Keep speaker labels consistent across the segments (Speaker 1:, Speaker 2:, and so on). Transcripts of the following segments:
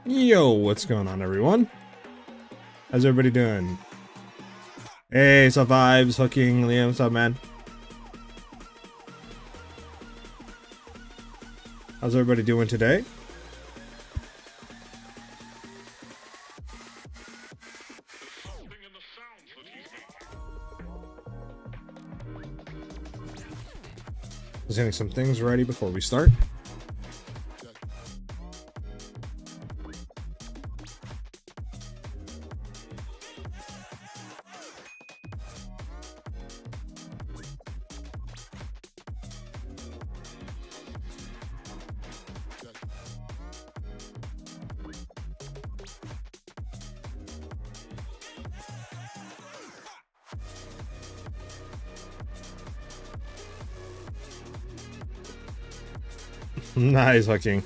Speaker 1: Yo, what's going on, everyone? How's everybody doing? Hey, what's up, Vibes, Hooking, Liam, what's up, man? How's everybody doing today? Just getting some things ready before we start. Nice, Hooking.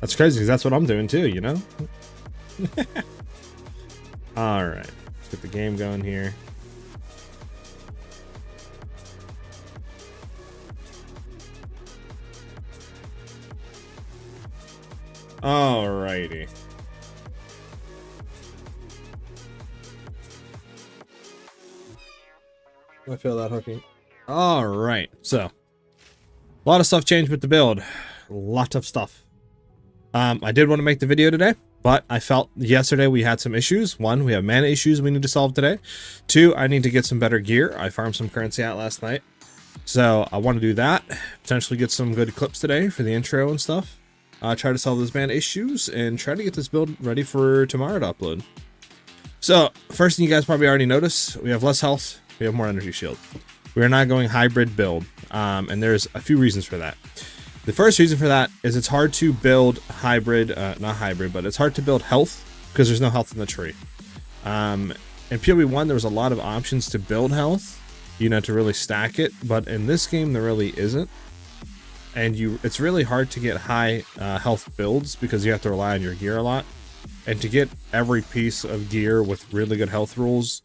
Speaker 1: That's crazy because that's what I'm doing too, you know? Alright, let's get the game going here. Alrighty. I feel that, Hooking. Alright, so a lot of stuff changed with the build. A lot of stuff. I did want to make the video today, but I felt yesterday we had some issues. One, we have mana issues we need to solve today. Two, I need to get some better gear. I farmed some currency out last night, so I want to do that. Potentially get some good clips today for the intro and stuff. Try to solve those mana issues and try to get this build ready for tomorrow to upload. So first thing you guys probably already noticed, we have less health, we have more energy shield. We are not going hybrid build, and there's a few reasons for that. The first reason for that is it's hard to build hybrid, not hybrid, but it's hard to build health because there's no health in the tree. In PoE 1, there was a lot of options to build health, you know, to really stack it, but in this game, there really isn't. And it's really hard to get high health builds because you have to rely on your gear a lot. And to get every piece of gear with really good health rules,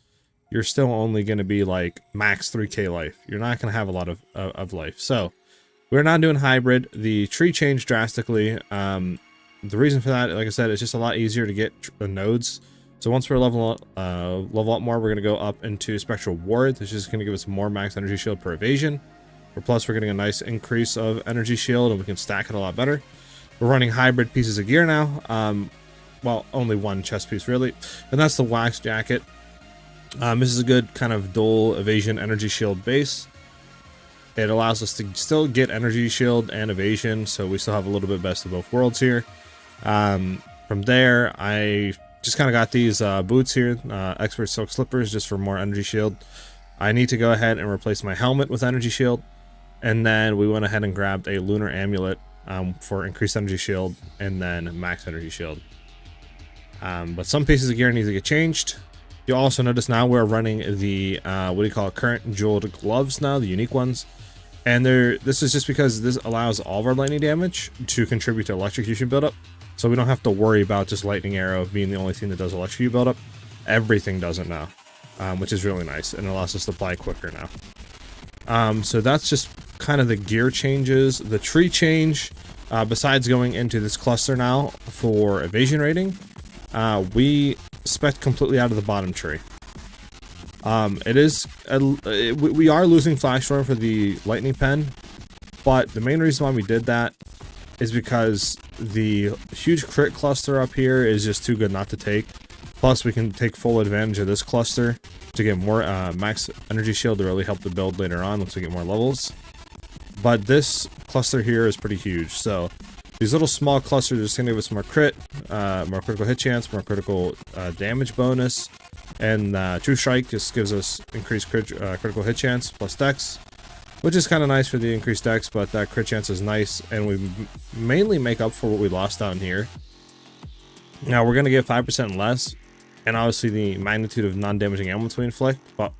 Speaker 1: you're still only going to be like max 3k life. You're not going to have a lot of life. So we're not doing hybrid. The tree changed drastically. The reason for that, like I said, it's just a lot easier to get the nodes. So once we're level up more, we're going to go up into Spectral Ward. This is going to give us more max energy shield per evasion. Plus, we're getting a nice increase of energy shield, and we can stack it a lot better. We're running hybrid pieces of gear now. Well, only one chest piece, really. And that's the Wax Jacket. This is a good kind of dual evasion energy shield base. It allows us to still get energy shield and evasion, so we still have a little bit best of both worlds here. From there, I just kind of got these boots here, Expert Silk Slippers, just for more energy shield. I need to go ahead and replace my helmet with energy shield, and then we went ahead and grabbed a Lunar Amulet for increased energy shield, and then max energy shield. But some pieces of gear need to get changed. You'll also notice now we're running the, what do you call it, current jeweled gloves now, the unique ones. And this is just because this allows all of our lightning damage to contribute to electrocution buildup. So we don't have to worry about just lightning arrow being the only thing that does electrocution buildup. Everything does it now, which is really nice, and it allows us to apply quicker now. So that's just kind of the gear changes. The tree change, besides going into this cluster now for evasion rating, we spec completely out of the bottom tree. We are losing flash storm for the lightning pen, but the main reason why we did that is because the huge crit cluster up here is just too good not to take. Plus we can take full advantage of this cluster to get more max energy shield to really help the build later on once we get more levels. But this cluster here is pretty huge, so these little small clusters are just gonna give us more crit, more critical hit chance, more critical damage bonus. And True Strike just gives us increased critical hit chance plus dex, which is kind of nice for the increased dex, but that crit chance is nice, and we mainly make up for what we lost down here. Now we're going to get 5% less, and obviously the magnitude of non-damaging ailments we inflict, but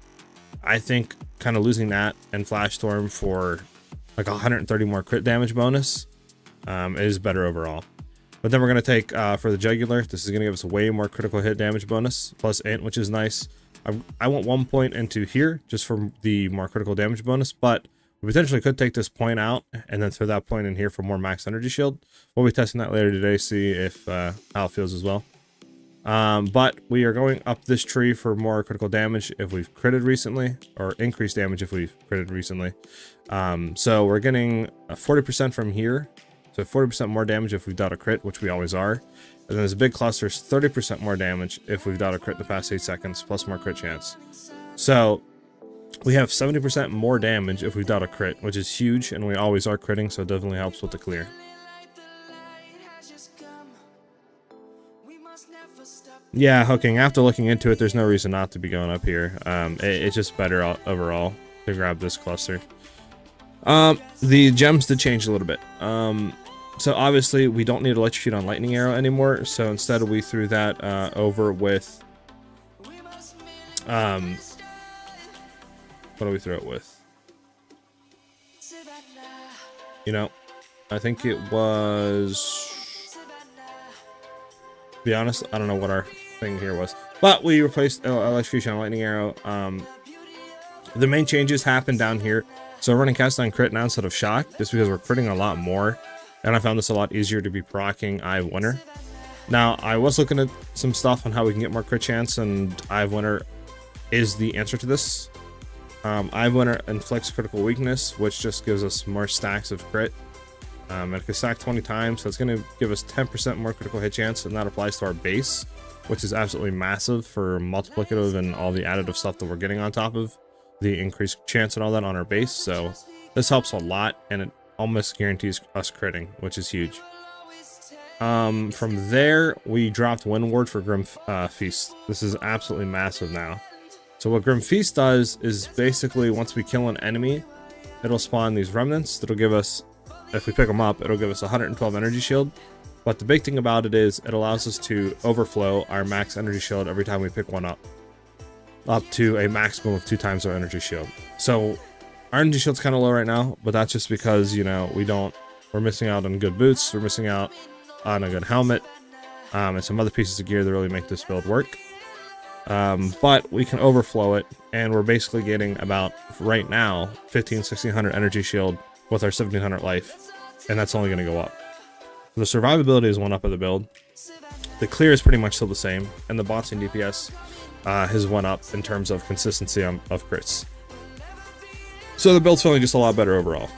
Speaker 1: I think kind of losing that and Flash Storm for like 130 more crit damage bonus is better overall. But then we're going to take, for the Jugular, this is going to give us way more critical hit damage bonus, plus int, which is nice. I want 1 point into here, just for the more critical damage bonus, but we potentially could take this point out, and then throw that point in here for more max energy shield. We'll be testing that later today, see if how it feels as well. But we are going up this tree for more critical damage if we've critted recently, or increased damage if we've critted recently. So we're getting 40% from here. So 40% more damage if we've done a crit, which we always are. And then there's a big cluster, 30% more damage if we've done a crit the past 8 seconds, plus more crit chance. So we have 70% more damage if we've done a crit, which is huge, and we always are critting, so it definitely helps with the clear. Yeah, hooking. After looking into it, there's no reason not to be going up here. It's just better overall to grab this cluster. The gems did change a little bit. So obviously we don't need electrocute on lightning arrow anymore, so instead we threw that over with what do we throw it with? You know, I think it was, to be honest, I don't know what our thing here was, but we replaced electrocution on lightning arrow. The main changes happened down here. So we're running cast on crit now instead of shock, just because we're critting a lot more, and I found this a lot easier to be proccing Eye of Winter. Now, I was looking at some stuff on how we can get more crit chance, and Eye of Winter is the answer to this. Eye of Winter inflicts critical weakness, which just gives us more stacks of crit. It can stack 20 times, so it's going to give us 10% more critical hit chance, and that applies to our base, which is absolutely massive for multiplicative and all the additive stuff that we're getting on top of the increased chance and all that on our base. So this helps a lot, and it almost guarantees us critting, which is huge. From there, we dropped Windward for Grim Feast. This is absolutely massive now. So what Grim Feast does is basically once we kill an enemy, it'll spawn these remnants that'll give us, if we pick them up, it'll give us 112 energy shield. But the big thing about it is it allows us to overflow our max energy shield every time we pick one up to a maximum of 2 times our energy shield. So our energy shield's kind of low right now, but that's just because, you know, we're missing out on good boots, we're missing out on a good helmet, and some other pieces of gear that really make this build work. But we can overflow it, and we're basically getting about, right now, 1600 energy shield with our 1700 life, and that's only going to go up. The survivability is one up of the build. The clear is pretty much still the same, and the boxing DPS has went up in terms of consistency of crits. So the build's feeling just a lot better overall.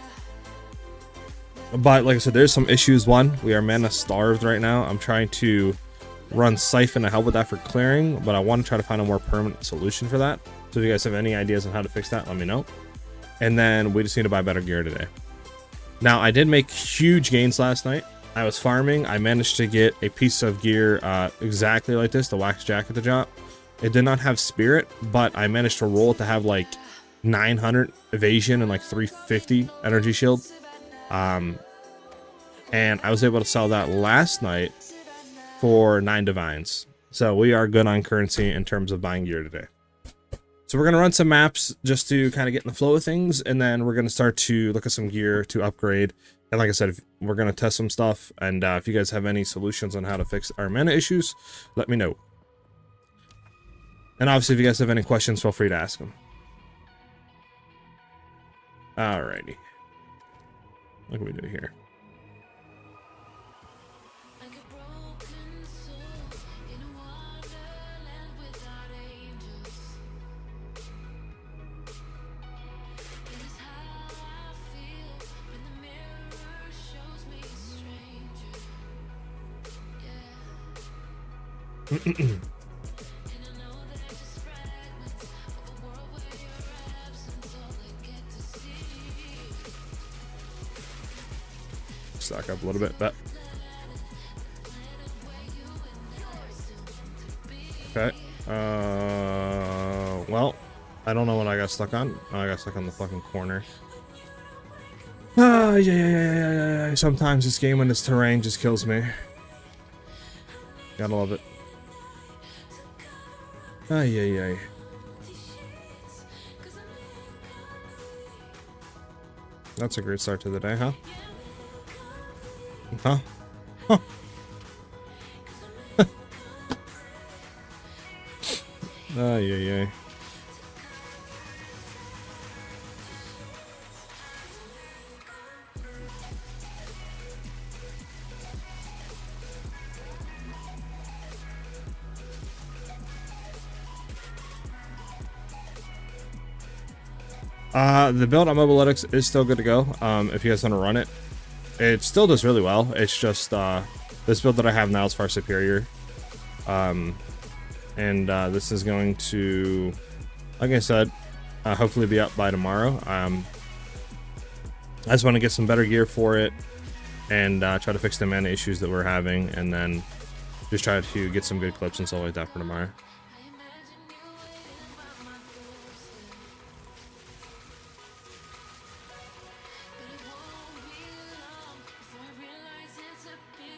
Speaker 1: But like I said, there's some issues. One, we are mana starved right now. I'm trying to run Siphon to help with that for clearing, but I want to try to find a more permanent solution for that. So if you guys have any ideas on how to fix that, let me know. And then we just need to buy better gear today. Now, I did make huge gains last night. I was farming. I managed to get a piece of gear exactly like this, the wax jacket to drop. It did not have spirit, but I managed to roll it to have like 900 evasion and like 350 energy shield. And I was able to sell that last night for 9 divines. So we are good on currency in terms of buying gear today. So we're going to run some maps just to kind of get in the flow of things, and then we're going to start to look at some gear to upgrade. And like I said, we're going to test some stuff, and if you guys have any solutions on how to fix our mana issues, let me know. And obviously, if you guys have any questions, feel free to ask them. Alrighty. What can we do here? Stock up a little bit, but okay. Well, I don't know what I got stuck on. Oh, I got stuck on the fucking corner. Yeah. Sometimes this game when this terrain just kills me. Gotta love it. Yeah. That's a great start to the day, huh? Huh? Yeah. The build on Mobilytics is still good to go. If you guys want to run it, it still does really well. It's just this build that I have now is far superior. This is going to, like I said, hopefully be up by tomorrow. I just want to get some better gear for it and try to fix the mana issues that we're having, and then just try to get some good clips and stuff like that for tomorrow.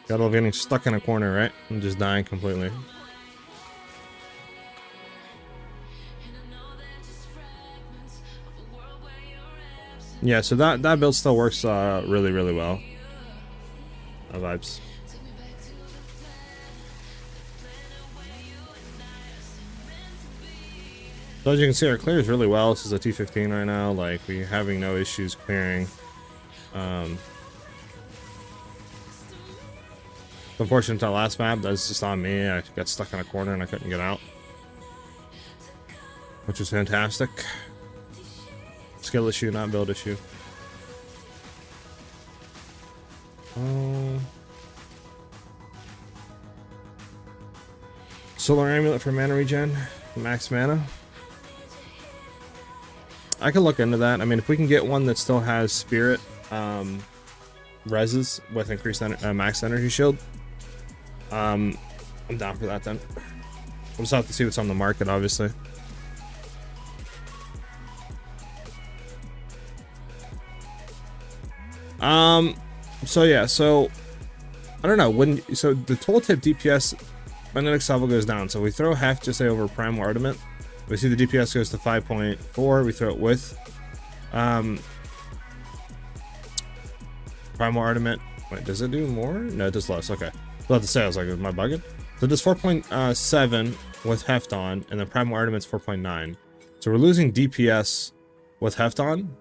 Speaker 1: Gotta love getting stuck in a corner, right? And just dying completely. Yeah, so that build still works really well. Vibes. So as you can see, our clears really well. This is a T15 right now. Like, we're having no issues clearing. Unfortunate to the last map, that's just on me. I got stuck in a corner and I couldn't get out, which was fantastic. Skill issue, not build issue. Solar amulet for mana regen, max mana. I can look into that. I mean, if we can get one that still has spirit reses with increased max energy shield, I'm down for that then. We'll just have to see what's on the market, obviously. So yeah, so I don't know so the tooltip DPS when the next level goes down. So we throw heft, just say over primal ornament. We see the DPS goes to 5.4. We throw it with primal ornament. Wait, does it do more? No, it does less. Okay. I'll have to say, I was like, am I bugging? So it does 4.7 with heft on, and then primal ornament's 4.9. So we're losing DPS with heft on.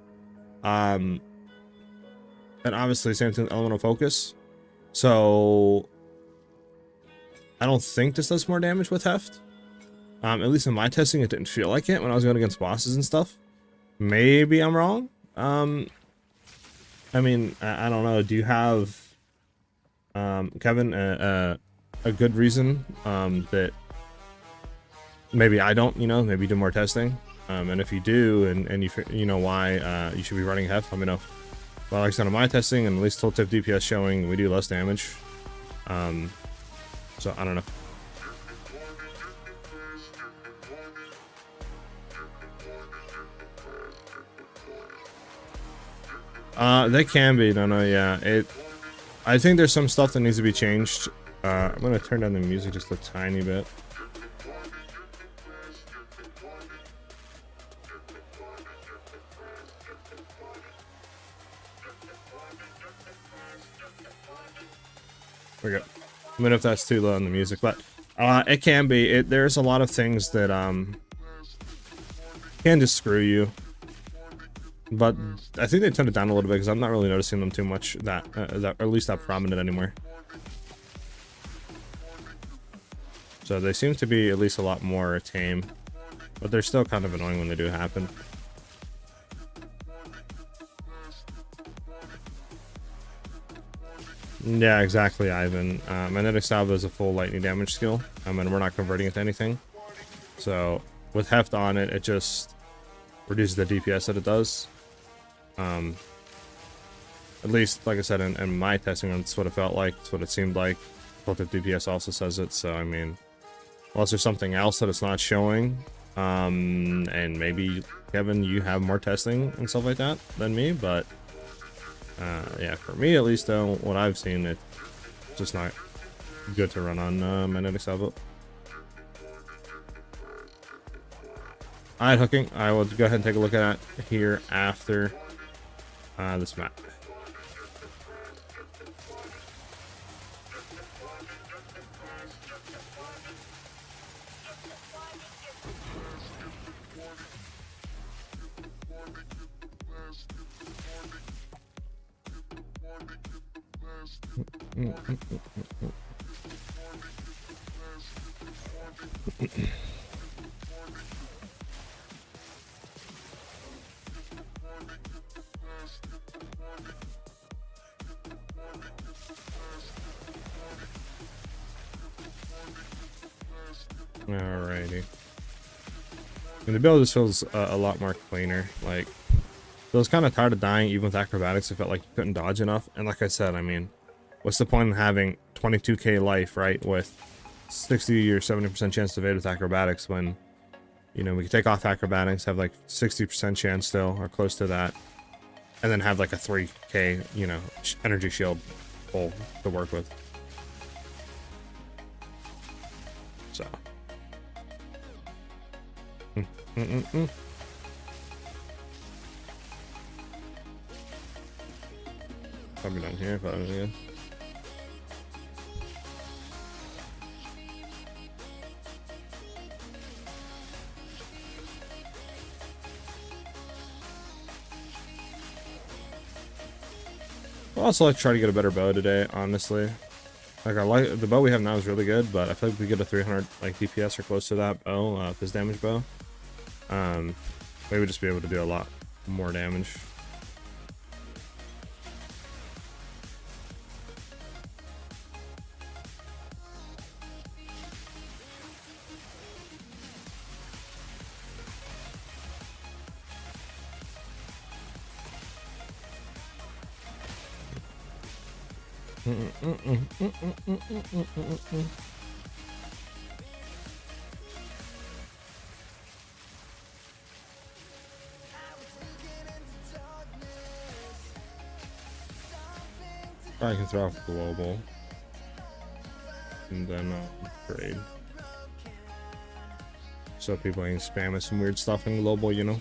Speaker 1: And obviously same thing with elemental focus. So I don't think this does more damage with heft. At least in my testing, it didn't feel like it when I was going against bosses and stuff. Maybe I'm wrong. I mean, I don't know. Do you have, Kevin, a good reason that maybe I don't, maybe do more testing? And if you do, and you know why you should be running heft, let me know. Well, like I said, on my testing, and at least tooltip DPS showing we do less damage. So I don't know. They can be, yeah. I think there's some stuff that needs to be changed. I'm gonna turn down the music just a tiny bit. We're good. I mean, if that's too low in the music, but it can be. There's a lot of things that can just screw you. But I think they toned it down a little bit because I'm not really noticing them too much that or at least that prominent anymore. So they seem to be at least a lot more tame, but they're still kind of annoying when they do happen. Yeah, exactly, Ivan. Magnetic Salvo is a full lightning damage skill, and we're not converting it to anything. So with Heft on it, it just reduces the DPS that it does. At least, like I said, in my testing, that's what it felt like. It's what it seemed like. But the DPS also says it, so I mean, unless there's something else that it's not showing, and maybe, Kevin, you have more testing and stuff like that than me, but yeah, for me at least, though, what I've seen, it's just not good to run on Magnetic Salvo. Alright, hooking. I will go ahead and take a look at it here after this map. Alrighty. And the build just feels a lot more cleaner. Like, I was kind of tired of dying even with acrobatics. I felt like you couldn't dodge enough. And like I said, I mean, what's the point in having 22k life, right, with 60 or 70% chance to evade with acrobatics when, you know, we can take off acrobatics, have like 60% chance still, or close to that, and then have like a 3k, you know, energy shield full to work with. So. Probably down here if I was again. I'll also like try to get a better bow today, honestly. Like, I like the bow we have now is really good, but I feel like we get a 300 like DPS or close to that bow, this damage bow. We would just be able to do a lot more damage. I can throw off global and then trade, so people ain't spamming some weird stuff in global, you know.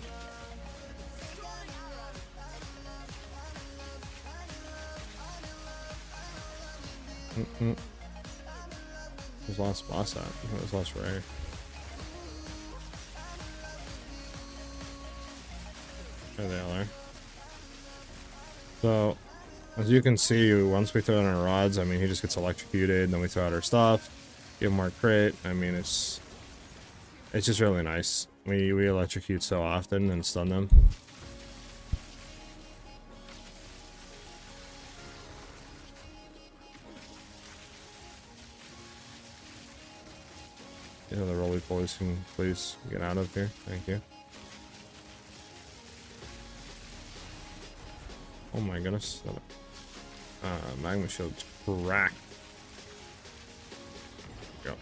Speaker 1: There's lost boss at. There's lost rare. There they all are. So, as you can see, once we throw in our rods, I mean, he just gets electrocuted, then we throw out our stuff, give him our crit. I mean, it's just really nice. We electrocute so often and stun them. You know, the roly polies can please get out of here. Thank you. Oh my goodness. Magma shield's cracked. Go.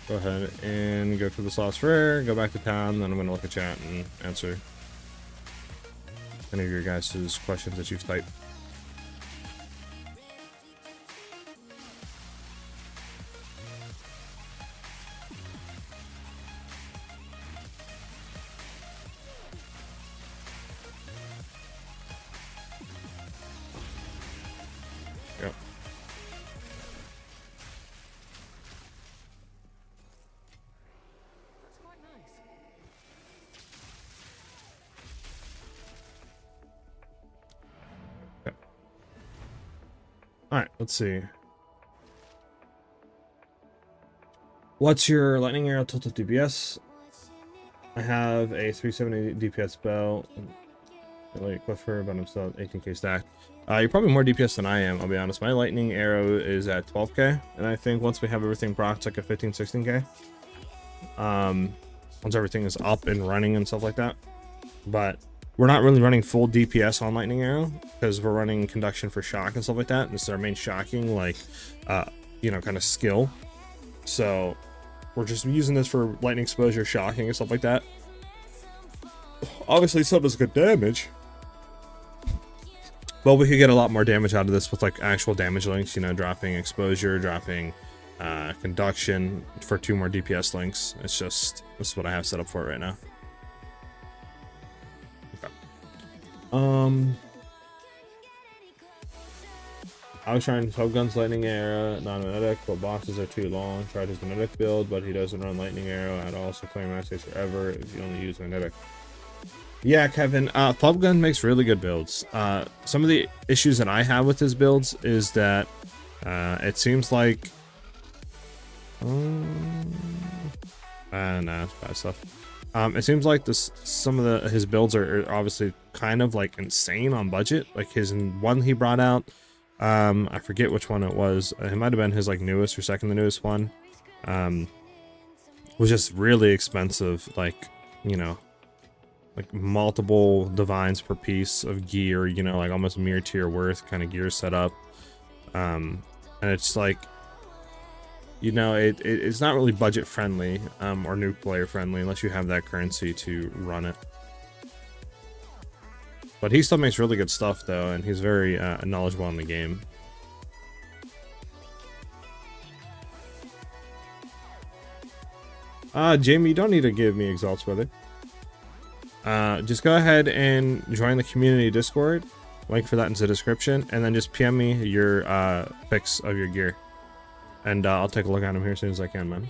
Speaker 1: Go ahead and go to the sauce rare, go back to town, then I'm gonna look at chat and answer any of your guys' questions that you've typed. All right, let's see. What's your lightning arrow total DPS? I have a 370 DPS belt. Like Clifford, but I'm still at 18k stacked. You're probably more DPS than I am, I'll be honest. My lightning arrow is at 12k, and I think once we have everything procced, it's like a 15, 16k. Once everything is up and running and stuff like that. But we're not really running full DPS on lightning arrow because we're running conduction for shock and stuff like that. This is our main shocking, like, you know, kind of skill. So we're just using this for lightning exposure, shocking, and stuff like that. Obviously, still does good damage, but we could get a lot more damage out of this with like actual damage links. You know, dropping exposure, dropping conduction for 2 more DPS links. It's just, this is what I have set up for it right now. Okay. I was trying Hub Gun's Lightning Arrow, non-magnetic, but bosses are too long. Tried his magnetic build, but he doesn't run Lightning Arrow at all, so claim that stays forever if you only use magnetic. Yeah, Kevin, Club Gun makes really good builds. Some of the issues that I have with his builds is that it seems like... nah, it's bad stuff. It seems like some of his builds are obviously kind of like insane on budget. Like his one he brought out, I forget which one it was. It might have been his like newest or second to newest one. Was just really expensive. Like, you know, like multiple divines per piece of gear. You know, like almost mere tier worth kind of gear setup. And it's like, you know, it's not really budget friendly or new player friendly unless you have that currency to run it. But he still makes really good stuff though, and he's very knowledgeable in the game. Jamie, you don't need to give me exalts, brother. Just go ahead and join the community Discord. Link for that in the description, and then just PM me your pics of your gear. And I'll take a look at them here as soon as I can, man.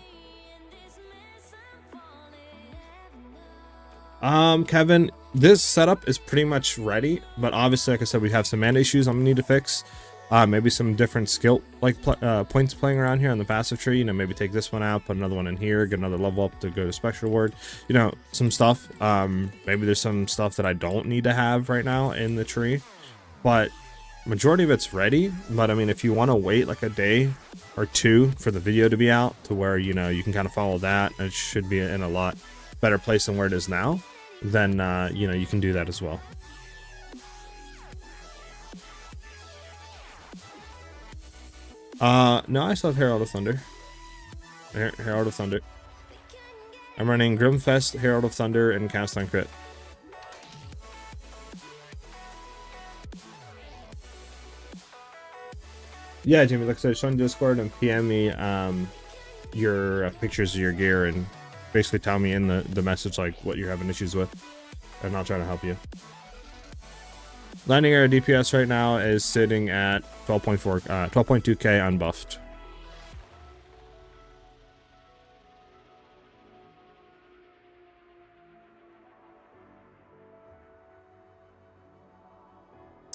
Speaker 1: Kevin, this setup is pretty much ready, but obviously, like I said, we have some mana issues I'm gonna need to fix. Maybe some different skill like points playing around here on the passive tree. You know, maybe take this one out, put another one in here, get another level up to go to Spectral Ward. You know, some stuff. Maybe there's some stuff that I don't need to have right now in the tree, but majority of it's ready. But I mean, if you want to wait like a day or 2 for the video to be out to where, you know, you can kind of follow that, and it should be in a lot better place than where it is now, then you know, you can do that as well. No, I still have Herald of Thunder. Herald of Thunder. I'm running Grimfest, Herald of Thunder, and Cast on Crit. Yeah, Jimmy, like I said, join Discord and PM me your pictures of your gear and basically tell me in the message like what you're having issues with, and I'll try to help you. Lightning Arrow DPS right now is sitting at 12.2k unbuffed.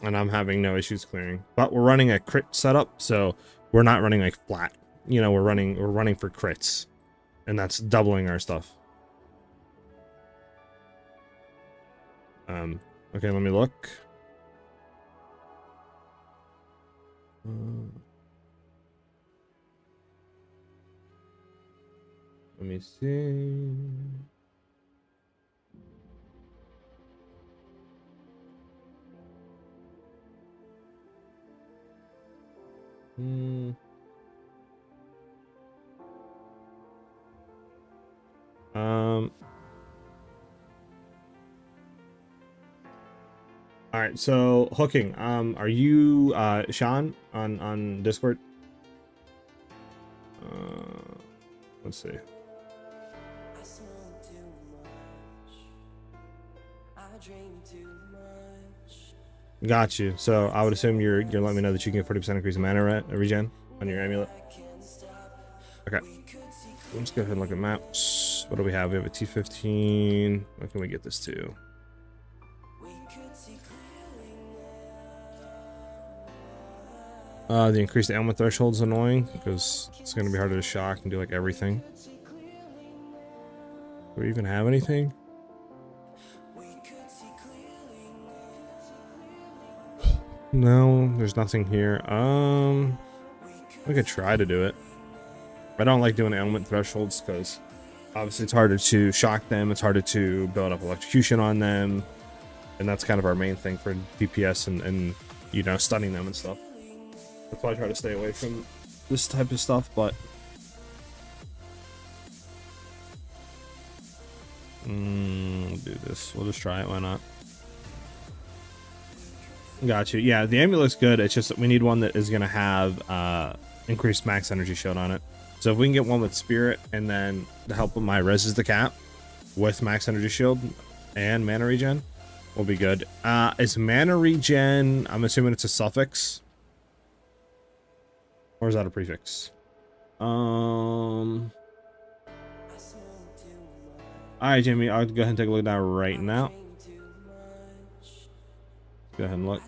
Speaker 1: And I'm having no issues clearing, but we're running a crit setup, so we're not running like flat. You know, we're running for crits, and that's doubling our stuff. Okay, let me look. Let me see. All right, so hooking. Are you Sean on Discord? Let's see. Got you. So I would assume you're letting me know that you can get 40% increase in mana regen on your amulet. Okay. Let's go ahead and look at maps. What do we have? We have a T15. What can we get this to? The increased ailment threshold is annoying because it's going to be harder to shock and do like everything. Do we even have anything? No, there's nothing here. We could try to do it. I don't like doing ailment thresholds because obviously it's harder to shock them. It's harder to build up electrocution on them. And that's kind of our main thing for DPS and you know, stunning them and stuff. That's why I try to stay away from this type of stuff, but we'll do this. We'll just try it. Why not? Got you. Yeah, the amulet looks good. It's just that we need one that is going to have increased max energy shield on it. So if we can get one with spirit and then to help with my res is the cap with max energy shield and mana regen, will be good. Is mana regen, I'm assuming it's a suffix, or is that a prefix? All right, Jamie, I'll go ahead and take a look at that right now. Go ahead and look.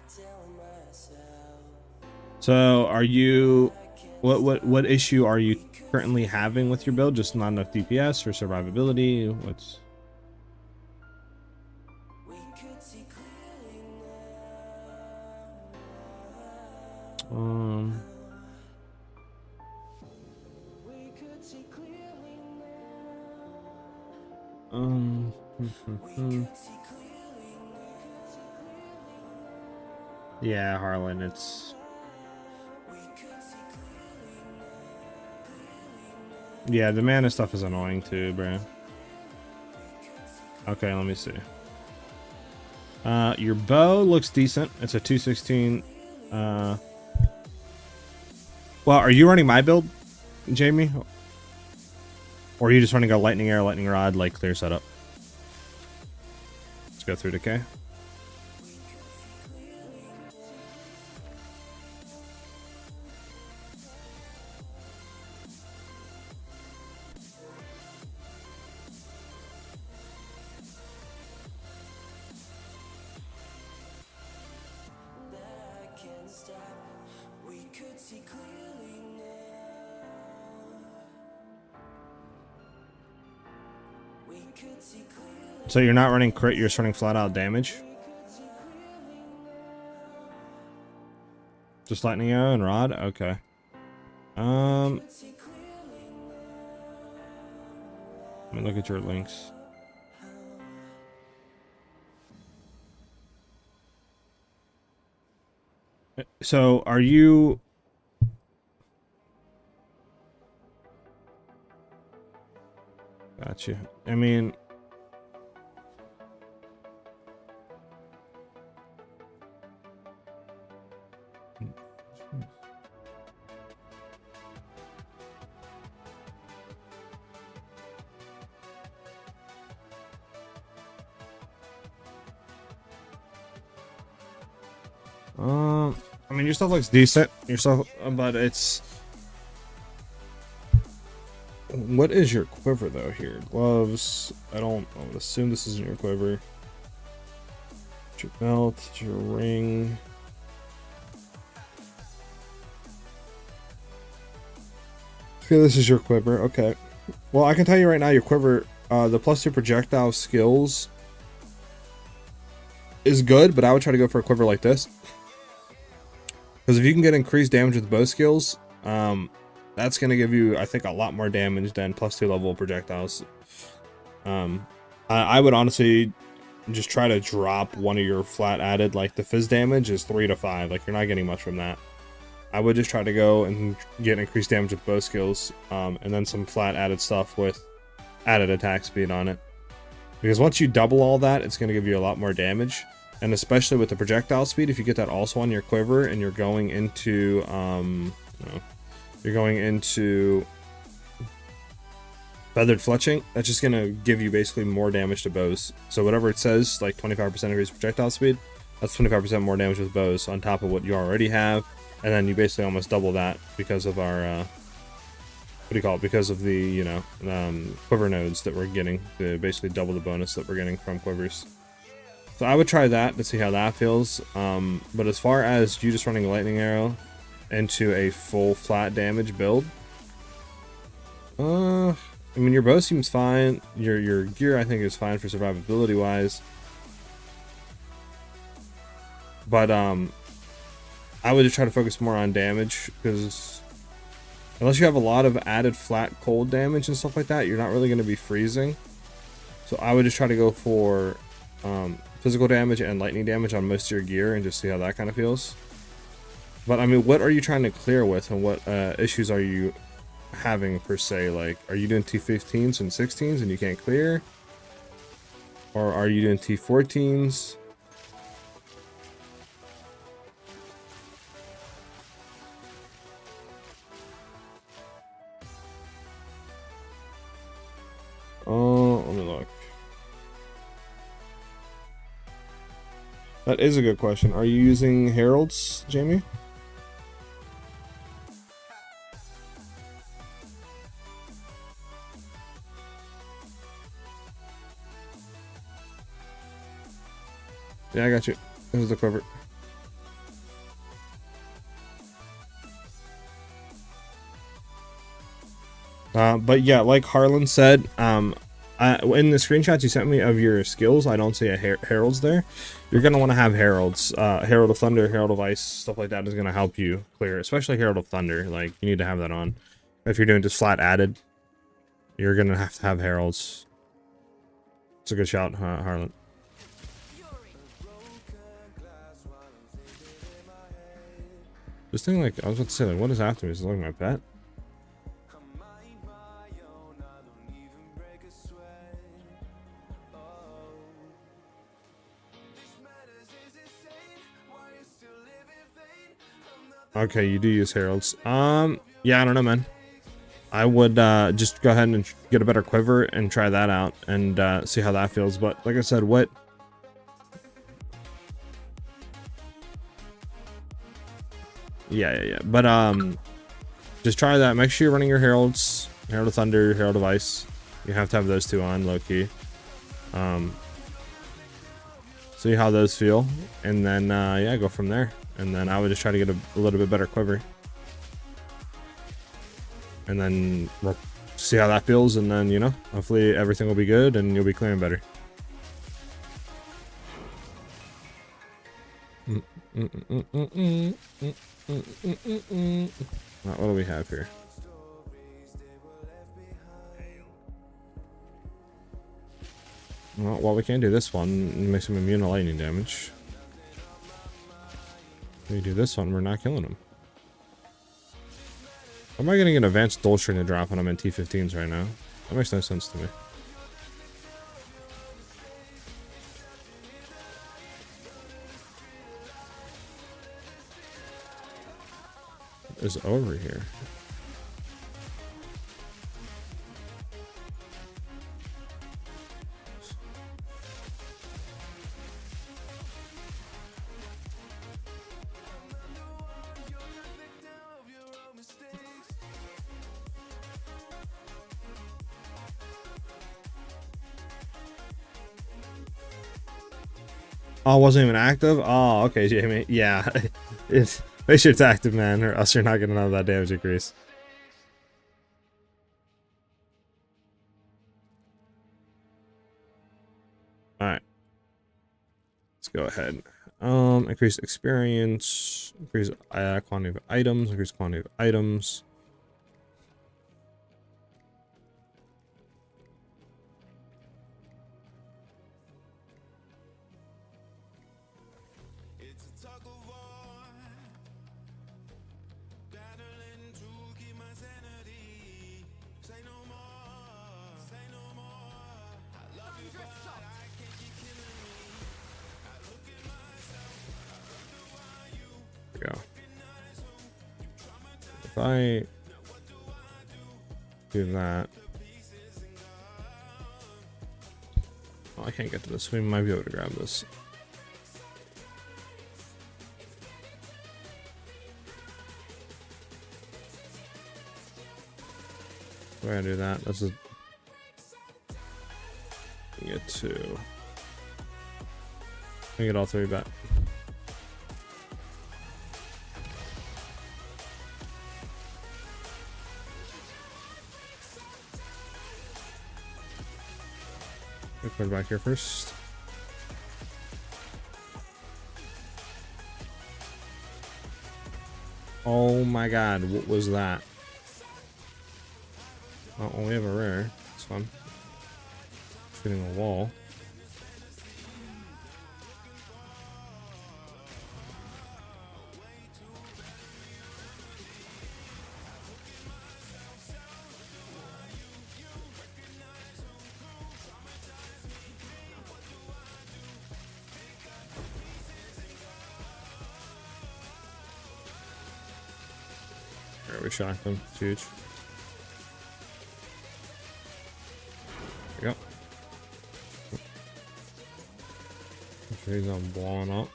Speaker 1: So are you, what issue are you currently having with your build? Just not enough DPS or survivability? What's yeah, Harlan, it's yeah, the mana stuff is annoying too, bro. Okay, let me see. Your bow looks decent. It's a 216. Well, are you running my build, Jamie? Or are you just running a lightning arrow, lightning rod, like clear setup? Let's go through decay. So you're not running crit, you're just running flat out damage? Just lightning arrow and rod? Okay. Let me look at your links. So are you... Gotcha. I mean... I mean, your stuff looks decent. Your stuff, but it's... What is your quiver though here? Gloves. I would assume this isn't your quiver. It's your belt, it's your ring. Okay, this is your quiver. Okay. Well, I can tell you right now, your quiver, the +2 projectile skills is good, but I would try to go for a quiver like this. Because if you can get increased damage with bow skills, that's going to give you, I think, a lot more damage than +2 level projectiles. I would honestly just try to drop one of your flat added, like the fizz damage is 3 to 5. Like, you're not getting much from that. I would just try to go and get increased damage with bow skills, and then some flat added stuff with added attack speed on it. Because once you double all that, it's going to give you a lot more damage. And especially with the projectile speed, if you get that also on your quiver and you're going into, feathered fletching, that's just going to give you basically more damage to bows. So whatever it says, like 25% increased projectile speed, that's 25% more damage with bows on top of what you already have. And then you basically almost double that because of our, because of the, quiver nodes that we're getting, to basically double the bonus that we're getting from quivers. So I would try that to see how that feels. But as far as you just running a lightning arrow, into a full flat damage build. I mean, your bow seems fine. Your gear, I think, is fine for survivability wise. But I would just try to focus more on damage, because unless you have a lot of added flat cold damage and stuff like that, you're not really going to be freezing. So I would just try to go for physical damage and lightning damage on most of your gear and just see how that kind of feels. But I mean, what are you trying to clear with, and what issues are you having per se? Like, are you doing T15s and 16s and you can't clear? Or are you doing T14s? Oh, let me look. That is a good question. Are you using Heralds, Jamie? Yeah, I got you. This is the quiver. But yeah, like Harlan said, in the screenshots you sent me of your skills, I don't see a Heralds there. You're going to want to have Heralds. Herald of Thunder, Herald of Ice, stuff like that is going to help you clear, especially Herald of Thunder. Like, you need to have that on. If you're doing just flat added, you're going to have Heralds. It's a good shout, Harlan. This thing, like, I was about to say, like, what is after me? Is it like my pet? Okay, you do use Heralds. Yeah, I don't know, man. I would just go ahead and get a better quiver and try that out and see how that feels. But like I said, what... Yeah. But just try that. Make sure you're running your Heralds. Herald of Thunder, Herald of Ice. You have to have those two on, low-key. See how those feel. And then, yeah, go from there. And then I would just try to get a little bit better quiver. And then we'll see how that feels. And then, you know, hopefully everything will be good and you'll be clearing better. What do we have here? Well, we can't do this one. It makes him immune to lightning damage. If we do this one, we're not killing him. How am I getting an advanced dual string to drop when I'm in T15s right now? That makes no sense to me. What is over here? Oh, it wasn't even active? Oh, okay, Jamie. Yeah. Make sure it's active, man, or else you're not getting none of that damage increase. Alright. Let's go ahead. Increase experience, increase quantity of items, increase quantity of items. Go. If I do that, oh, I can't get to this. We might be able to grab this. We're gonna do that. This is get two. I get all three back. Let's put it back here first. Oh my god, what was that? Oh, we have a rare. It's fun. Shooting a wall. There, we shocked him. It's huge. There we go. Make sure he's not blowing up.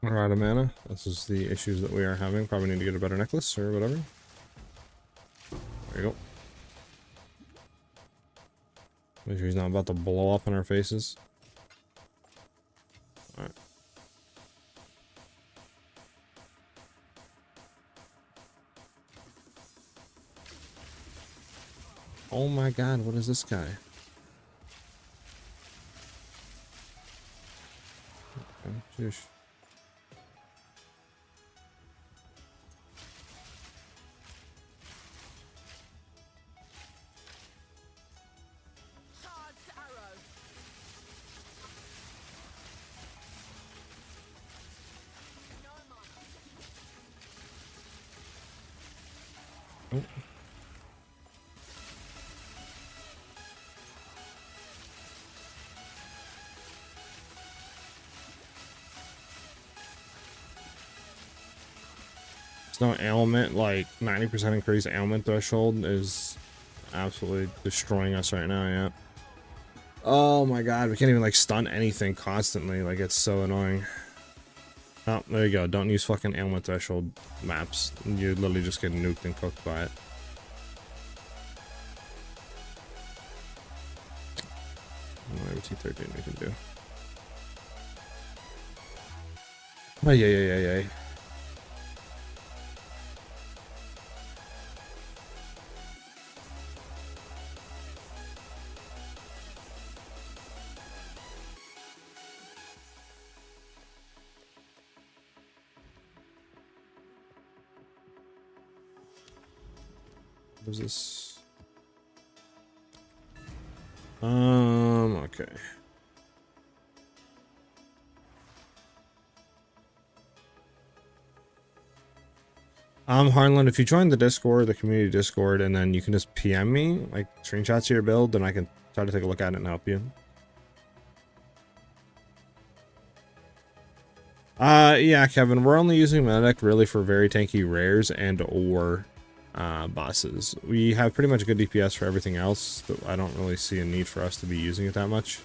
Speaker 1: We're out of mana. This is the issues that we are having. Probably need to get a better necklace or whatever. There you go. Make sure he's not about to blow up in our faces. Alright. Oh my god, what is this guy? Okay, sheesh. Oh. There's no ailment, like 90% increase ailment threshold is absolutely destroying us right now, yeah. Oh my god, we can't even like stun anything constantly, like it's so annoying. Oh, there you go, don't use fucking ailment threshold maps. You literally just get nuked and cooked by it. Whatever T13 we can do. Oh, yeah. What is this? Okay. Harlan, if you join the Discord, the community Discord, and then you can just PM me, like, screenshots of your build, then I can try to take a look at it and help you. Yeah, Kevin, we're only using Medic really for very tanky rares and or bosses. We have pretty much good DPS for everything else, but I don't really see a need for us to be using it that much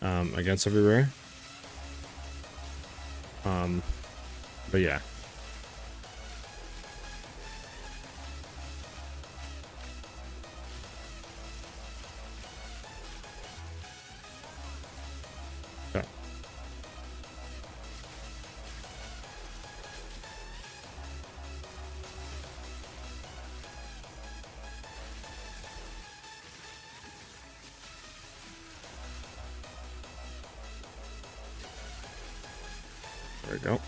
Speaker 1: against every rare. But yeah. Okay. There we go.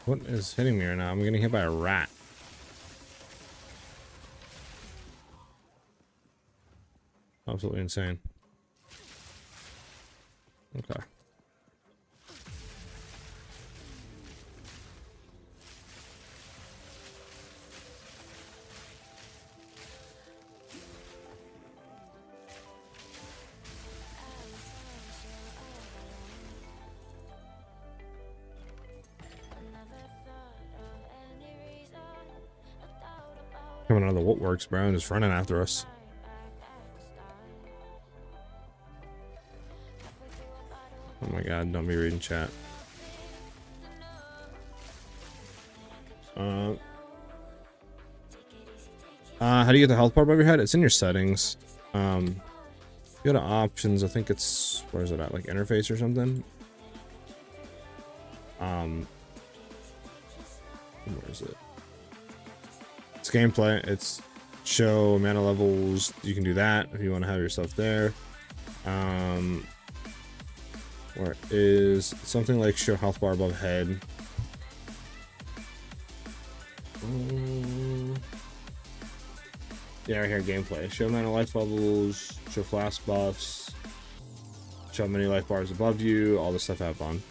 Speaker 1: What is hitting me right now? I'm getting hit by a rat. Absolutely insane. Okay. Coming out of the woodworks, bro, and just running after us. Oh my god, don't be reading chat. How do you get the health bar above your head? It's in your settings. You go to options, I think it's, where is it at? Like interface or something? Where is it? It's gameplay. It's show mana levels. You can do that if you want to have your stuff there. Where is something like show health bar above head? Yeah, right here, gameplay. Show mana life levels, show flask buffs, show many life bars above you, all the stuff I have on.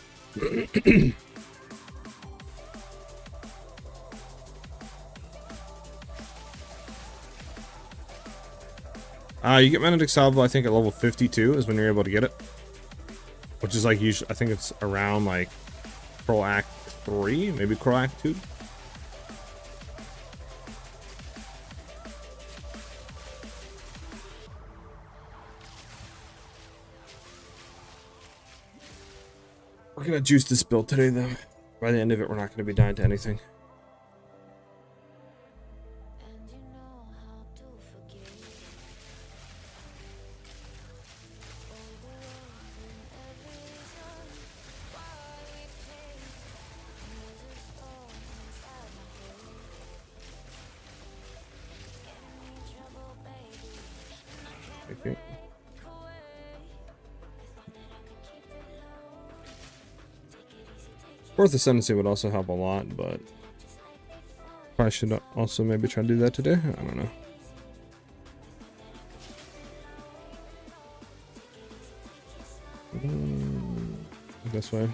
Speaker 1: You get Magnetic Salvo, I think, at level 52 is when you're able to get it. Which is like, usually, I think it's around like Pro Act 3, maybe Pro Act 2. We're gonna juice this build today, though. By the end of it, we're not gonna be dying to anything. Okay. Fourth Ascendancy would also help a lot, but probably should also maybe try to do that today. I don't know. This way.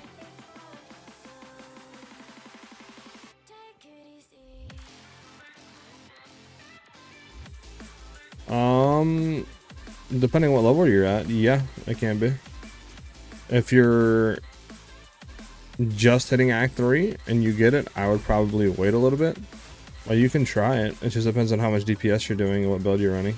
Speaker 1: Depending on what level you're at, yeah, it can be. If you're just hitting Act 3 and you get it, I would probably wait a little bit. Well, you can try it. It just depends on how much DPS you're doing and what build you're running.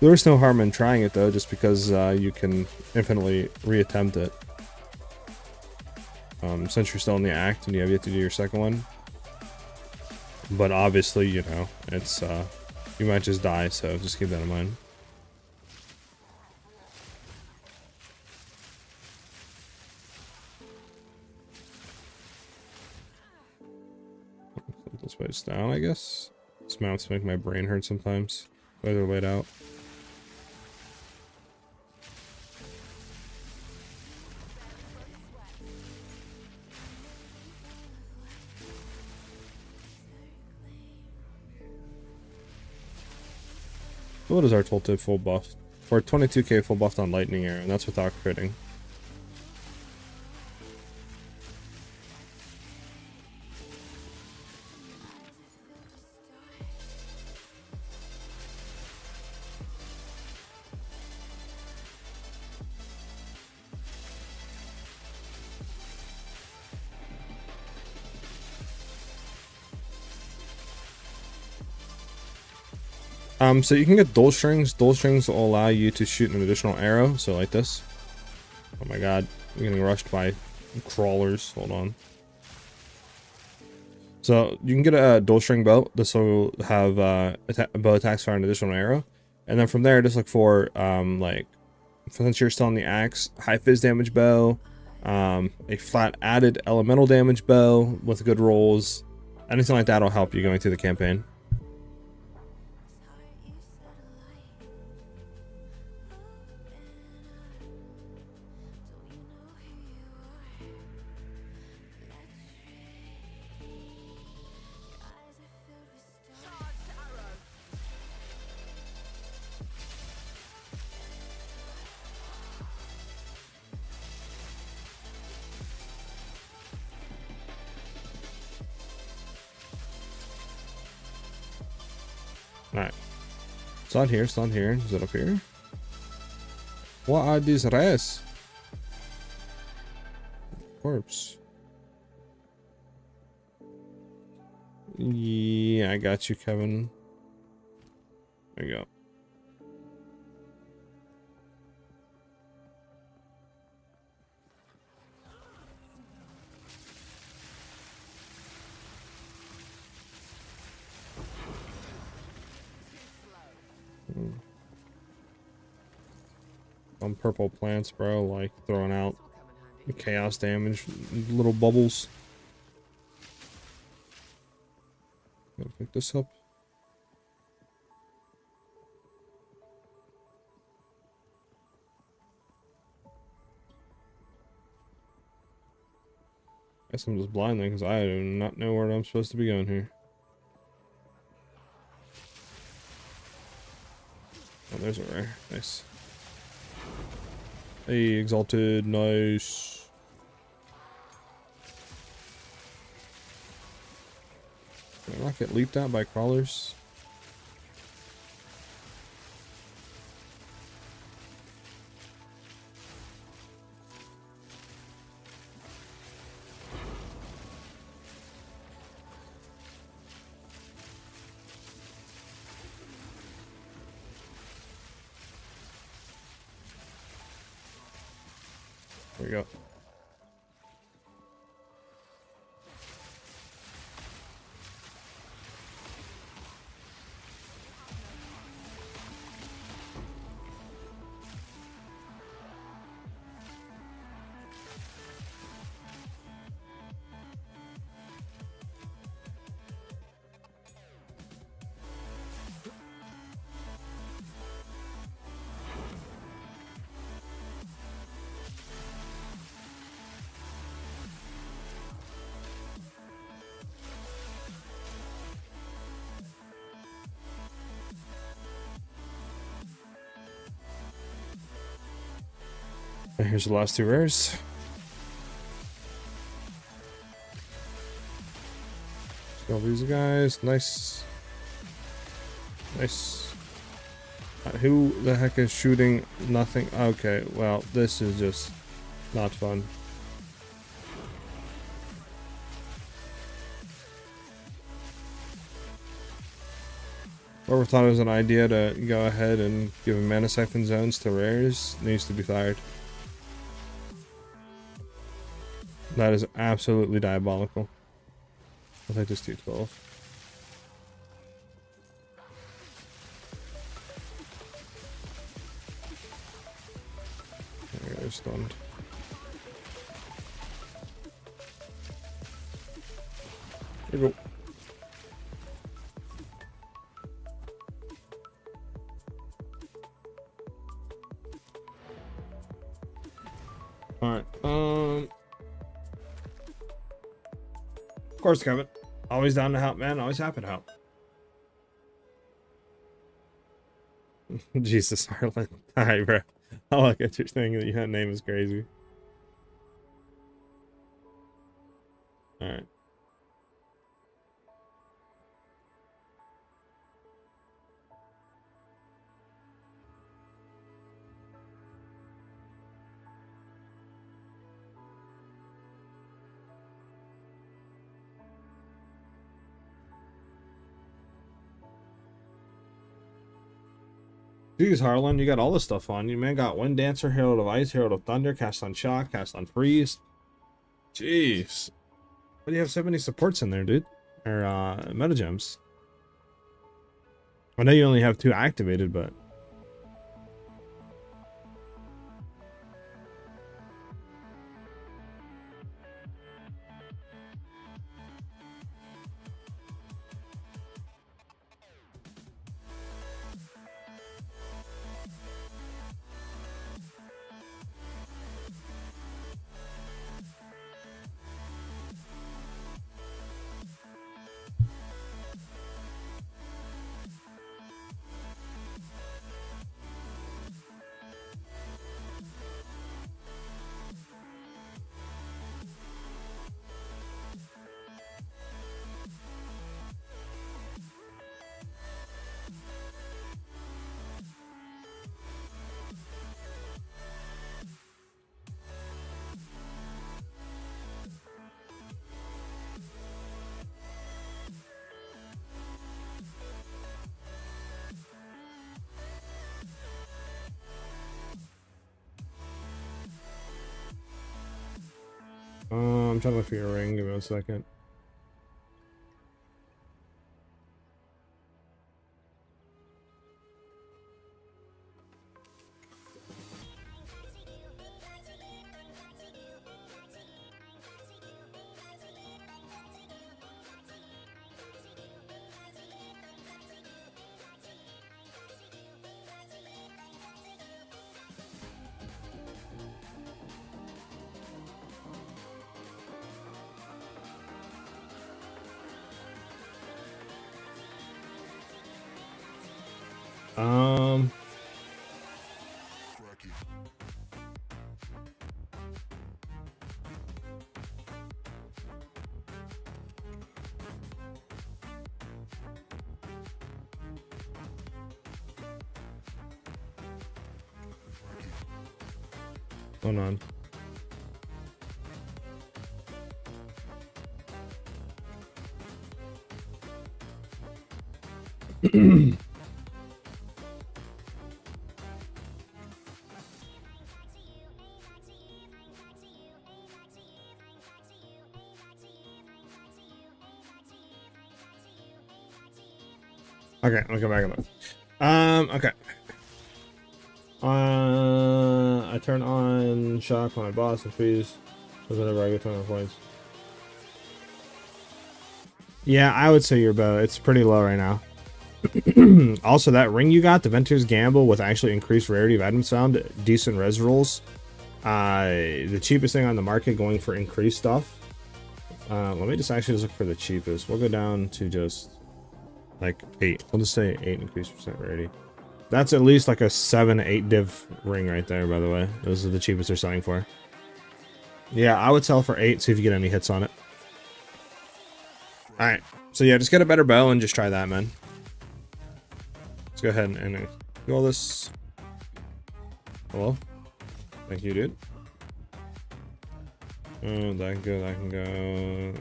Speaker 1: There's no harm in trying it though, just because you can infinitely reattempt it. Since you're still in the act and you have yet to do your second one. But obviously, you know, it's you might just die, so just keep that in mind. This way's down, I guess. These mounts make my brain hurt sometimes. Why they're laid out. What is our tooltip full buff? For 22k full buffed on lightning arrow, and that's without critting. So you can get dual strings. Dual strings will allow you to shoot an additional arrow. So like this. Oh my god, I'm getting rushed by crawlers. Hold on. So you can get a dual string bow. This will have bow attacks fire an additional arrow. And then from there, just look for like, since you're still on the axe, high fizz damage bow, a flat added elemental damage bow with good rolls. Anything like that will help you going through the campaign. Alright. It's not here, it's not here. Is it up here? What are these rares? Corpse. Yeah, I got you, Kevin. There you go. Some purple plants, bro, like throwing out chaos damage, little bubbles. Gotta pick this up. Guess I'm just blind then, because I do not know where I'm supposed to be going here. Oh, there's a rare. Nice. Hey, exalted. Nice. Did I not get leaped at by crawlers? There we go. And here's the last two rares. All these guys. Nice. Nice. Who the heck is shooting nothing? Okay, well, this is just not fun. Whoever thought it was an idea to go ahead and give mana siphon zones to rares needs to be fired. That is absolutely diabolical. I'll take this 212. There we go, they're stunned. Here we go. Alright, of course, Kevin. Always down to help, man. Always happy to help. Jesus, Harlan. Hi, bro. I like at your thing that your name is crazy. Alright. Jeez, Harlan, you got all this stuff on you, man. Got Wind Dancer, Herald of Ice, Herald of Thunder, Cast on Shock, Cast on Freeze. Jeez. Why do you have so many supports in there, dude? Or, meta gems? I know you only have 2 activated, but... I'm trying to look for your ring. Give me 1 second. Hold on. Okay, I'll go back and look. Okay. I turn on shock when I boss and freeze. Whenever I get 20 points. Yeah, I would say your bow. It's pretty low right now. Also, that ring you got, the Ventur's Gamble, with actually increased rarity of items found, decent res rolls. The cheapest thing on the market going for increased stuff. Let me just actually look for the cheapest. We'll go down to just like 8. We'll just say 8 increased percent rarity. That's at least like a 7-8 div ring right there, by the way. Those are the cheapest they're selling for. Yeah, I would sell for 8, see if you get any hits on it. Alright, so yeah, just get a better bow and just try that, man. Let's go ahead and do all this. Hello? Thank you, dude. Oh, that can go, that can go.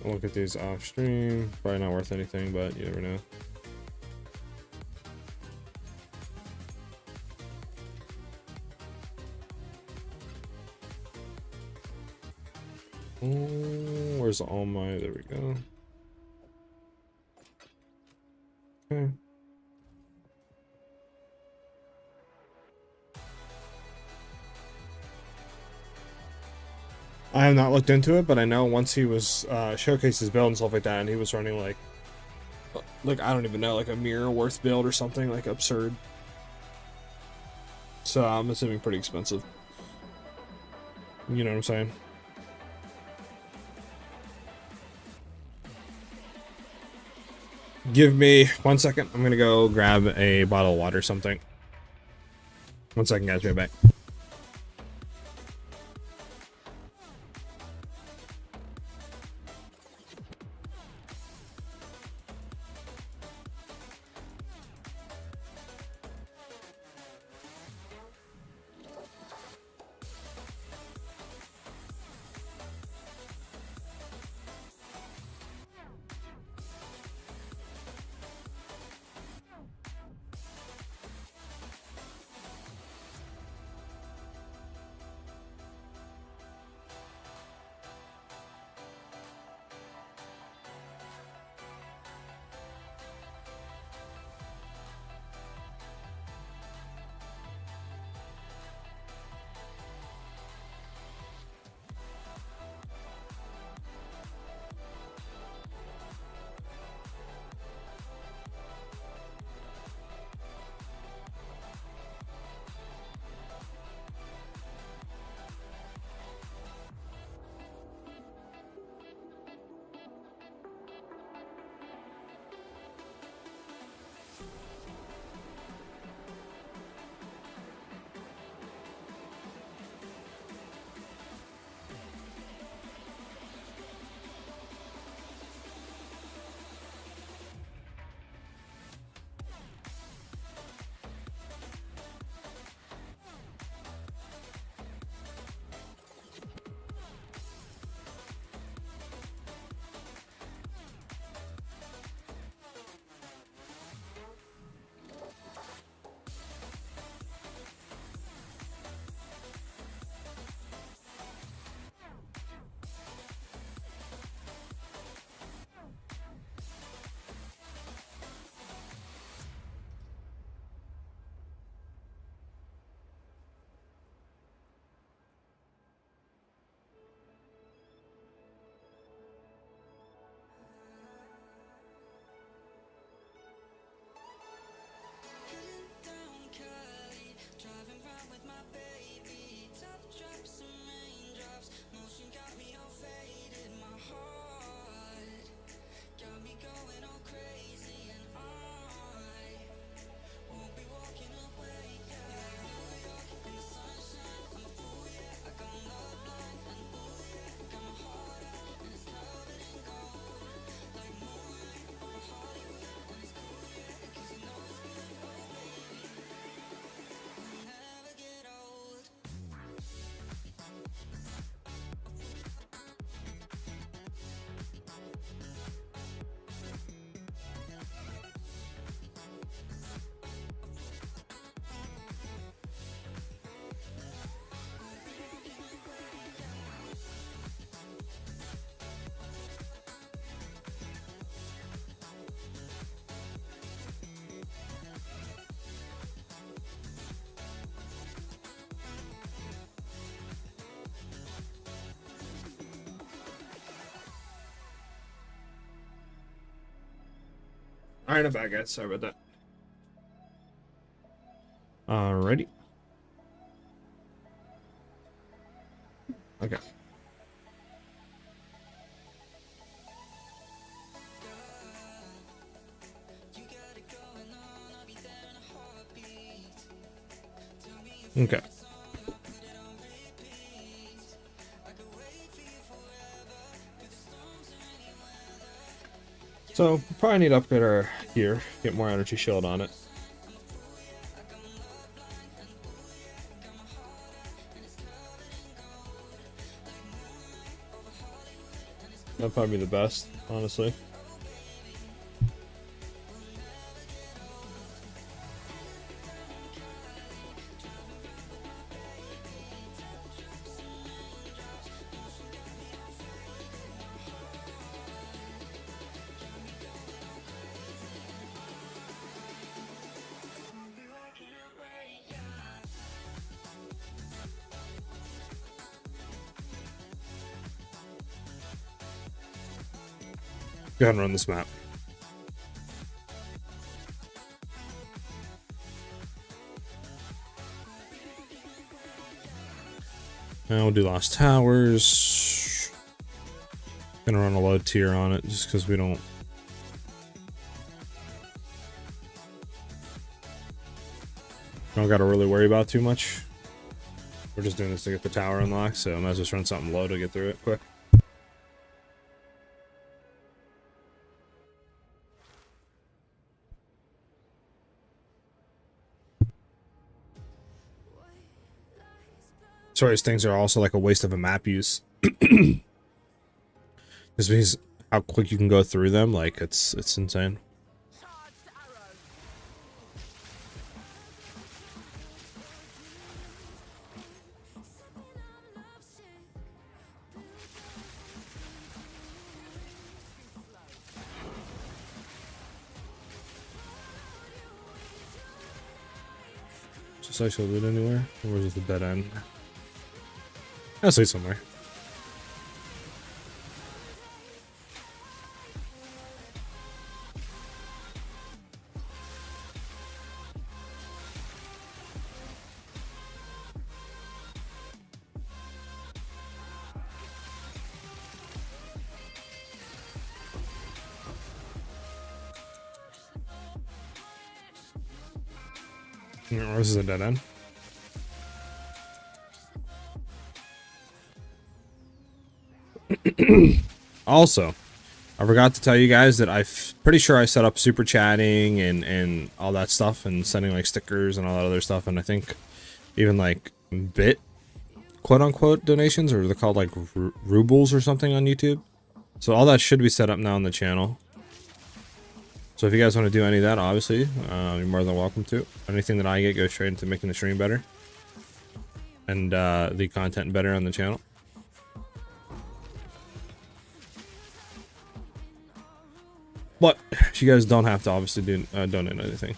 Speaker 1: I'll look at these off stream. Probably not worth anything, but you never know. Where's all my? There we go. Okay. I have not looked into it, but I know once he was showcased his build and stuff like that, and he was running like I don't even know, like a mirror worth build or something like absurd. So I'm assuming pretty expensive. You know what I'm saying? Give me 1 second. I'm gonna go grab a bottle of water or something. 1 second, guys. Right back. Alright, I'm back, guys. Sorry about that. Alrighty. Okay. Okay. So, probably need to upgrade our gear, get more energy shield on it. That'd probably be the best, honestly. Go ahead and run this map. Now we'll do Lost Towers. Gonna run a low tier on it just because we don't gotta really worry about too much. We're just doing this to get the tower unlocked, so I might as well run something low to get through it quick. Sorry, these things are also like a waste of a map use. This means how quick you can go through them, like it's insane. Just actually loot anywhere? Or is it the dead end? I'll say somewhere. Oh, this is a dead end. Also, I forgot to tell you guys that I'm pretty sure I set up super chatting and all that stuff and sending like stickers and all that other stuff, and I think even like bit quote unquote donations, or they're called like rubles or something on YouTube. So all that should be set up now on the channel. So if you guys want to do any of that, obviously, you're more than welcome to. Anything that I get goes straight into making the stream better and the content better on the channel. But you guys don't have to obviously do donate anything.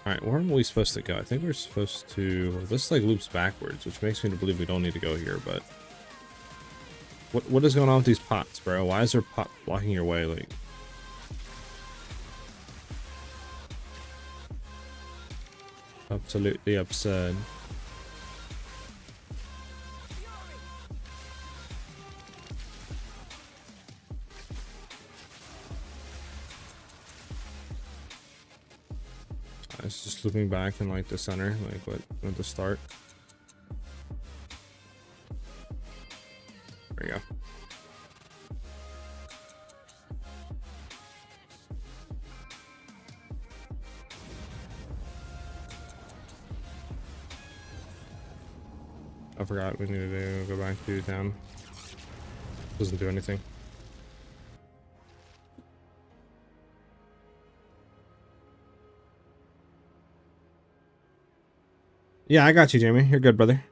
Speaker 1: Alright, where are we supposed to go? I think we're supposed to... This like loops backwards, which makes me believe we don't need to go here, but... What is going on with these pots, bro? Why is there a pot blocking your way? Like... Absolutely absurd. It's just looping back in like the center, like what at the start. There you go. I forgot we need to go back to town. Doesn't do anything. Yeah, I got you, Jamie. You're good, brother.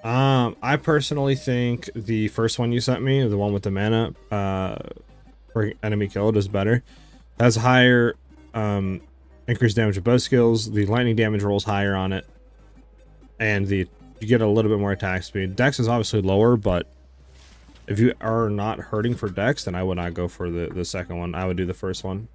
Speaker 1: I personally think the first one you sent me, the one with the mana for enemy killed, is better. Has higher increased damage with both skills. The lightning damage rolls higher on it, and you get a little bit more attack speed. Dex is obviously lower, but if you are not hurting for Dex, then I would not go for the second one. I would do the first one.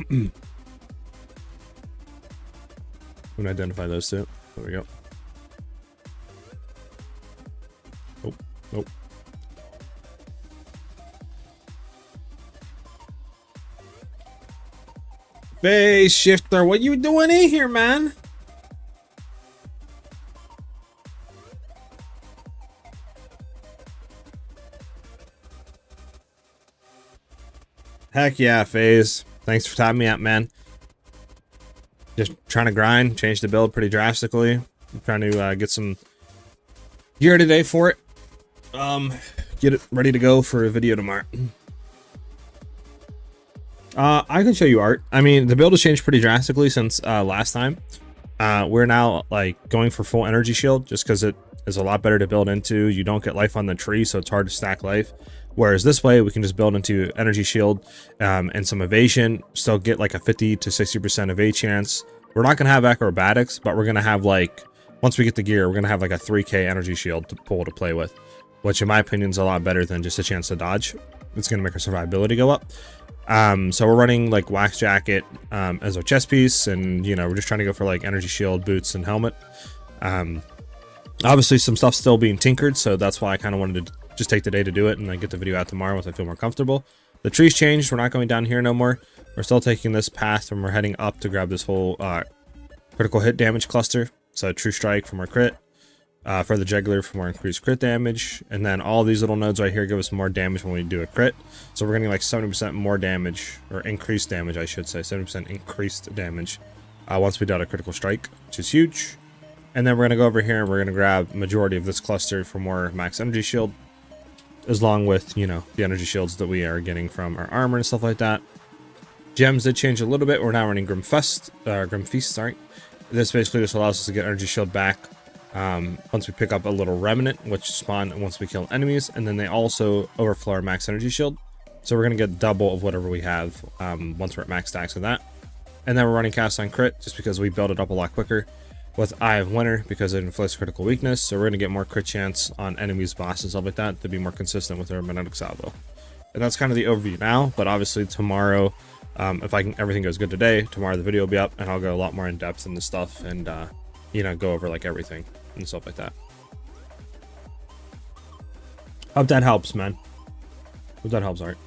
Speaker 1: I'm gonna identify those two. There we go. Oh, oh. Phase shifter, what you doing in here, man? Heck yeah, Phase. Thanks for tapping me out, man. Just trying to grind, change the build pretty drastically. I'm trying to get some gear today for it. Get it ready to go for a video tomorrow. I can show you art. I mean, the build has changed pretty drastically since last time. We're now like going for full energy shield just because it is a lot better to build into. You don't get life on the tree, so it's hard to stack life. Whereas this way, we can just build into energy shield and some evasion, still get like a 50 to 60% evade chance. We're not going to have acrobatics, but we're going to have like, once we get the gear, we're going to have like a 3k energy shield to pull to play with, which in my opinion is a lot better than just a chance to dodge. It's going to make our survivability go up. So we're running like wax jacket as our chest piece, and you know, we're just trying to go for like energy shield, boots, and helmet. Obviously some stuff's still being tinkered, so that's why I kind of wanted to just take the day to do it and then get the video out tomorrow once I feel more comfortable. The tree's changed. We're not going down here no more. We're still taking this path, and we're heading up to grab this whole critical hit damage cluster. So true strike from our crit, for the juggler for more increased crit damage, and then all these little nodes right here give us more damage when we do a crit. So we're getting like 70% more damage, or increased damage I should say, 70% increased damage once we do a critical strike, which is huge. And then we're gonna go over here and we're gonna grab majority of this cluster for more max energy shield, as long with, you know, the energy shields that we are getting from our armor and stuff like that. Gems did change a little bit. We're now running Grim Feast, sorry. This basically just allows us to get energy shield back once we pick up a little remnant, which spawn once we kill enemies, and then they also overflow our max energy shield. So we're gonna get double of whatever we have once we're at max stacks of that. And then we're running cast on crit just because we build it up a lot quicker with Eye of Winter because it inflicts critical weakness. So we're gonna get more crit chance on enemies, bosses, stuff like that to be more consistent with our magnetic salvo. And that's kind of the overview now, but obviously tomorrow, if everything goes good today, tomorrow the video will be up and I'll go a lot more in depth in the stuff and you know, go over like everything and stuff like that. Hope that helps, man. Hope that helps, Art.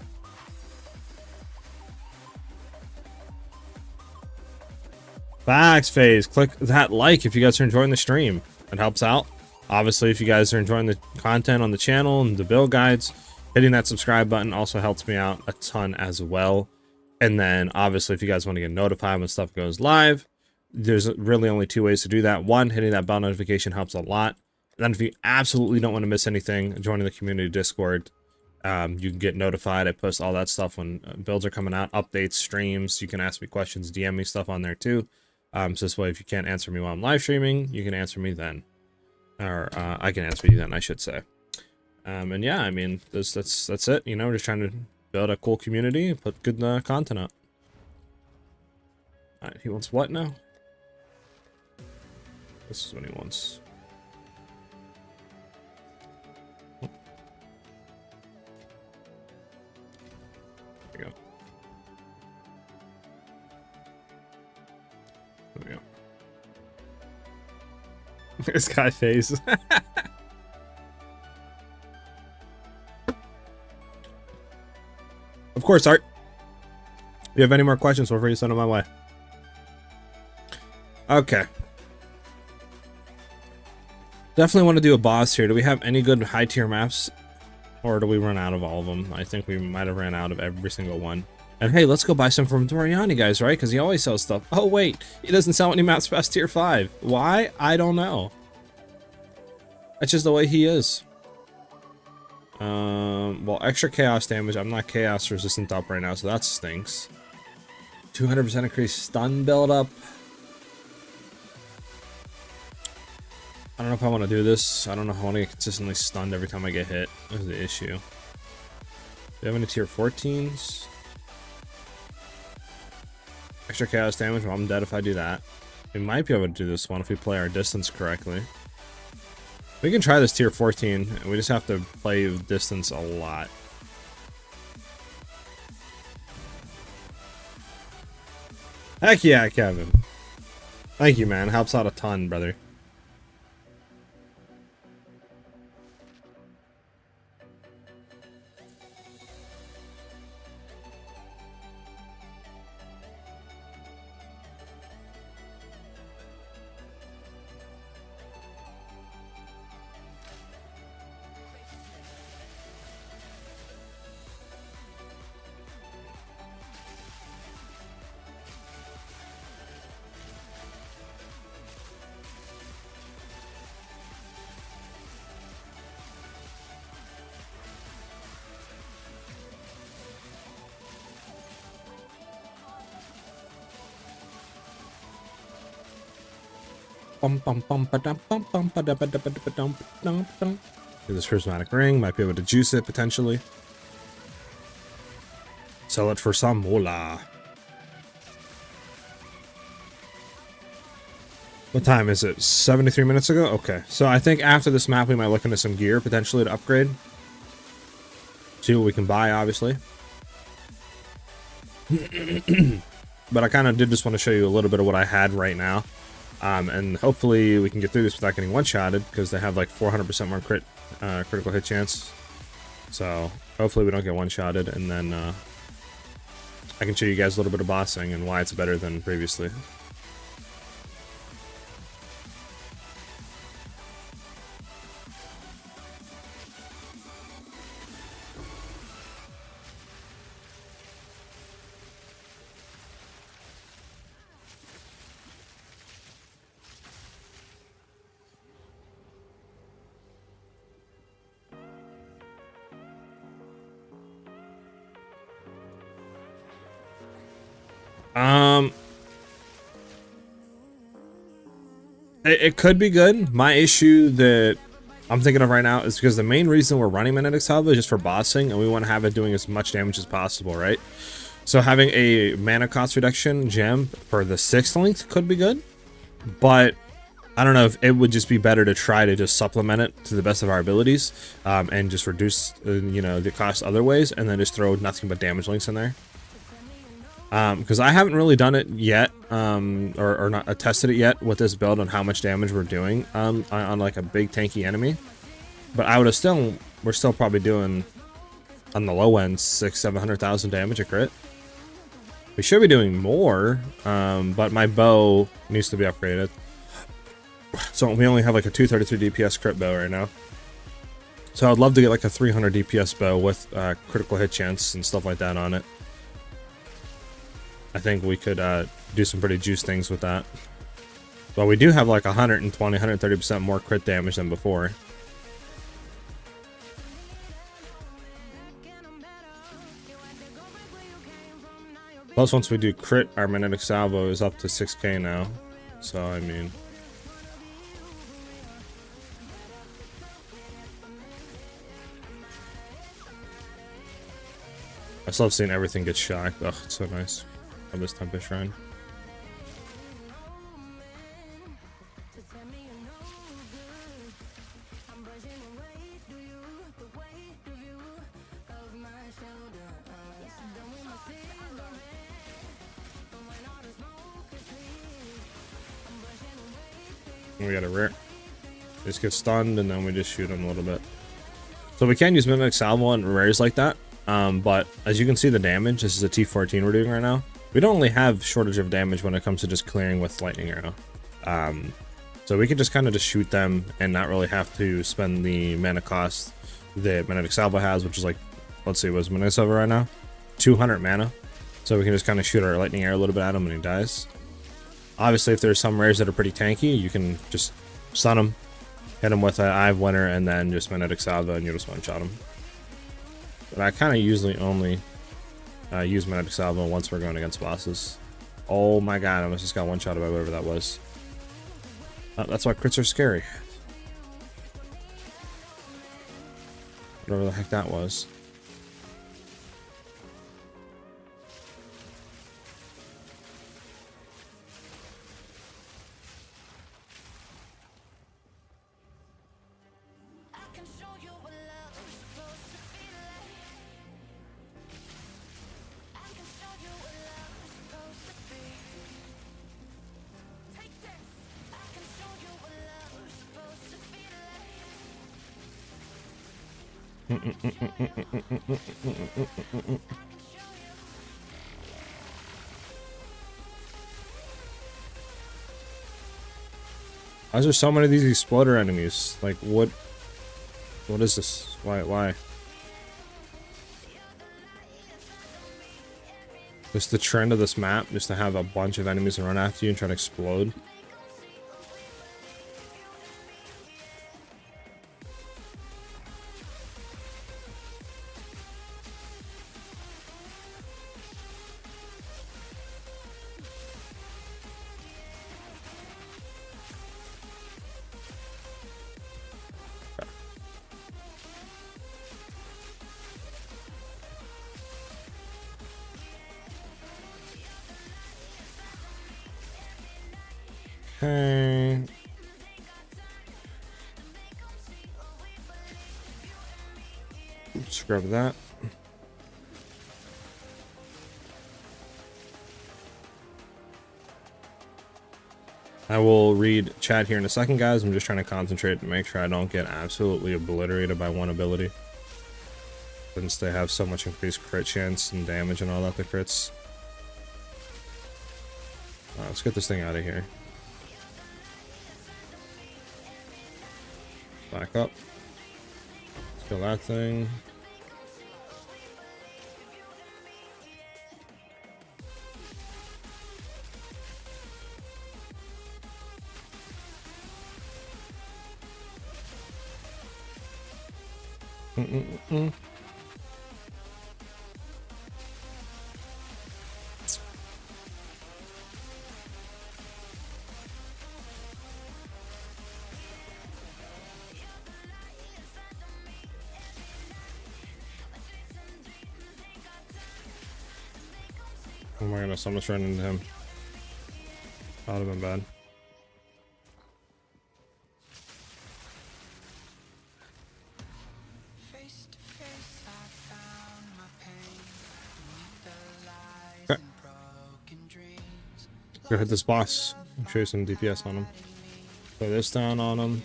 Speaker 1: Facts, Phase. Click that like if you guys are enjoying the stream. It helps out. Obviously, if you guys are enjoying the content on the channel and the build guides, hitting that subscribe button also helps me out a ton as well. And then, obviously, if you guys want to get notified when stuff goes live, there's really only two ways to do that. One, hitting that bell notification helps a lot. And then if you absolutely don't want to miss anything, joining the community Discord. You can get notified. I post all that stuff when builds are coming out, updates, streams. You can ask me questions, DM me stuff on there too. So this way, if you can't answer me while I'm live streaming, you can answer me then, or I can answer you then, I should say. And yeah, I mean, that's it. You know, we're just trying to build a cool community and put good content up. All right, he wants what now? This is what he wants. There we go. There we go. This guy Phase. Of course, Art. If you have any more questions, feel free to send them my way. Okay. Definitely want to do a boss here. Do we have any good high tier maps? Or do we run out of all of them? I think we might have ran out of every single one. And hey, let's go buy some from Doriani, guys, right? Because he always sells stuff. Oh, wait. He doesn't sell any maps past tier 5. Why? I don't know. That's just the way he is. Well, extra chaos damage. I'm not chaos resistant up right now, so that stinks. 200% increased stun buildup. I don't know if I want to do this. I don't know if I want to get consistently stunned every time I get hit. That's the issue. Do you have any tier 14s? Extra chaos damage. Well, I'm dead if I do that. We might be able to do this one if we play our distance correctly. We can try this tier 14. We just have to play distance a lot. Heck yeah, Kevin. Thank you, man. Helps out a ton, brother. Do this prismatic ring, might be able to juice it potentially. Sell it for some moolah. What time is it? 73 minutes ago? Okay, so I think after this map we might look into some gear potentially to upgrade. See what we can buy, obviously. But I kind of did just want to show you a little bit of what I had right now. And hopefully we can get through this without getting one-shotted, because they have like 400% more critical hit chance. So hopefully we don't get one-shotted, and then I can show you guys a little bit of bossing and why it's better than previously. It could be good. My issue that I'm thinking of right now is because the main reason we're running Magnetic Salvo is just for bossing, and we want to have it doing as much damage as possible, right? So having a mana cost reduction gem for the 6th length could be good, but I don't know if it would just be better to try to just supplement it to the best of our abilities, and just reduce, you know, the cost other ways, and then just throw nothing but damage links in there. Because I haven't really done it yet, or not tested it yet with this build on how much damage we're doing on like a big tanky enemy. But I would have still, we're still probably doing on the low end 600,000-700,000 damage a crit. We should be doing more, but my bow needs to be upgraded. So we only have like a 233 DPS crit bow right now. So I'd love to get like a 300 DPS bow with critical hit chance and stuff like that on it. I think we could do some pretty juice things with that. But we do have like 120-130% more crit damage than before. Plus, once we do crit, our Magnetic Salvo is up to 6k now. So, I mean... I just love seeing everything get shocked. Ugh, it's so nice. Of this Tempest Shrine. We got a rare. Just get stunned and then we just shoot him a little bit. So we can use Magnetic Salvo on rares like that. But as you can see the damage, this is a T14 we're doing right now. We don't really have shortage of damage when it comes to just clearing with Lightning Arrow. So we can just kind of just shoot them and not really have to spend the mana cost that Magnetic Salvo has, which is like, let's see, what's Magnetic Salvo right now? 200 mana. So we can just kind of shoot our lightning arrow a little bit at him and he dies. Obviously, if there's some rares that are pretty tanky, you can just stun him, hit him with an Eye of Winter, and then just Magnetic Salvo and you just one-shot him. But I kind of usually only use Magnetic Salvo once we're going against bosses. Oh my god, I almost just got one-shotted by whatever that was. That's why crits are scary. Whatever the heck that was. Why is there so many of these exploder enemies? Like, what is this? Why? Just the trend of this map, just to have a bunch of enemies run after you and try to explode. Okay. Let's grab that. I will read chat here in a second, guys. I'm just trying to concentrate to make sure I don't get absolutely obliterated by one ability. Since they have so much increased crit chance and damage and all that, the crits. Let's get this thing out of here. Back up. Let's kill that thing. Oh my goodness, I almost ran into him. That would have been bad. Okay. Go hit this boss. I'll show you some DPS on him. Put this down on him.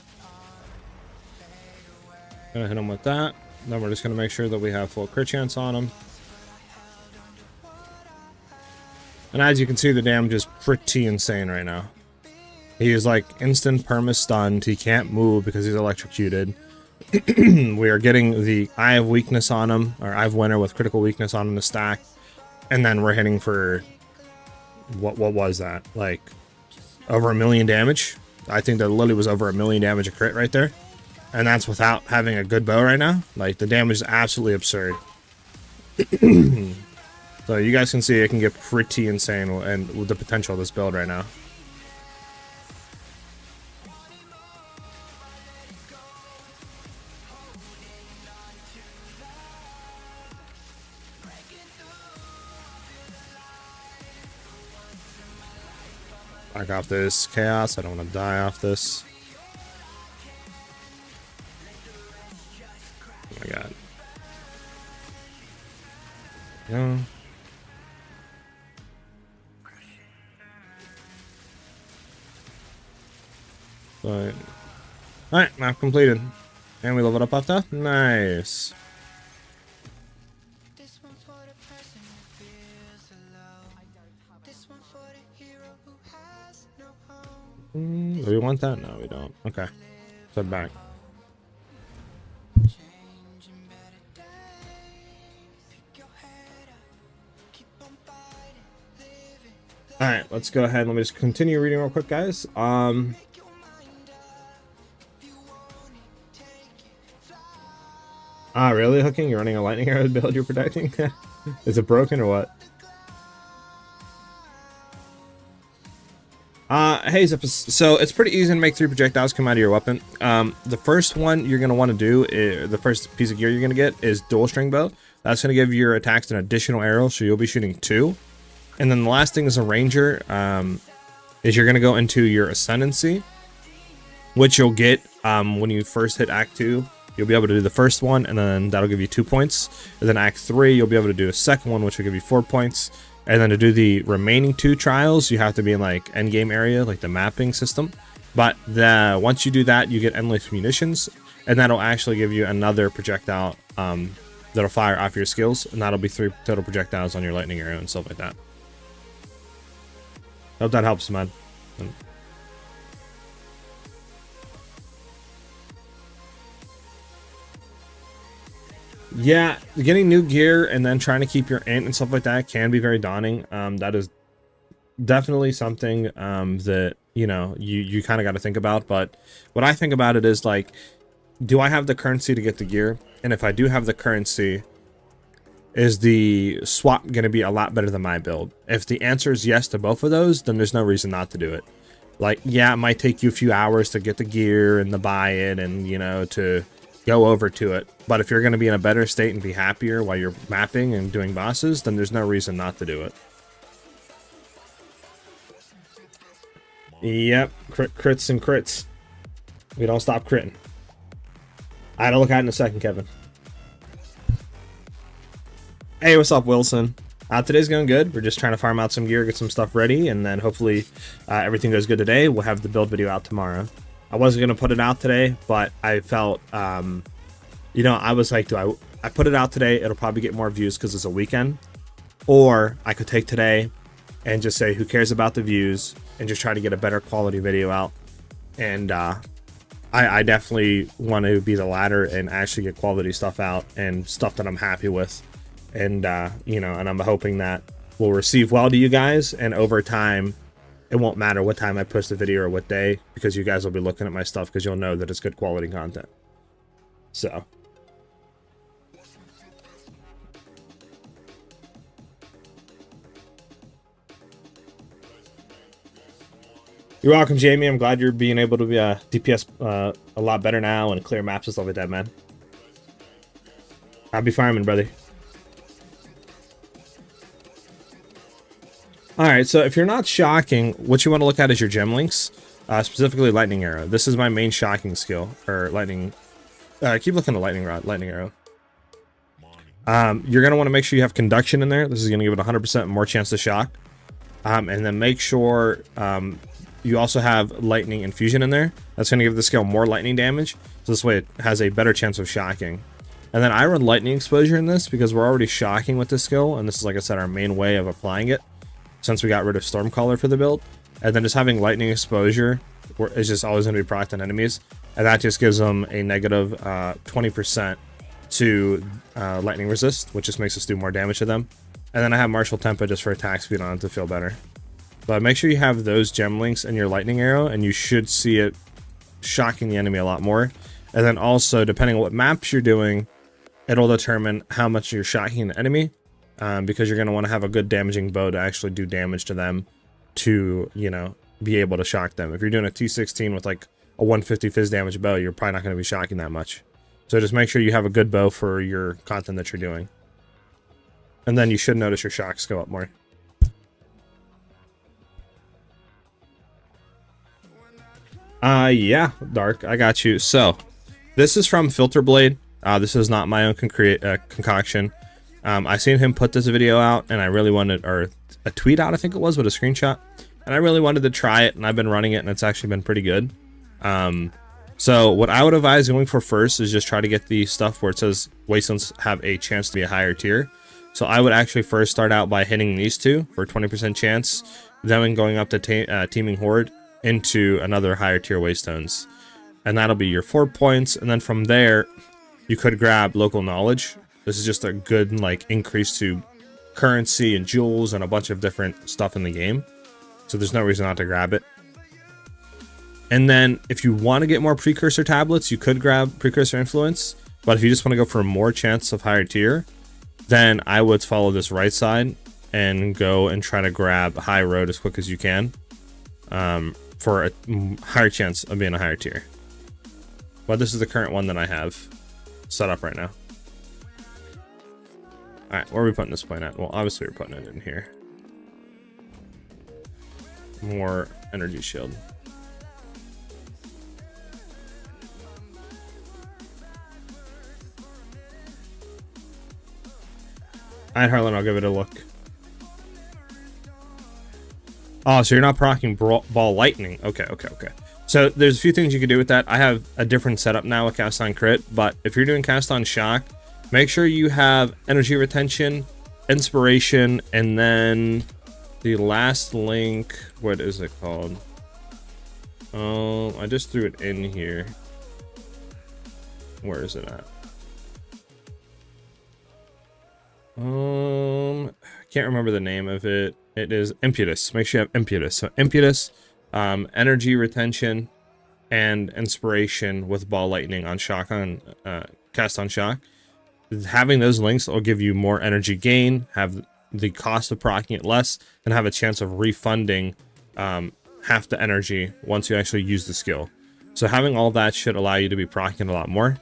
Speaker 1: Gonna hit him with that. Then we're just gonna make sure that we have full crit chance on him. And as you can see, the damage is pretty insane right now. He is like instant perma stunned. He can't move because he's electrocuted. We are getting the Eye of Weakness on him, or Eye of Winter with critical weakness on him to stack. And then we're hitting for what was that? Like over 1 million damage. I think that literally was over 1 million damage a crit right there. And that's without having a good bow right now. Like the damage is absolutely absurd. So you guys can see it can get pretty insane and with the potential of this build right now. Back off this chaos. I don't want to die off this. Oh my god. Yeah. But alright, map completed. And we leveled up after. Nice. Do we want that? No, we don't. Okay. Step back. All right, let's go ahead. Let me just continue reading real quick, guys. Really, hooking? You're running a lightning arrow build you're protecting? Is it broken or what? Hey, so it's pretty easy to make 3 projectiles come out of your weapon. The first one you're going to want to do, the first piece of gear you're going to get is dual string bow. That's going to give your attacks an additional arrow, so you'll be shooting 2. And then the last thing is a ranger, is you're going to go into your ascendancy, which you'll get when you first hit Act 2. You'll be able to do the first one, and then that'll give you 2 points. And then Act 3, you'll be able to do a second one, which will give you 4 points. And then to do the remaining 2 trials, you have to be in like end game area, like the mapping system. But once you do that, you get endless munitions, and that'll actually give you another projectile that'll fire off your skills, and that'll be 3 total projectiles on your lightning arrow and stuff like that. Hope that helps, man. Yeah, getting new gear and then trying to keep your int and stuff like that can be very daunting. That is definitely something that, you know, you kind of got to think about. But what I think about it is like, do I have the currency to get the gear? And if I do have the currency, is the swap going to be a lot better than my build? If the answer is yes to both of those, then there's no reason not to do it. Like, yeah, it might take you a few hours to get the gear and to buy it and, you know, to go over to it. But if you're going to be in a better state and be happier while you're mapping and doing bosses, then there's no reason not to do it. Yep, crits and crits. We don't stop critting. I had to look at it in a second, Kevin. Hey, what's up, Wilson? Today's going good. We're just trying to farm out some gear, get some stuff ready, and then hopefully everything goes good today. We'll have the build video out tomorrow. I wasn't going to put it out today, but I felt, you know, I was like, I put it out today, it'll probably get more views because it's a weekend. Or I could take today and just say, who cares about the views, and just try to get a better quality video out. And I definitely want to be the latter and actually get quality stuff out and stuff that I'm happy with. And, you know, and I'm hoping that will receive well to you guys. And over time, it won't matter what time I post the video or what day, because you guys will be looking at my stuff because you'll know that it's good quality content. So. You're welcome, Jamie. I'm glad you're being able to be DPS a lot better now and clear maps and stuff like that, man. Happy farming, brother. Alright, so if you're not shocking, what you want to look at is your gem links, specifically lightning arrow. This is my main shocking skill, or lightning. Keep looking at lightning rod, lightning arrow. You're going to want to make sure you have conduction in there. This is going to give it 100% more chance to shock. And then make sure you also have lightning infusion in there. That's going to give the skill more lightning damage. So this way it has a better chance of shocking. And then I run lightning exposure in this because we're already shocking with this skill. And this is, like I said, our main way of applying it, since we got rid of Stormcaller for the build. And then just having lightning exposure is just always going to be procced on enemies, and that just gives them a negative 20% to lightning resist, which just makes us do more damage to them. And then I have martial tempo just for attack speed on it to feel better. But make sure you have those gem links in your lightning arrow, and you should see it shocking the enemy a lot more. And then also, depending on what maps you're doing, it'll determine how much you're shocking the enemy. Because you're going to want to have a good damaging bow to actually do damage to them to, you know, be able to shock them. If you're doing a T16 with like a 150 fizz damage bow, you're probably not going to be shocking that much. So just make sure you have a good bow for your content that you're doing. And then you should notice your shocks go up more. Yeah, Dark, I got you. So this is from Filter Blade. This is not my own concoction. I seen him put this video out, and I really wanted, or a tweet out, I think it was, with a screenshot, and I really wanted to try it, and I've been running it, and it's actually been pretty good. So what I would advise going for first is just try to get the stuff where it says Wastelands have a chance to be a higher tier. So I would actually first start out by hitting these two for a 20% chance, then going up to Teeming Horde, into another higher tier waystones, and that'll be your 4 points. And then from there, you could grab local knowledge. This is just a good like increase to currency and jewels and a bunch of different stuff in the game. So there's no reason not to grab it. And then if you want to get more precursor tablets, you could grab precursor influence. But if you just want to go for more chance of higher tier, then I would follow this right side and go and try to grab high road as quick as you can, for a higher chance of being a higher tier. But this is the current one that I have set up right now. Alright, where are we putting this point at? Well, obviously we're putting it in here. More energy shield. Alright, Harlan, I'll give it a look. Oh, so you're not proccing ball lightning. Okay. So there's a few things you can do with that. I have a different setup now with cast on crit, but if you're doing cast on shock, make sure you have energy retention, inspiration, and then the last link, what is it called? Oh, I just threw it in here. Where is it at? Can't remember the name of it. It is impetus. Make sure you have impetus. So impetus, energy retention, and inspiration with ball lightning on shock on cast on shock. Having those links will give you more energy gain, have the cost of proccing it less, and have a chance of refunding half the energy once you actually use the skill. So having all that should allow you to be proccing a lot more,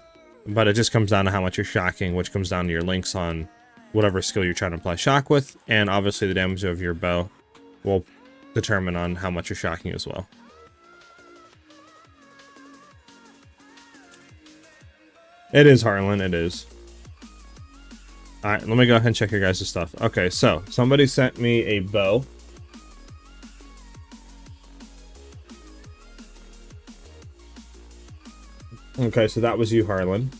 Speaker 1: but it just comes down to how much you're shocking, which comes down to your links on whatever skill you're trying to apply shock with, and obviously the damage of your bow will determine on how much you're shocking as well. It is, Harlan, it is. Alright, let me go ahead and check your guys' stuff. Okay, so somebody sent me a bow. Okay, so that was you, Harlan.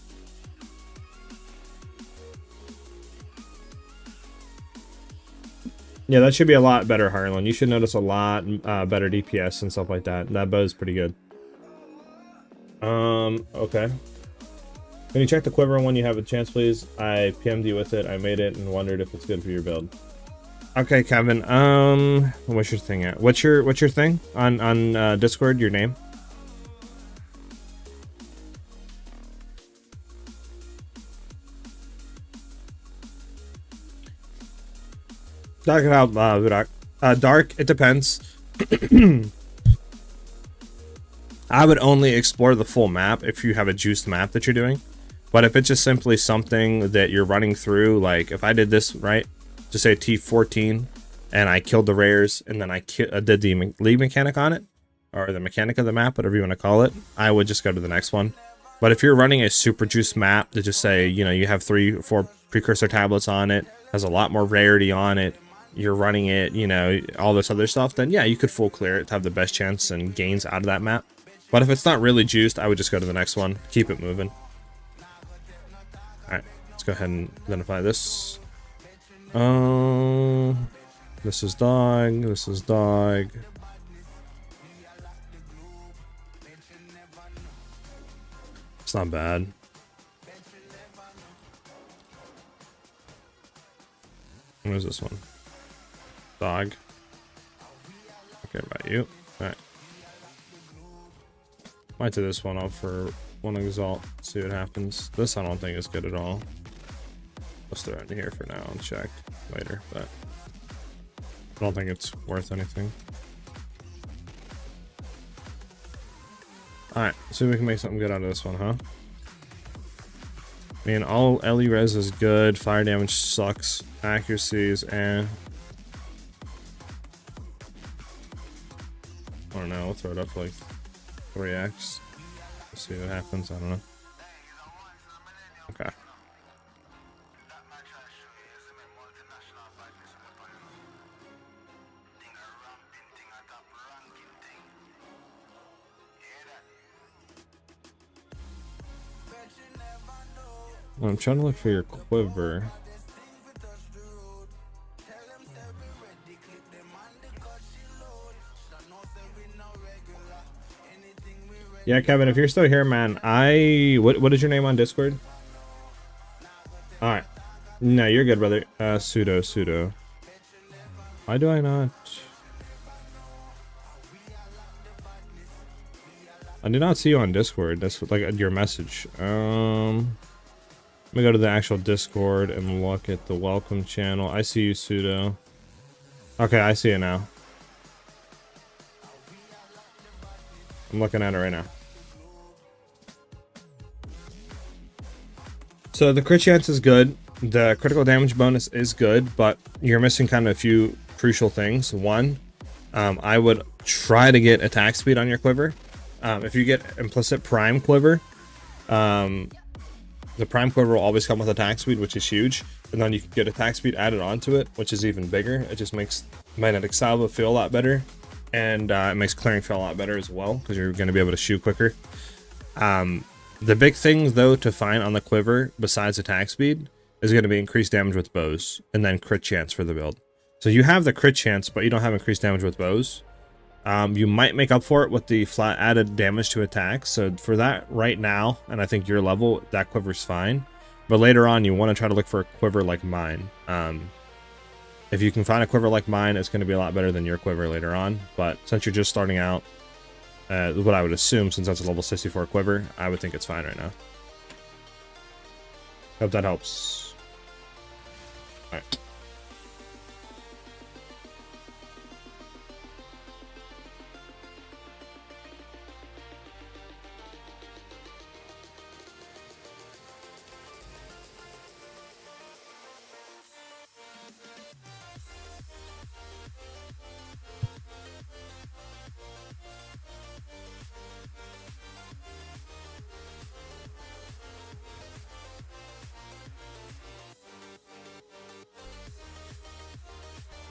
Speaker 1: Yeah, that should be a lot better, Harlan. You should notice a lot better DPS and stuff like that. That bow is pretty good. Okay. Can you check the quiver when you have a chance, please? I PM'd you with it. I made it and wondered if it's good for your build. Okay, Kevin. What's your thing at? What's your thing on Discord? Your name? Talk about Vudak. Dark, it depends. I would only explore the full map if you have a juiced map that you're doing. But if it's just simply something that you're running through, like if I did this, right, just say T14, and I killed the rares, and then I did the league mechanic on it, or the mechanic of the map, whatever you want to call it, I would just go to the next one. But if you're running a super juiced map to just say, you know, you have 3 or 4 precursor tablets on it, has a lot more rarity on it, you're running it, you know, all this other stuff, then yeah, you could full clear it to have the best chance and gains out of that map. But if it's not really juiced, I would just go to the next one, keep it moving. Alright, let's go ahead and identify this. This is dog, this is dog. It's not bad. What is this one? Dog. Okay, about you. Alright. Might do this one off for one exalt, see what happens. This I don't think is good at all. Let's throw it in here for now and check later, but I don't think it's worth anything. Alright, see if we can make something good out of this one, huh? I mean, all LE res is good, fire damage sucks, accuracy is eh. I don't know, we'll throw it up for like 3x. Let's see what happens, I don't know. Okay. Well, I'm trying to look for your quiver. Yeah, Kevin, if you're still here, man, what is your name on Discord? Alright. No, you're good, brother. Sudo. Why do I not? I did not see you on Discord. That's like your message. Let me go to the actual Discord and look at the welcome channel. I see you, Sudo. Okay, I see it now. I'm looking at it right now. So the crit chance is good. The critical damage bonus is good, but you're missing kind of a few crucial things. One, I would try to get attack speed on your quiver. If you get implicit prime quiver, the prime quiver will always come with attack speed, which is huge. And then you can get attack speed added onto it, which is even bigger. It just makes magnetic salvo feel a lot better. And it makes clearing feel a lot better as well, because you're going to be able to shoot quicker. The big thing, though, to find on the quiver, besides attack speed, is going to be increased damage with bows, and then crit chance for the build. So you have the crit chance, but you don't have increased damage with bows. You might make up for it with the flat added damage to attacks. So for that right now, and I think your level, that quiver's fine. But later on, you want to try to look for a quiver like mine. If you can find a quiver like mine, it's going to be a lot better than your quiver later on. But since you're just starting out, what I would assume, since that's a level 64 quiver, I would think it's fine right now. Hope that helps. Alright.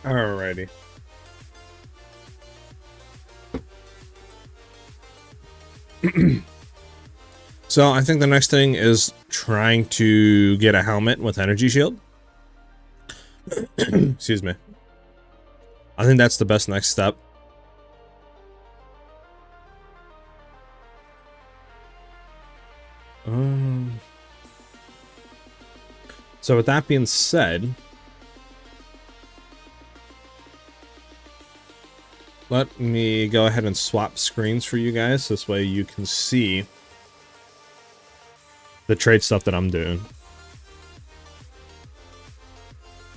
Speaker 1: Alrighty. So I think the next thing is trying to get a helmet with energy shield. Excuse me. I think that's the best next step. So with that being said, let me go ahead and swap screens for you guys. This way you can see the trade stuff that I'm doing.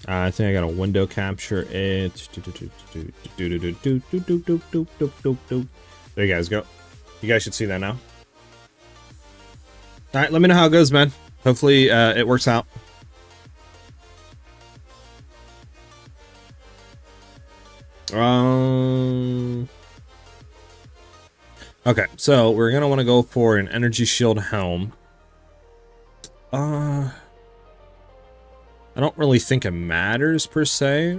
Speaker 1: I think I got a window capture it. There you guys go. You guys should see that now. All right, let me know how it goes, man. Hopefully it works out. Okay, so we're gonna want to go for an energy shield helm. I don't really think it matters per se.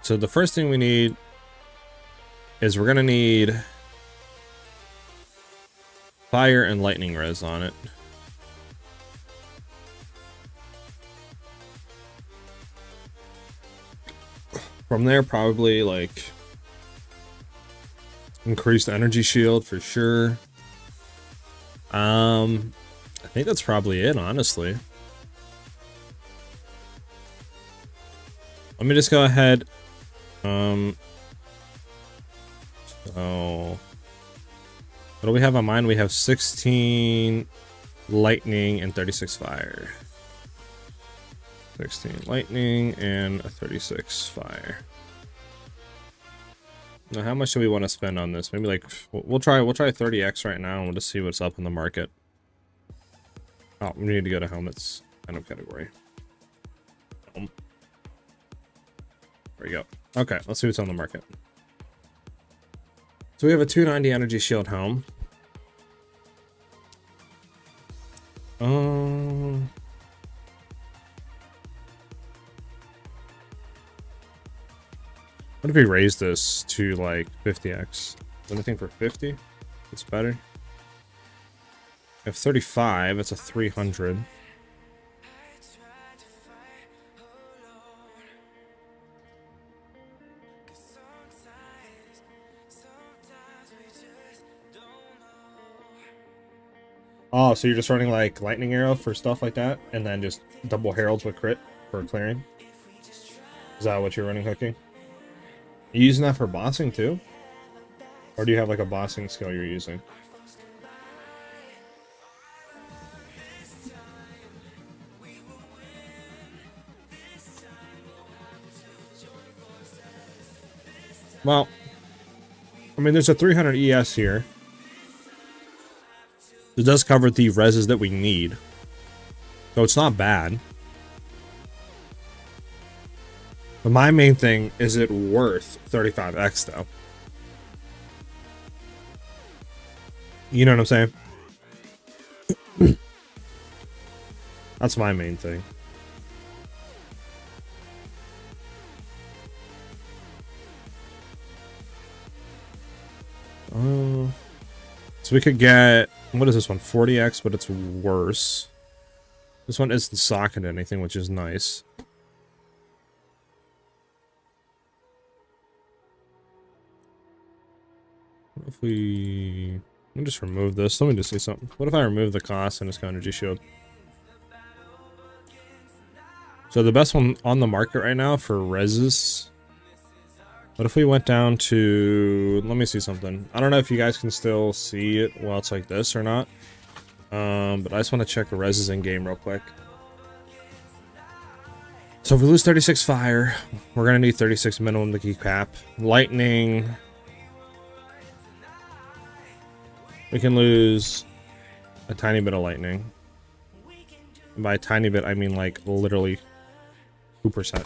Speaker 1: So the first thing we need is we're gonna need fire and lightning res on it. From there, probably like increased energy shield for sure. I think that's probably it, honestly. Let me just go ahead. So what do we have on mine? We have 16 lightning and 36 fire. 16 lightning and a 36 fire. Now, how much do we want to spend on this? Maybe like we'll try 30x right now, and we'll just see what's up in the market. Oh, we need to go to helmets kind of category. There we go. Okay, let's see what's on the market. So we have a 290 energy shield helm. What if we raise this to like 50x? Anything for 50? It's better. If 35, it's a 300. Oh, so you're just running like lightning arrow for stuff like that, and then just double heralds with crit for clearing? Is that what you're running hooking? Are you using that for bossing too? Or do you have like a bossing skill you're using? Well, I mean, there's a 300 ES here. It does cover the reses that we need. So it's not bad. But my main thing, is it worth 35x though? You know what I'm saying? That's my main thing. So we could get, what is this one? 40x, but it's worse. This one isn't socketed anything, which is nice. What if we... Let me just remove this. Let me just see something. What if I remove the cost and just go energy shield? So the best one on the market right now for reses. What if we went down to... Let me see something. I don't know if you guys can still see it while it's like this or not. But I just want to check the reses in game real quick. So if we lose 36 fire, we're going to need 36 minimum to keep cap. Lightning... We can lose a tiny bit of lightning. And by a tiny bit, I mean like literally 2%.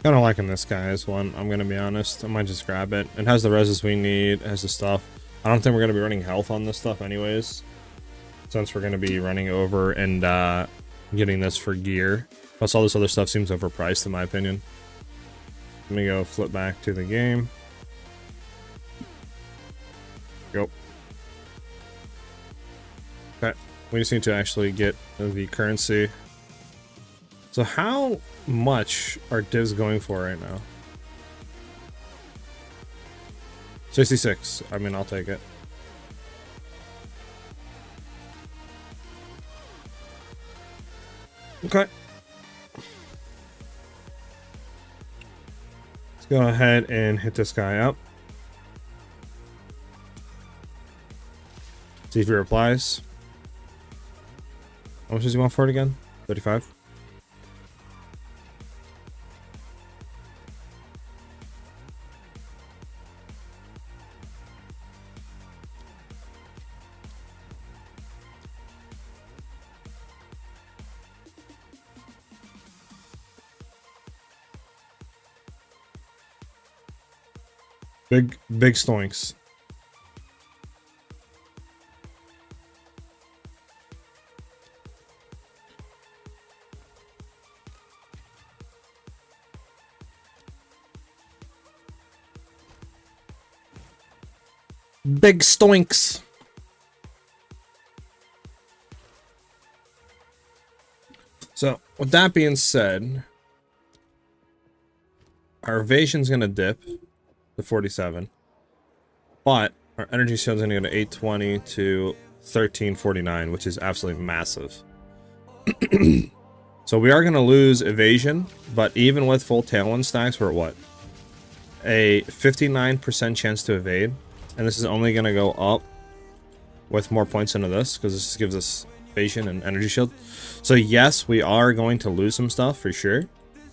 Speaker 1: Kind of liking this guy's one, I'm gonna be honest. I might just grab it. It has the reses we need, it has the stuff. I don't think we're gonna be running health on this stuff anyways, since we're gonna be running over and getting this for gear. Plus all this other stuff seems overpriced in my opinion. Let me go flip back to the game. Go. Okay, we just need to actually get the currency. So how much are divs going for right now? 66. I mean, I'll take it. Okay. Let's go ahead and hit this guy up. See if he replies. How much does he want for it again? 35. Big stoinks. Big stoinks. So, with that being said, our evasion's gonna dip to 47, but our energy shield's gonna go to 820 to 1349, which is absolutely massive. So we are gonna lose evasion, but even with full tailwind stacks, we're at what? A 59% chance to evade, and this is only gonna go up with more points into this, because this gives us evasion and energy shield. So yes, we are going to lose some stuff for sure,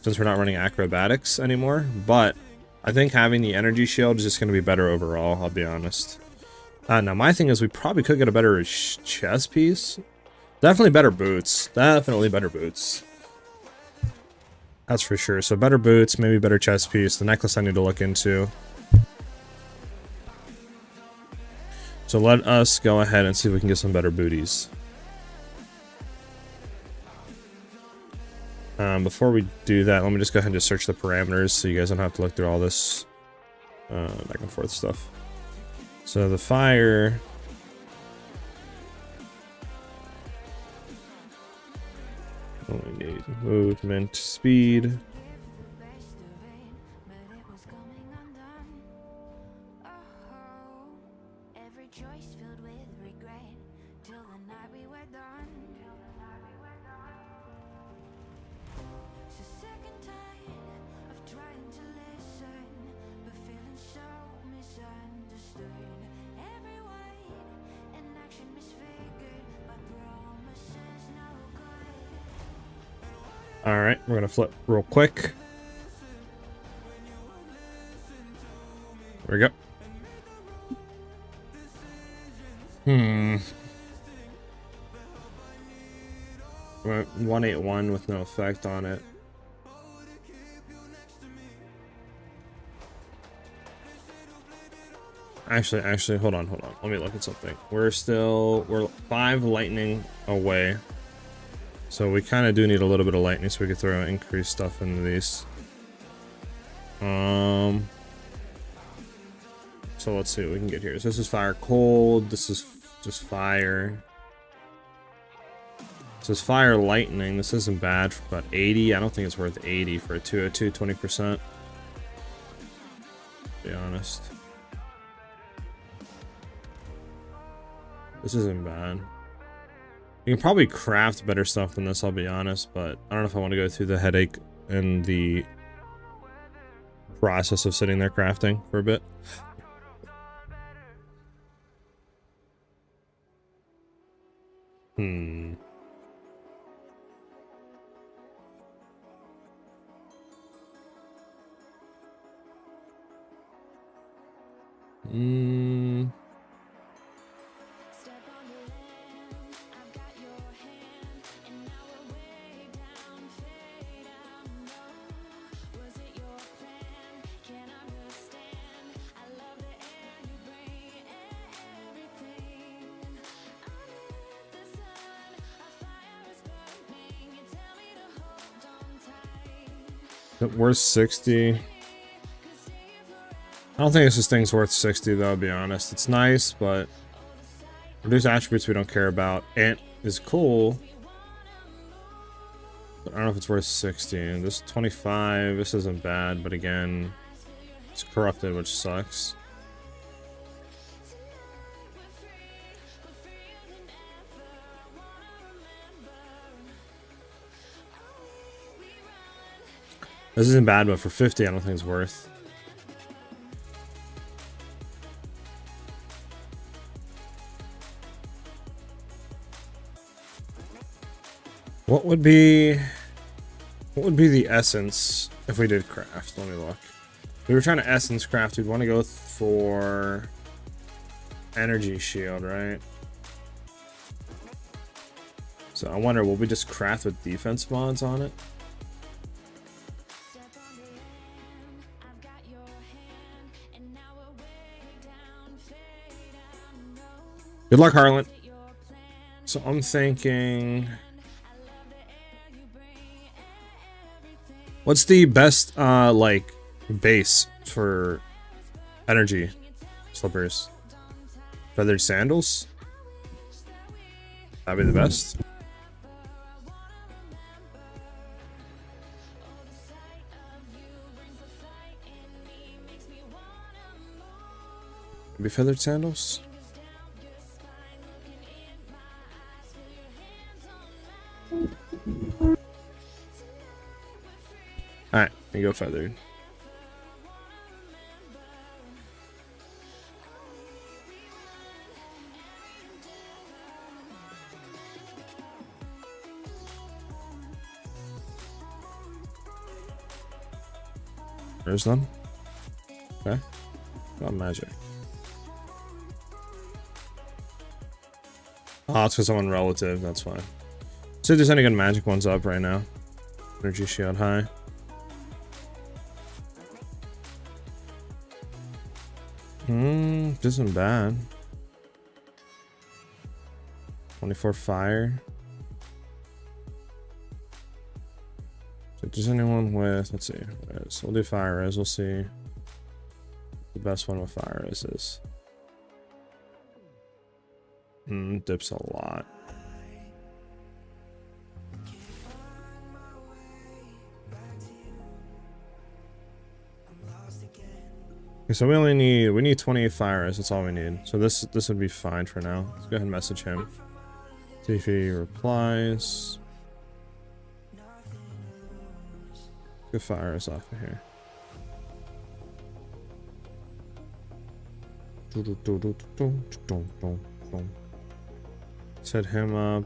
Speaker 1: since we're not running acrobatics anymore, but I think having the energy shield is just going to be better overall, I'll be honest. Now my thing is we probably could get a better chest piece. Definitely better boots. Definitely better boots. That's for sure. So better boots, maybe better chest piece. The necklace I need to look into. So let us go ahead and see if we can get some better booties. Before we do that, let me just go ahead and just search the parameters so you guys don't have to look through all this back and forth stuff. So the fire, only need movement, speed. All right, we're gonna flip real quick. There we go. We're at 181 with no effect on it. Actually, hold on. Let me look at something. We're 5 lightning away. So we kind of do need a little bit of lightning so we can throw increased stuff into these. So let's see what we can get here. So this is fire cold. This is just fire. This is fire lightning. This isn't bad for about 80. I don't think it's worth 80 for a 202, 20%. To be honest. This isn't bad. You can probably craft better stuff than this, I'll be honest, but I don't know if I want to go through the headache and the process of sitting there crafting for a bit. Worth 60. I don't think this thing's worth 60 though, I'll be honest. It's nice, but reduce attributes we don't care about. Ant is cool, but I don't know if it's worth 60. And this 25, this isn't bad, but again, it's corrupted, which sucks. This isn't bad, but for 50, I don't think it's worth. What would be the essence if we did craft? Let me look. If we were trying to essence craft, we'd want to go for energy shield, right? So I wonder, will we just craft with defense mods on it? Good luck, Harlan. So I'm thinking, what's the best like base for energy slippers? Feathered sandals? That'd be the best. Maybe feathered sandals? Alright, we go feathered. There's none. Okay. Got magic. Oh, it's because I'm on relative, that's fine. See if there's any good magic ones up right now. Energy shield high. This isn't bad. 24 fire. Does anyone with, let's see, res. We'll do fire res. We'll see the best one with fire res is. Dips a lot. Okay, so we need 28 fire res. That's all we need. So this would be fine for now. Let's go ahead and message him. See if he replies. Get fire res off of here. Set him up.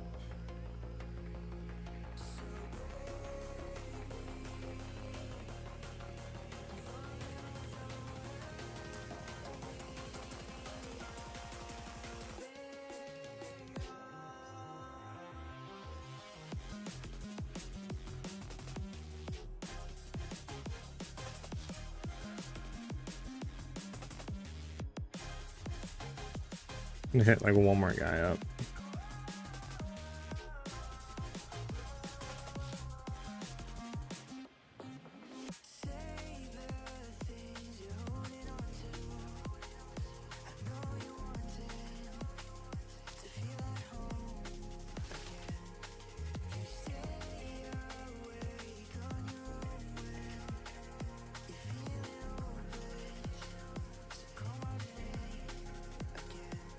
Speaker 1: I'm gonna hit like one more guy up.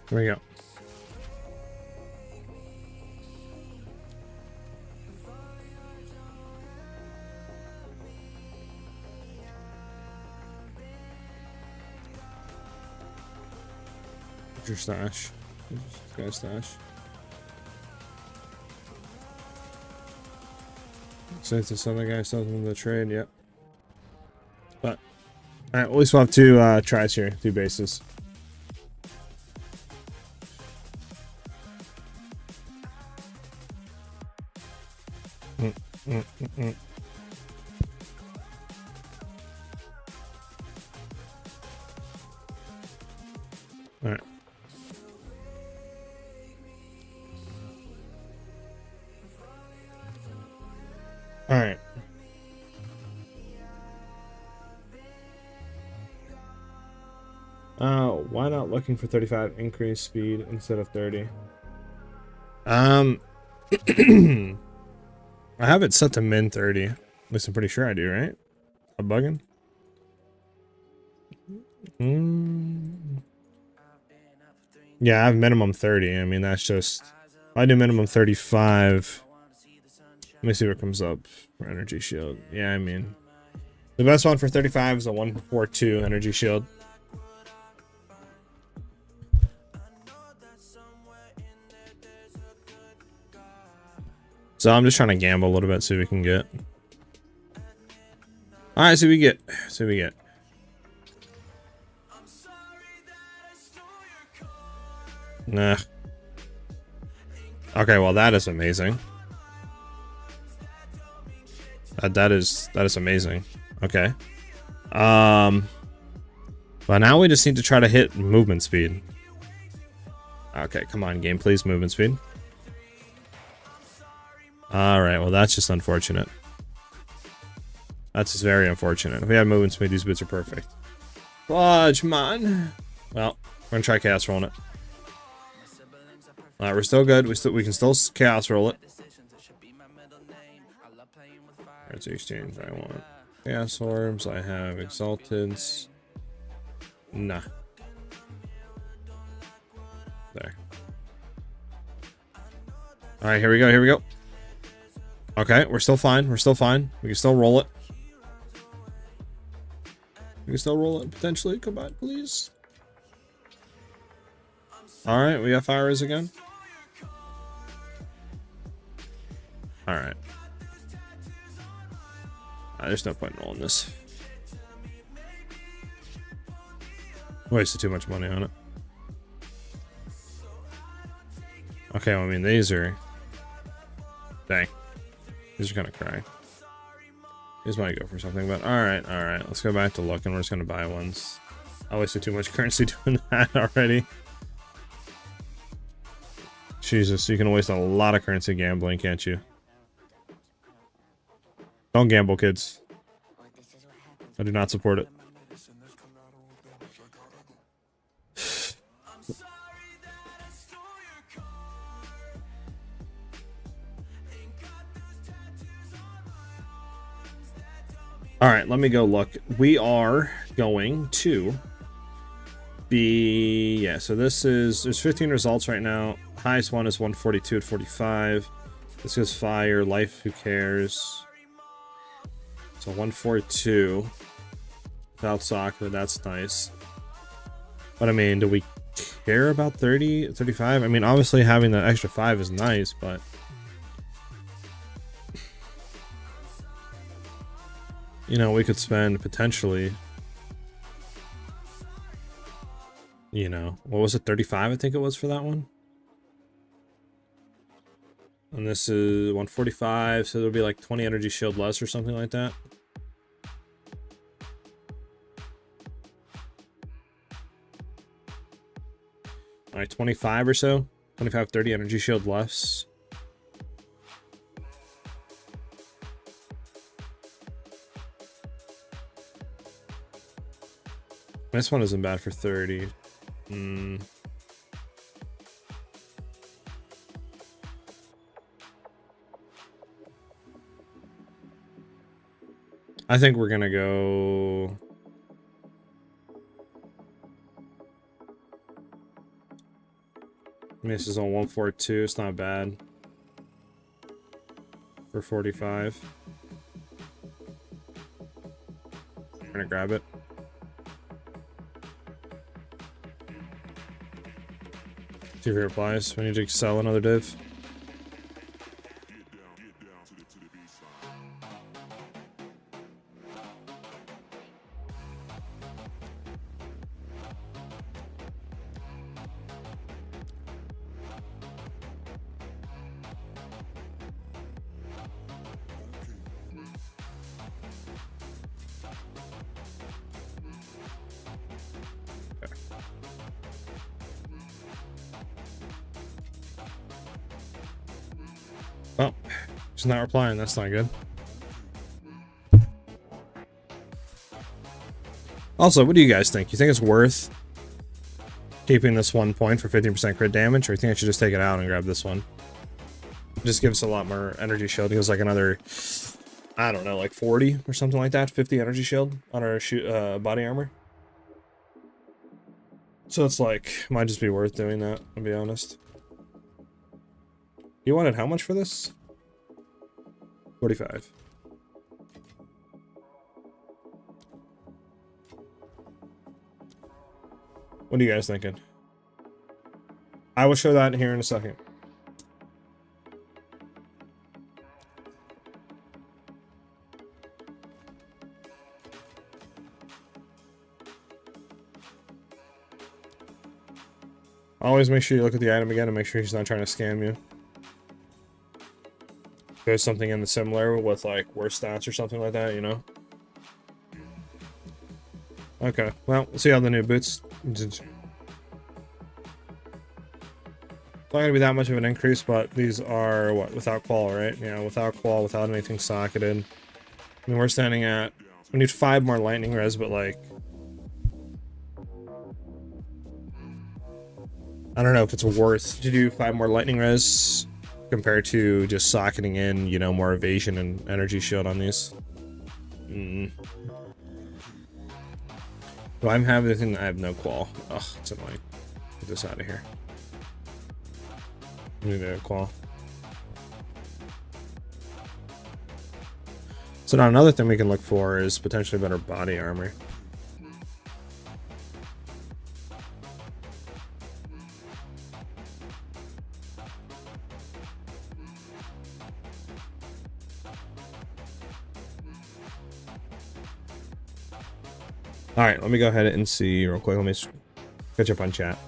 Speaker 1: There we go. Where's your stash? Where's this guy's stash? Since this other guy sells him the trade, yep. But alright, at least we'll have two tries here, 2 bases. All right. All right. Why not looking for 35 increased speed instead of 30? I have it set to min 30. At least I'm pretty sure I do, right? I'm bugging. Yeah, I have minimum 30. I mean, that's just... I do minimum 35. Let me see what comes up for energy shield. Yeah, I mean... The best one for 35 is a 142 energy shield. So I'm just trying to gamble a little bit, see what we can get. Alright, see what we get. See what we get. Nah. Okay, well that is amazing. That is amazing. Okay. But now we just need to try to hit movement speed. Okay, come on, game, please, movement speed. Alright, well that's just unfortunate. That's just very unfortunate. If we had movement speed, these bits are perfect. Fudge, man. Well, we're gonna try chaos rolling it. Alright, we're still good. We can still chaos roll it. Let's exchange. I want chaos orbs. I have exalteds. Nah. There. Alright, here we go. Here we go. Okay, we're still fine. We're still fine. We can still roll it. We can still roll it potentially. Come on, please. Alright, we have fires again. Alright. There's no point in rolling this. Wasted too much money on it. Okay, well, I mean, these are... Dang. These are kind of crying. These might go for something, but alright, alright. Let's go back to looking. We're just going to buy ones. I wasted too much currency doing that already. Jesus, you can waste a lot of currency gambling, can't you? Don't gamble, kids. I do not support it. All right, let me go look. We are going to be, yeah, so this is, there's 15 results right now. Highest one is 142 at 45. This is fire, life, who cares? So 142 without soccer, that's nice. But I mean, do we care about 30, 35? I mean, obviously having that extra 5 is nice, but you know, we could spend potentially, you know, what was it, 35 I think it was for that one? And this is 145, so there'll be like 20 energy shield less or something like that. All right, 25 or so, 25, 30 energy shield less. This one isn't bad for 30. I think we're gonna go. I mean, this is on 142. It's not bad for 45. I'm gonna grab it. See if he replies. We need to sell another div. Well, she's not replying. That's not good. Also, what do you guys think? You think it's worth keeping this 1 point for 15% crit damage, or you think I should just take it out and grab this one? It just gives a lot more energy shield. It gives like another, I don't know, like 40 or something like that. 50 energy shield on our body armor. So it's like, might just be worth doing that, to be honest. You wanted how much for this? 45. What are you guys thinking? I will show that here in a second. Always make sure you look at the item again and make sure he's not trying to scam you. There's something in the similar with like worse stats or something like that, you know? Okay, well, we'll see how the new boots. It's not gonna be that much of an increase, but these are what, without qual, right? Yeah, without qual, without anything socketed. I mean, we're standing at, we need 5 more lightning res, but like, I don't know if it's worth to do 5 more lightning res compared to just socketing in, you know, more evasion and energy shield on these. Do I have anything? I have no qual. Ugh, it's annoying. Get this out of here. I need a qual. So now another thing we can look for is potentially better body armor. All right, let me go ahead and see real quick. Let me catch up on chat.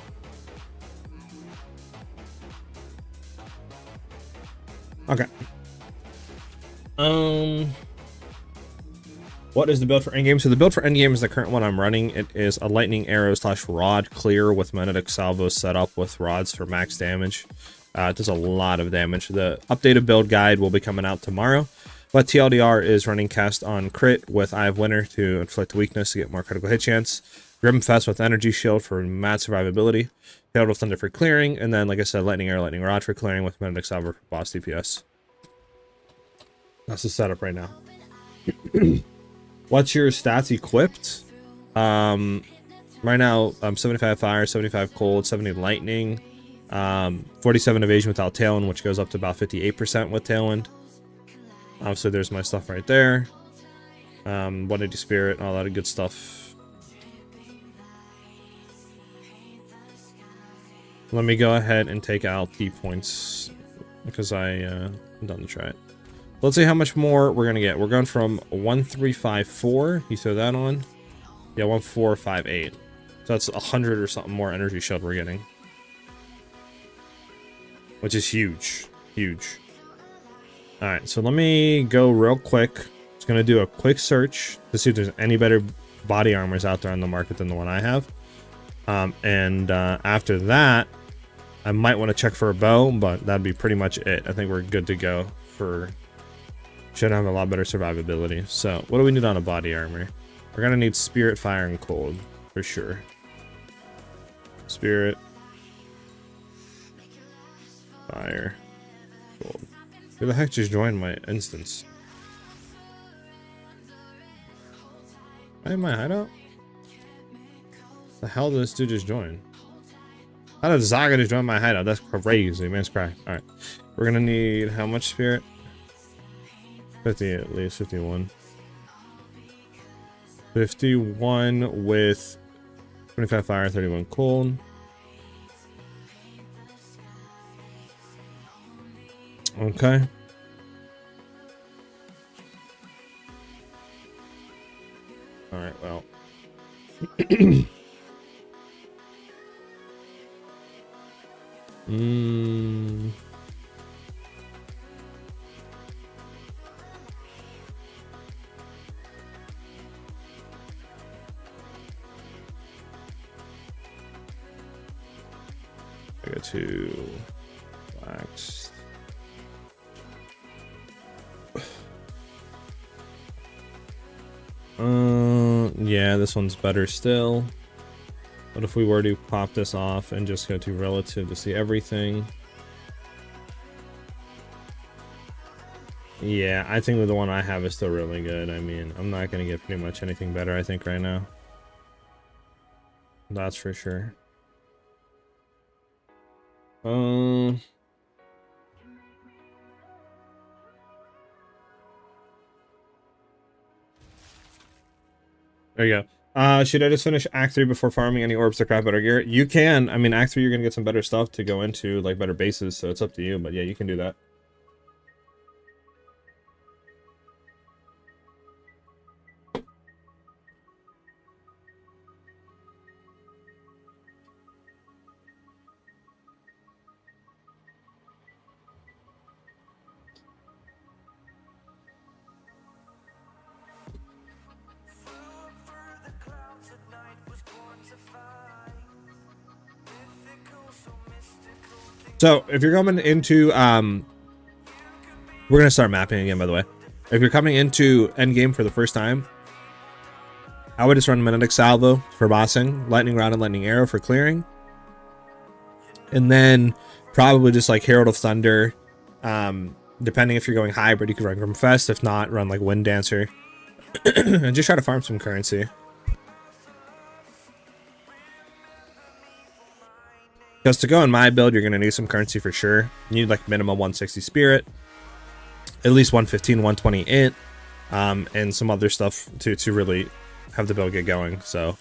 Speaker 1: Okay. What is the build for endgame? So the build for endgame is the current one I'm running. It is a lightning arrow / rod clear with magnetic salvos set up with rods for max damage. It does a lot of damage. The updated build guide will be coming out tomorrow. But TLDR is running cast on crit with Eye of Winter to inflict weakness to get more critical hit chance. Grimfest with Energy Shield for mad survivability. Hailed with Thunder for clearing. And then, like I said, Lightning Arrow, Lightning Rod for clearing with Magnetic Salver for boss DPS. That's the setup right now. What's your stats equipped? Right now, 75 fire, 75 cold, 70 lightning, 47 evasion without tailwind, which goes up to about 58% with tailwind. Obviously, there's my stuff right there. 180 spirit, all that good stuff. Let me go ahead and take out the points because I'm done to try it. Let's see how much more we're gonna get. We're going from 1354. You throw that on. Yeah, 1458. So that's 100 or something more energy shield we're getting, which is huge, huge. All right, so let me go real quick. Just gonna do a quick search to see if there's any better body armors out there on the market than the one I have. After that, I might want to check for a bow, but that'd be pretty much it. I think we're good to go for. Should have a lot better survivability. So, what do we need on a body armor? We're gonna need spirit, fire, and cold for sure. Spirit, fire, cold. Who the heck just joined my instance? Am I in my hideout? The hell did this dude just join? How did Zaga just join my hideout? That's crazy, man's cry. Alright. We're gonna need how much spirit? 50 at least, 51. 51 with 25 fire, 31 cold. Okay. Alright, well. I got two blacks. Yeah, this one's better still. What if we were to pop this off and just go to relative to see everything? Yeah, I think the one I have is still really good. I mean, I'm not going to get pretty much anything better, I think, right now. That's for sure. There you go. Should I just finish Act 3 before farming any orbs to craft better gear? You can. I mean, Act 3, you're going to get some better stuff to go into, like better bases, so it's up to you. But yeah, you can do that. So if you're coming into, we're going to start mapping again, by the way. If you're coming into endgame for the first time, I would just run Magnetic Salvo for bossing, Lightning Rod and Lightning Arrow for clearing. And then probably just like Herald of Thunder. Depending if you're going hybrid, you can run Grimfest. If not, run like Wind Dancer. And just try to farm some currency. Because to go in my build, you're going to need some currency for sure. You need like minimum 160 spirit, at least 115, 120 int, and some other stuff to really have the build get going. So,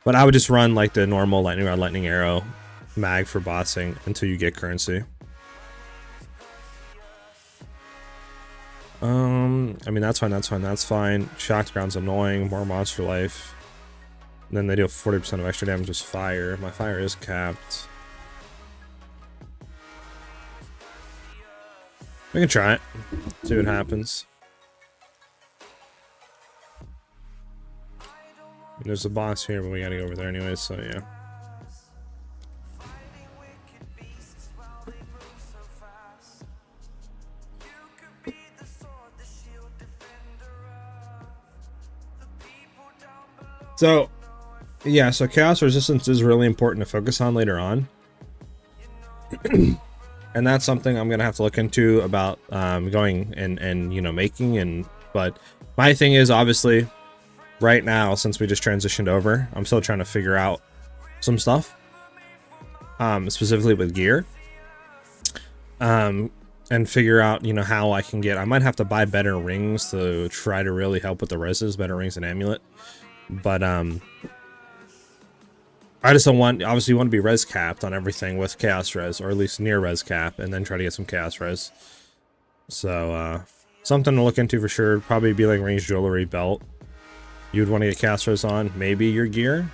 Speaker 1: but I would just run like the normal Lightning Rod, Lightning Arrow, mag for bossing until you get currency. I mean, that's fine, that's fine, that's fine. Shocked Ground's annoying, more monster life. And then they deal 40% of extra damage with fire. My fire is capped. We can try it. See what happens. There's a boss here, but we gotta go over there anyways, so yeah. So, yeah, so chaos resistance is really important to focus on later on. And that's something I'm going to have to look into about going and you know, making. But my thing is, obviously, right now, since we just transitioned over, I'm still trying to figure out some stuff, specifically with gear. And figure out, you know, how I can get, I might have to buy better rings to try to really help with the reses, better rings and amulet. But I just don't want, obviously you want to be res capped on everything with chaos res, or at least near res cap, and then try to get some chaos res. So something to look into for sure. Probably be like ranged jewelry, belt. You'd want to get chaos res on, maybe your gear,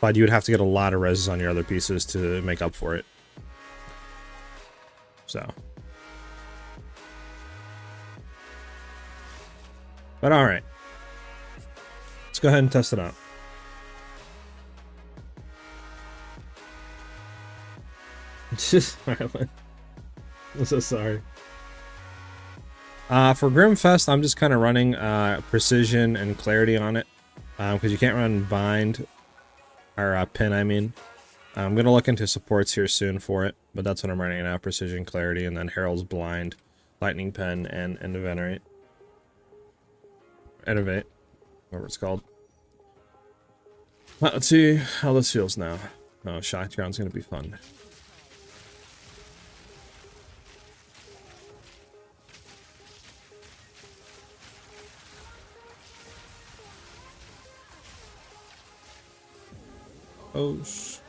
Speaker 1: but you would have to get a lot of reses on your other pieces to make up for it. So, but all right, let's go ahead and test it out. Just I'm so sorry. For Grimfest, I'm just kind of running precision and clarity on it, because you can't run bind or pin. I mean, I'm gonna look into supports here soon for it, but that's what I'm running now: precision, clarity, and then Herald's blind, lightning pen, and innovate, whatever it's called. Let's see how this feels now. Oh, Shock Ground's gonna be fun. Oh, it's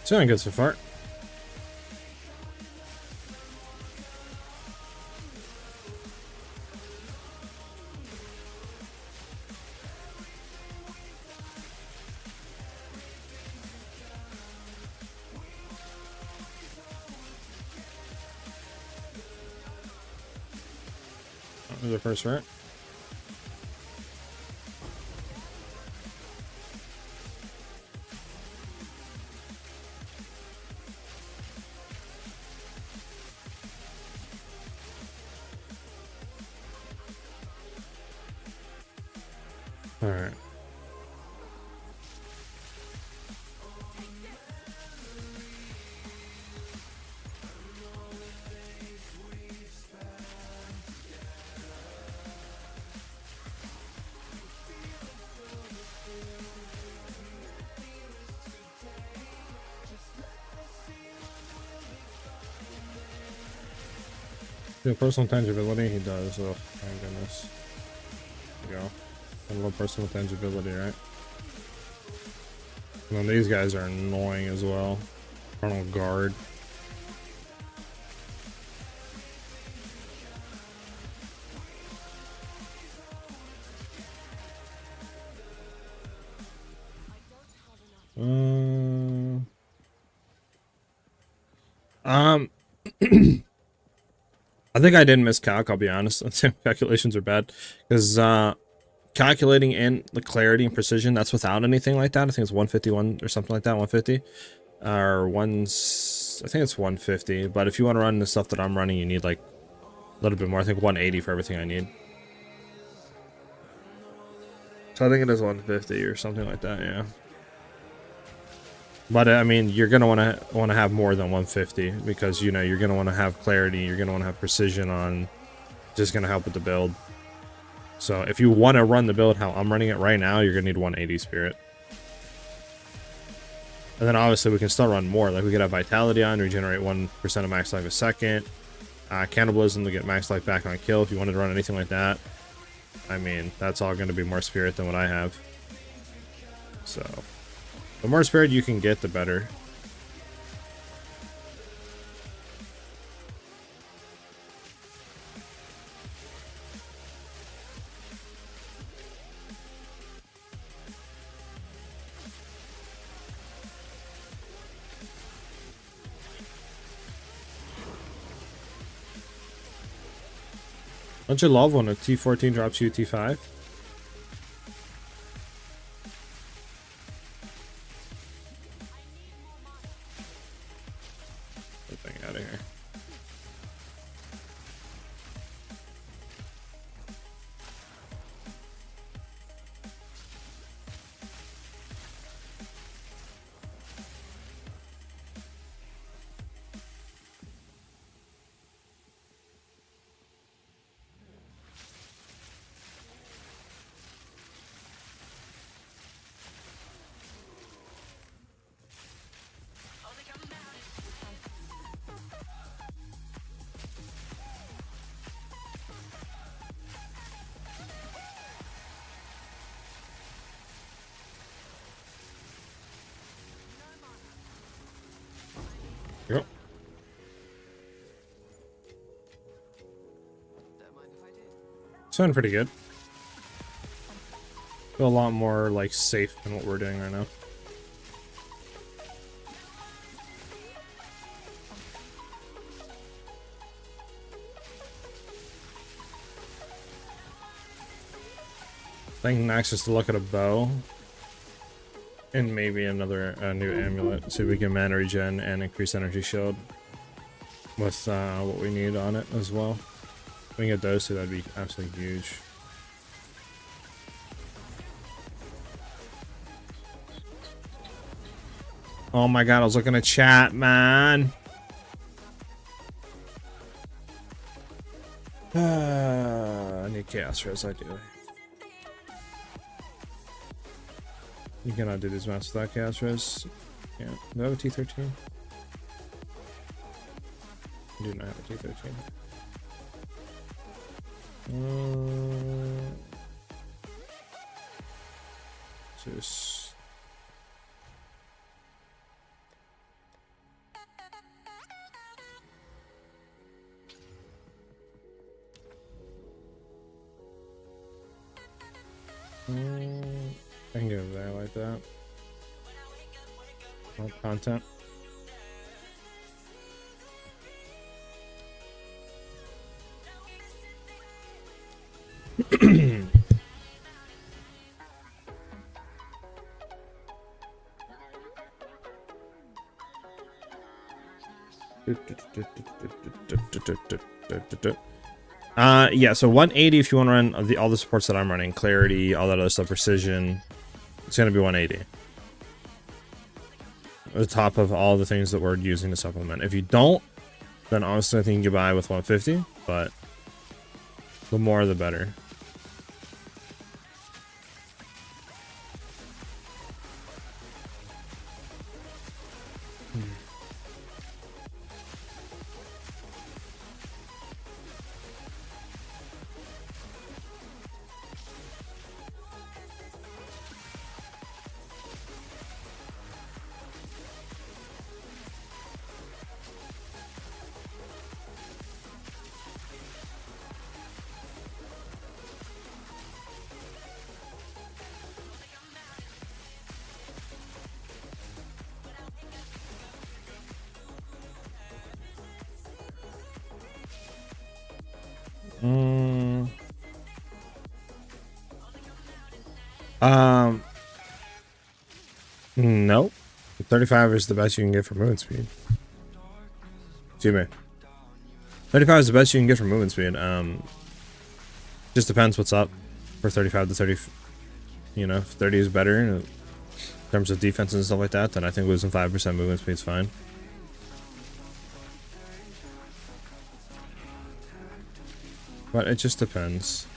Speaker 1: doing good so far. The first right. All right. Yeah, personal tangibility, he does. Oh, my goodness. There you go. A little personal tangibility, right? And then these guys are annoying as well. Frontal guard. I think I didn't miscalc, I'll be honest. Calculations are bad. Because calculating in the clarity and precision, that's without anything like that. I think it's 151 or something like that, 150. Or I think it's 150. But if you want to run the stuff that I'm running, you need like a little bit more. I think 180 for everything I need. So I think it is 150 or something like that, yeah. But I mean, you're gonna want to have more than 150 because, you know, you're gonna want to have clarity, you're gonna want to have precision on, just gonna help with the build. So if you want to run the build how I'm running it right now, you're gonna need 180 spirit. And then obviously we can still run more. Like we could have vitality on, regenerate 1% of max life a second, cannibalism to get max life back on kill if you wanted to run anything like that. I mean, that's all gonna be more spirit than what I have. So the more spirit you can get, the better. Don't you love when a T14 drops you a T5? Get that thing out of here. Yep. Sound pretty good. Feel a lot more like safe than what we're doing right now. I think next is to look at a bow. And maybe another new amulet, so we can mana regen and increase energy shield with what we need on it as well. If we can get those two, that'd be absolutely huge. Oh my god, I was looking at chat, man. I need chaos res, I do. You cannot do these maps without chaos res. Yeah. Do I have a T13? I do not have a T13. Just... I can go there like that. More content. Yeah, so 180 if you want to run all the supports that I'm running, clarity, all that other stuff, precision, it's going to be 180. At the top of all the things that we're using to supplement. If you don't, then honestly I think you can get by with 150, but the more the better. Nope. 35 is the best you can get for movement speed. Excuse me. 35 is the best you can get for movement speed. Just depends what's up for 35 to 30. You know, if 30 is better in terms of defense and stuff like that, then I think losing 5% movement speed is fine. But it just depends.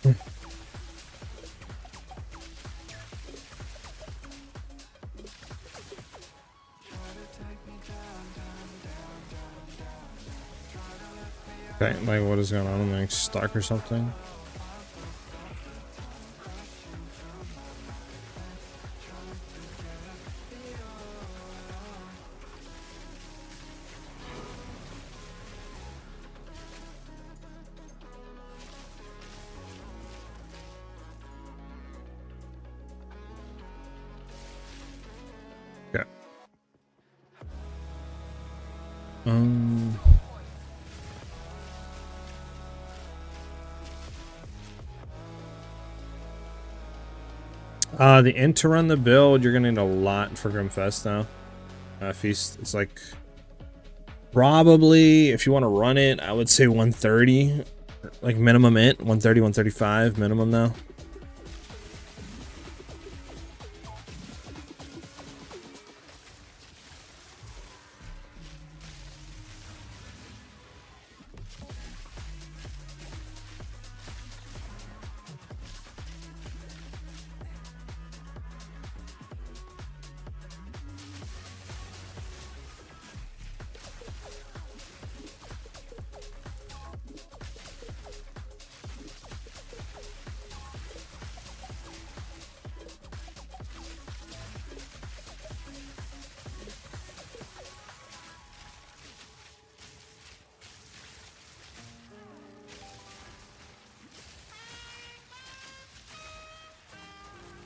Speaker 1: Okay, like what is going on? I'm like stuck or something. Okay. The int to run the build, you're gonna need a lot for Grimfest now. Feast, it's like probably if you want to run it, I would say 130, like minimum int, 130, 135 minimum now.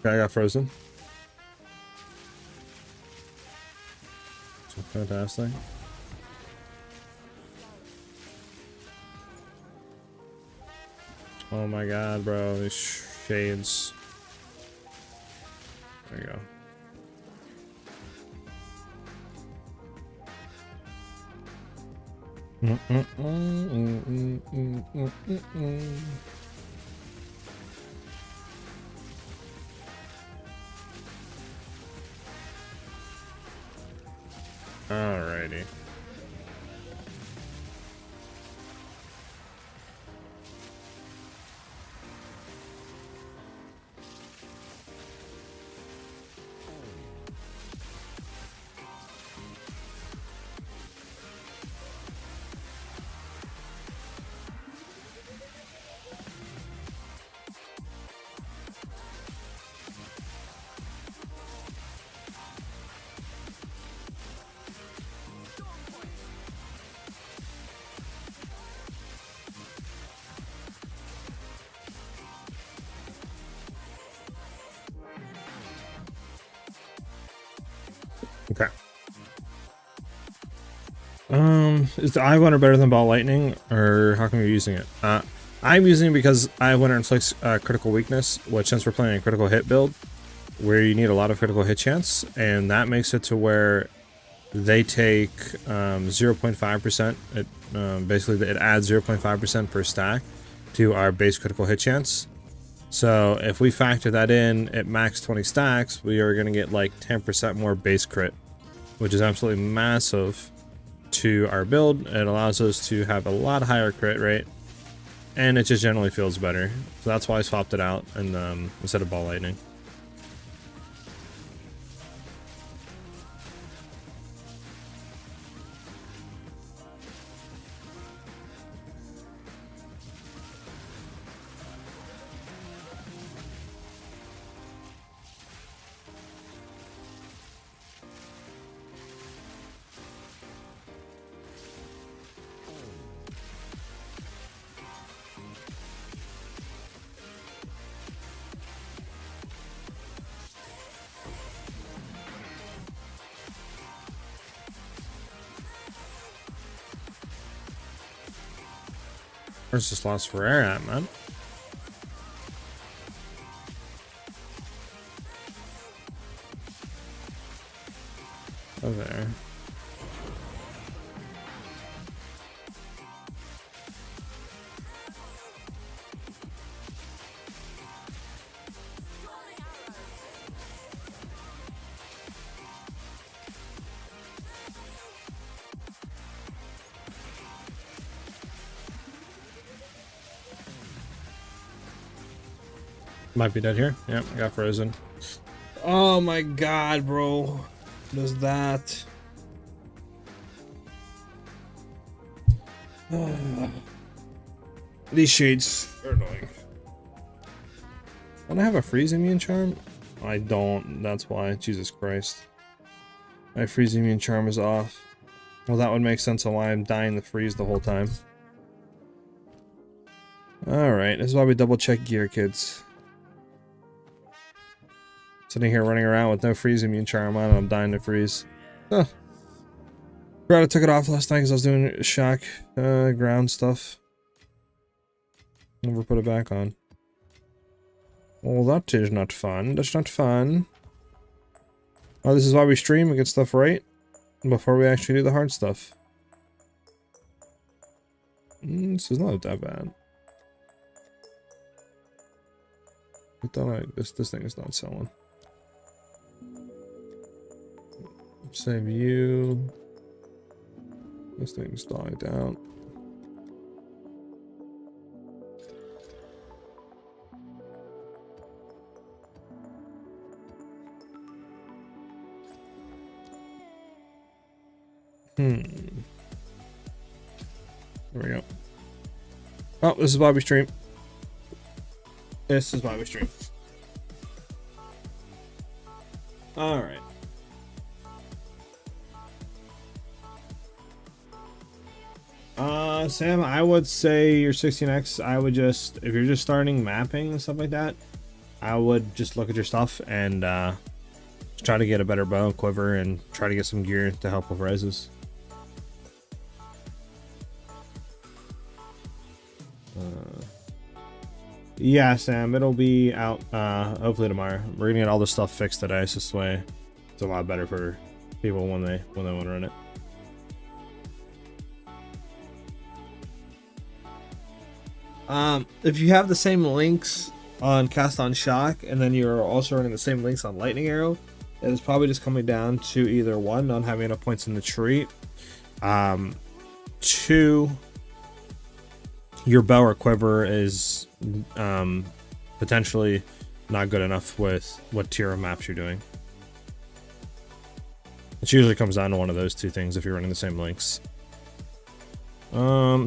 Speaker 1: Okay, I got frozen. So fantastic. Oh my god, bro, these shades. There you go. Alrighty. Okay. Is the Eye Winter better than Ball Lightning, or how come you're using it? I'm using it because Eye Winter inflicts critical weakness, which since we're playing a critical hit build, where you need a lot of critical hit chance, and that makes it to where they take 0.5%. Basically, it adds 0.5% per stack to our base critical hit chance. So if we factor that in at max 20 stacks, we are going to get like 10% more base crit, which is absolutely massive to our build. It allows us to have a lot higher crit rate, and it just generally feels better. So that's why I swapped it out and instead of Ball Lightning. Where's this lost for air at, man? Oh, there. Might be dead here. Yep, I got frozen. Oh my god, bro. What is that? These shades are annoying. Don't I have a freeze immune charm? I don't. That's why. Jesus Christ. My freeze immune charm is off. Well, that would make sense on why I'm dying to freeze the whole time. Alright, this is why we double check gear, kids. Sitting here running around with no freeze immune charm on and I'm dying to freeze. Huh. Forgot I took it off last night because I was doing shock ground stuff. Never put it back on. Well, that is not fun. That's not fun. Oh, this is why we stream and get stuff right before we actually do the hard stuff. This is not that bad. But then this thing is not selling. Save you. This thing's died out. There we go. Oh, this is Bobby stream. This is Bobby stream. All right. Sam, I would say your 16x, I would just, if you're just starting mapping and stuff like that, I would just look at your stuff and try to get a better bow and quiver and try to get some gear to help with reses. Yeah, Sam, it'll be out hopefully tomorrow. We're gonna get all this stuff fixed today, so this way it's a lot better for people when they want to run it. If you have the same links on Cast on Shock and then you're also running the same links on Lightning Arrow, it is probably just coming down to either one, not having enough points in the tree, two, your bow or quiver is potentially not good enough with what tier of maps you're doing. It usually comes down to one of those two things if you're running the same links.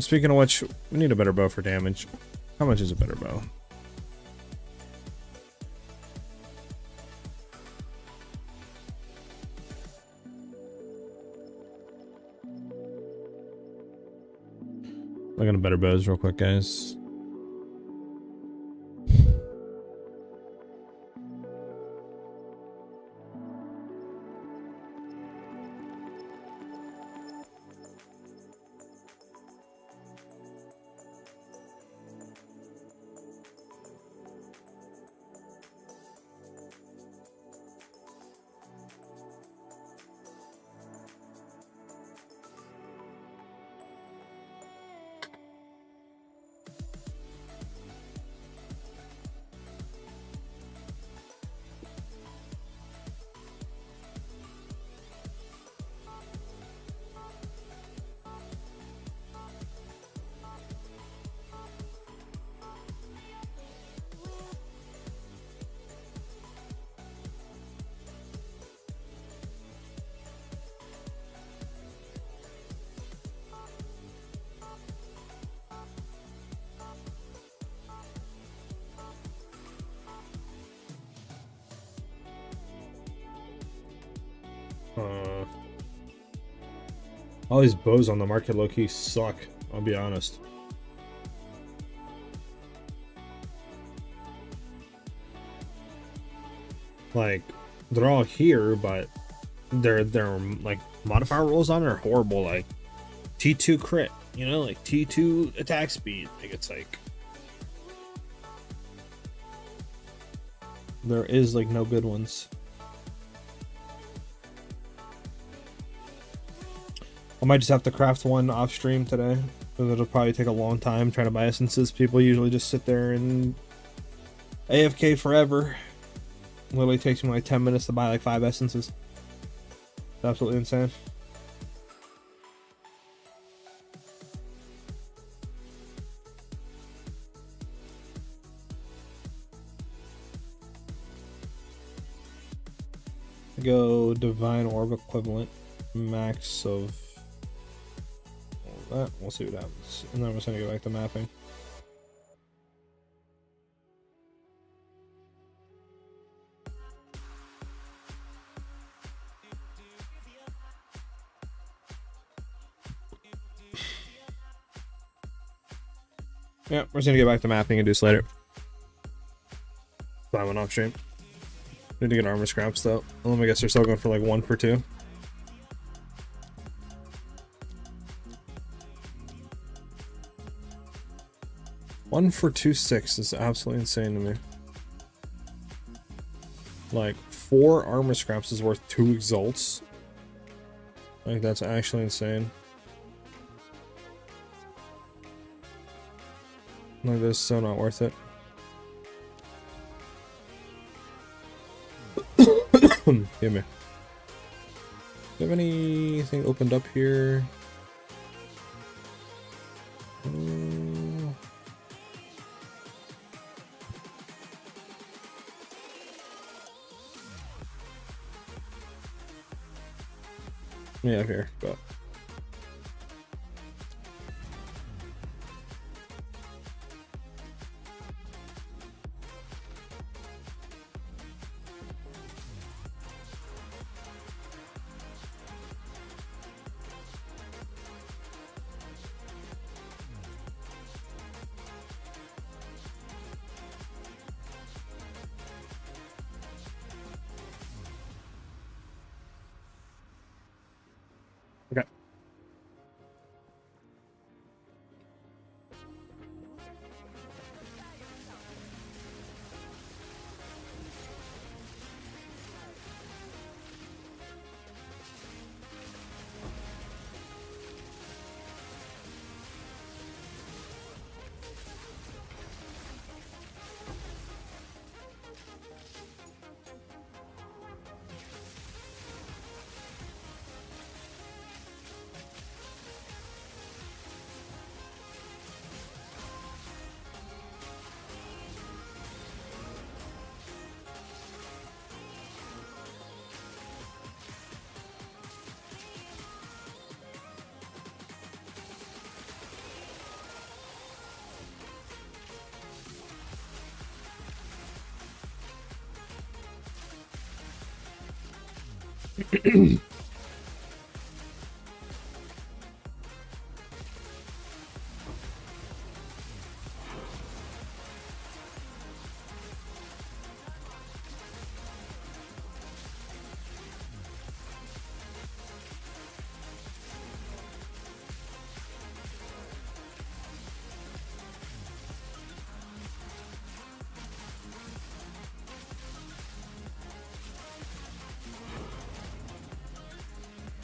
Speaker 1: Speaking of which, we need a better bow for damage. How much is a better bow? Looking at better bows real quick, guys. All these bows on the market low-key suck, I'll be honest. Like, they're all here, but their like modifier rolls on are horrible. Like T2 crit, you know, like T2 attack speed. Like, it's like there is like no good ones. I might just have to craft one off stream today, because it'll probably take a long time trying to buy essences. People usually just sit there and AFK forever. Literally takes me like 10 minutes to buy like 5 essences. It's absolutely insane. go Divine Orb equivalent, max of all that. We'll see what happens. And then I'm just gonna go back to mapping. Yeah, we're just gonna get back to mapping and do this later. I went off stream. Need to get armor scraps though. Well, I guess they're still going for like 1 for 2. One for 2.6 is absolutely insane to me. Like 4 armor scraps is worth 2 exalts. Like that's actually insane. Like this is so not worth it. Give me. Do you have anything opened up here? Yeah, here, go. Okay.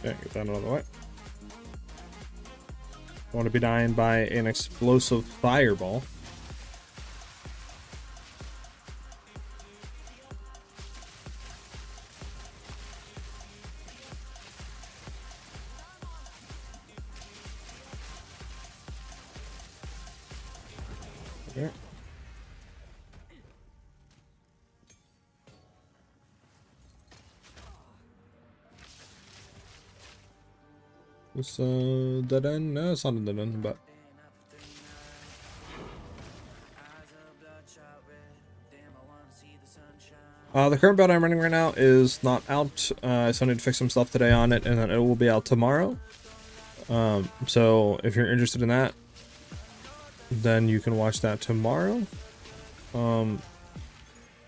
Speaker 1: Okay, get that out of the way. I want to be dying by an explosive fireball. Okay. It's dead end? No, it's not a dead end, but the current build I'm running right now is not out, so I need to fix some stuff today on it, and then it will be out tomorrow. So if you're interested in that, then you can watch that tomorrow. I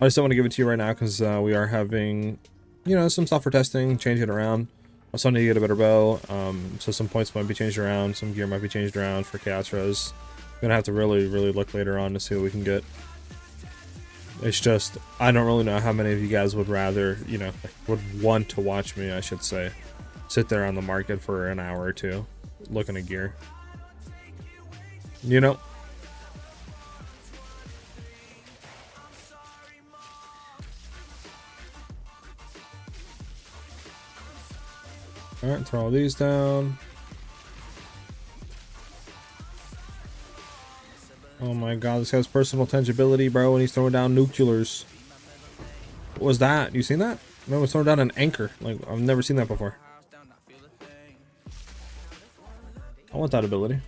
Speaker 1: just don't want to give it to you right now because we are having, you know, some stuff for testing, changing it around. I still need to get a better bow, so some points might be changed around, some gear might be changed around for Chaos Res. I'm gonna have to really look later on to see what we can get. It's just, I don't really know how many of you guys would rather, you know, would want to watch me, I should say, sit there on the market for an hour or two, looking at gear. You know? Alright, throw all these down. Oh my god, this guy's personal tangibility, bro, and he's throwing down nuclears. What was that? You seen that? No, it's throwing down an anchor. Like, I've never seen that before. I want that ability.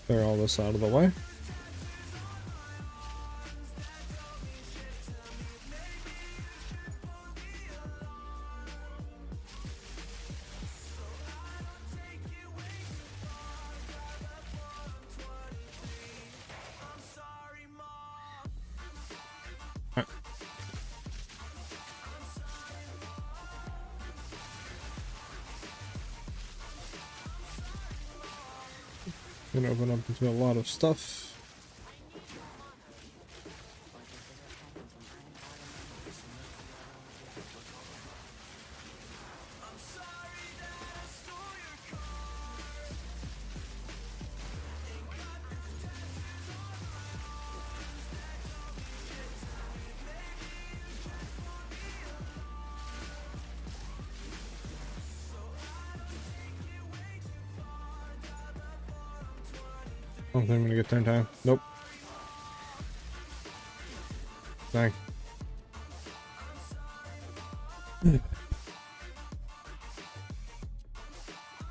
Speaker 1: Clear all this out of the way. Alright. Gonna open up into a lot of stuff. I don't think I'm gonna get there in time. Nope. Dang.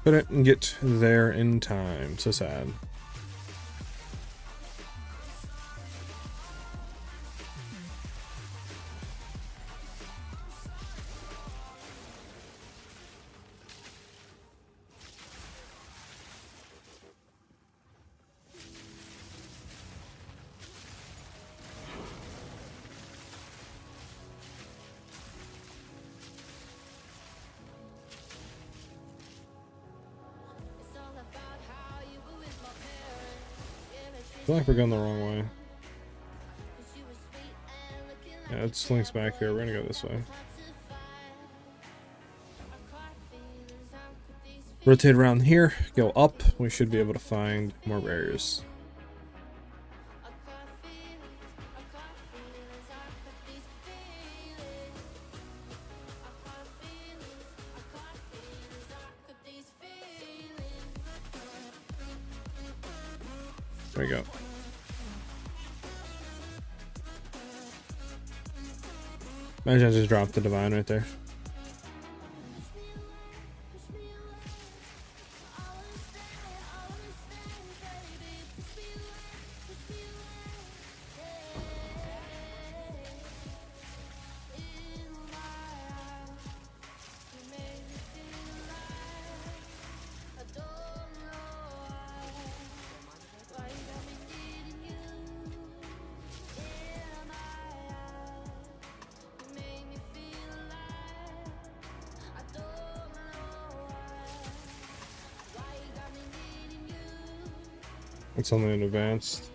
Speaker 1: Couldn't get there in time. So sad. I feel like we're going the wrong way. Yeah, it links back here. We're gonna go this way. Rotate around here, go up. We should be able to find more barriers. There we go. Imagine I just dropped the divine right there. It's only in advanced.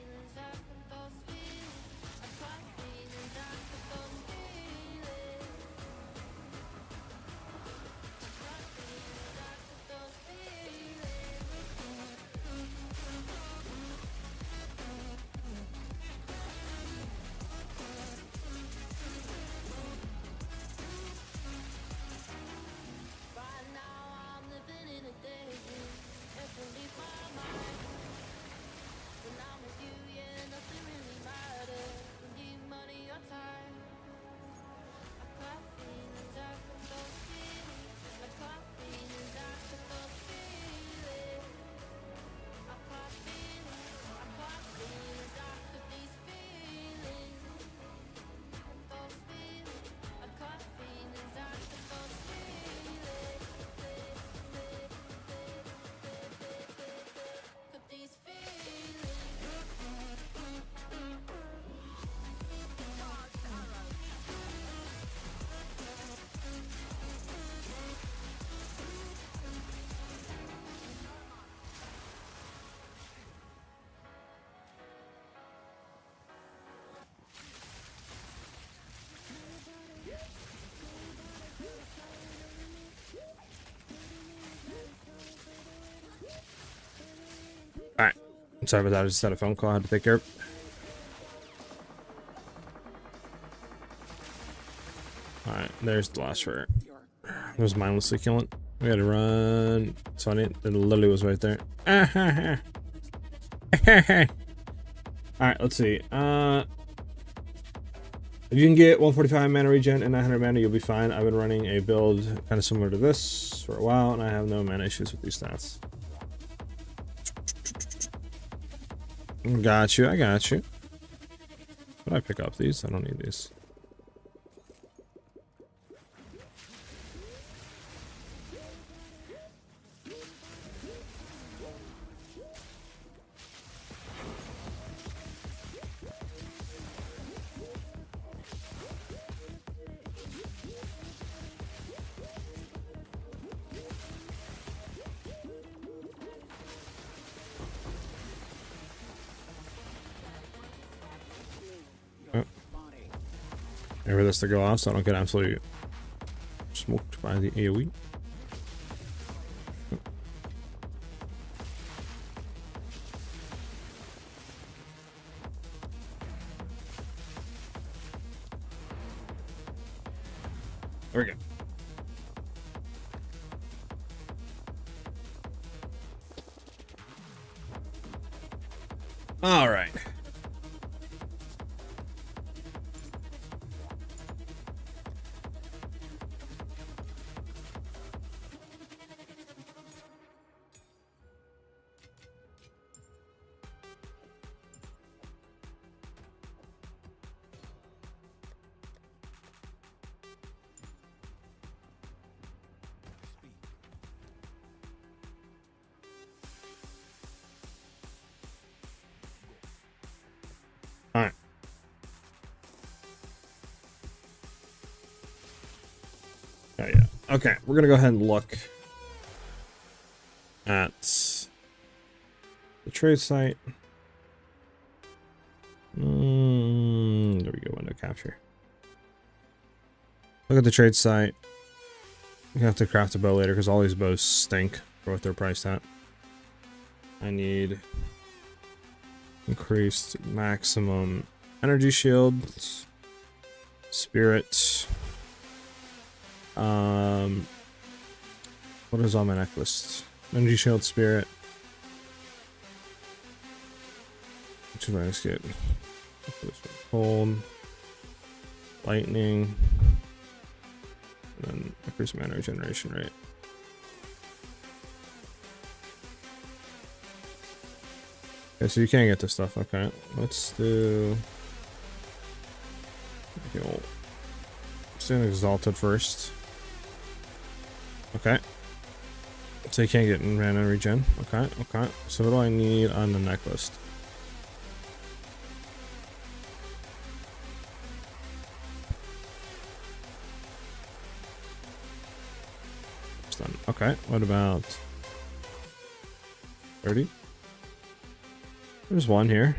Speaker 1: Alright. I'm sorry about that. I just had a phone call I had to take care of. There's the last rare. There's mindlessly killing. We gotta run. It's funny. It literally was right there. Alright, let's see. If you can get 145 mana regen and 900 mana, you'll be fine. I've been running a build kind of similar to this for a while, and I have no mana issues with these stats. Got you, I got you. Did I pick up these? I don't need these. Wait for this to go off so I don't get absolutely smoked by the AoE. There we go. All right. All right. Oh yeah. Okay, we're gonna go ahead and look at the trade site. There we go. Window capture. Look at the trade site. You have to craft a bow later because all these bows stink for what they're priced at. I need increased maximum energy shields, spirit. What is on my necklace? Energy shield, spirit. Which is nice. Get cold, lightning, and then increase mana regeneration rate. Okay, so you can't get this stuff. Okay, let's do. Let's do an exalted first. Okay. So you can't get mana regen. Okay, okay. So what do I need on the necklace? Done. Okay, what about 30? There's one here.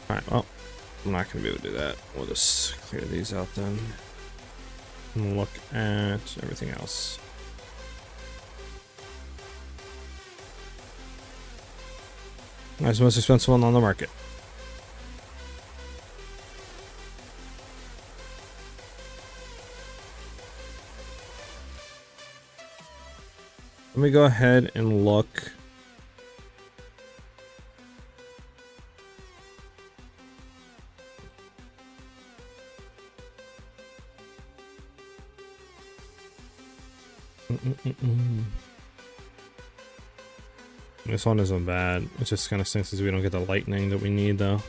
Speaker 1: Alright, well, I'm not going to be able to do that. We'll just clear these out then. And look at everything else. That's the most expensive one on the market. Let me go ahead and look. This one isn't bad. It just kind of stinks as we don't get the lightning that we need, though.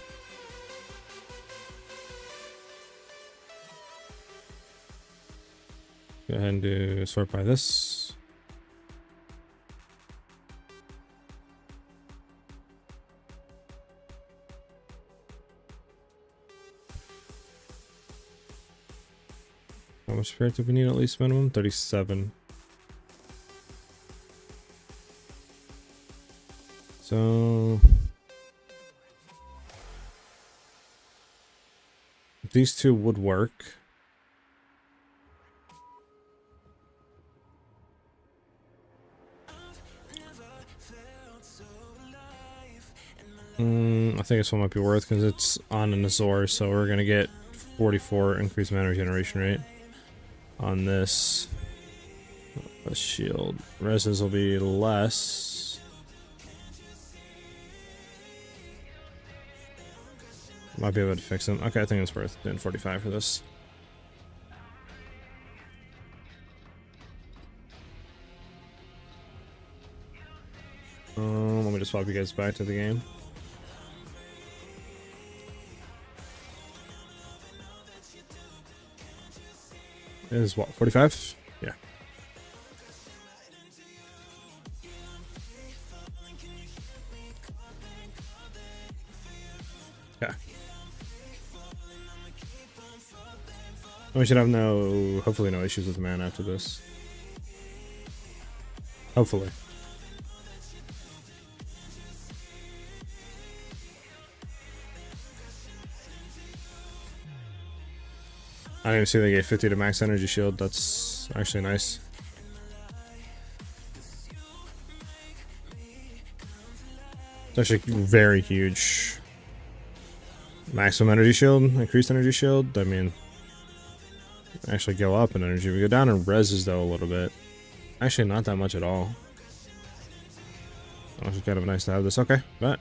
Speaker 1: Go ahead and do sort by this. How much spirit do we need at least minimum? 37. So these two would work. I think this one might be worth because it's on an Azor, so we're gonna get 44 increased mana regeneration rate on this. A shield. Reses will be less. Might be able to fix them. Okay, I think it's worth doing 45 for this. Let me just swap you guys back to the game. Is what, 45? Yeah. Okay. We should have hopefully no issues with mana after this. Hopefully. I didn't even see they gave 50 to max energy shield. That's actually nice. It's actually very huge. Maximum energy shield, increased energy shield. I mean, actually go up in energy. We go down in reses though a little bit. Actually, not that much at all. It's kind of nice to have this. Okay, but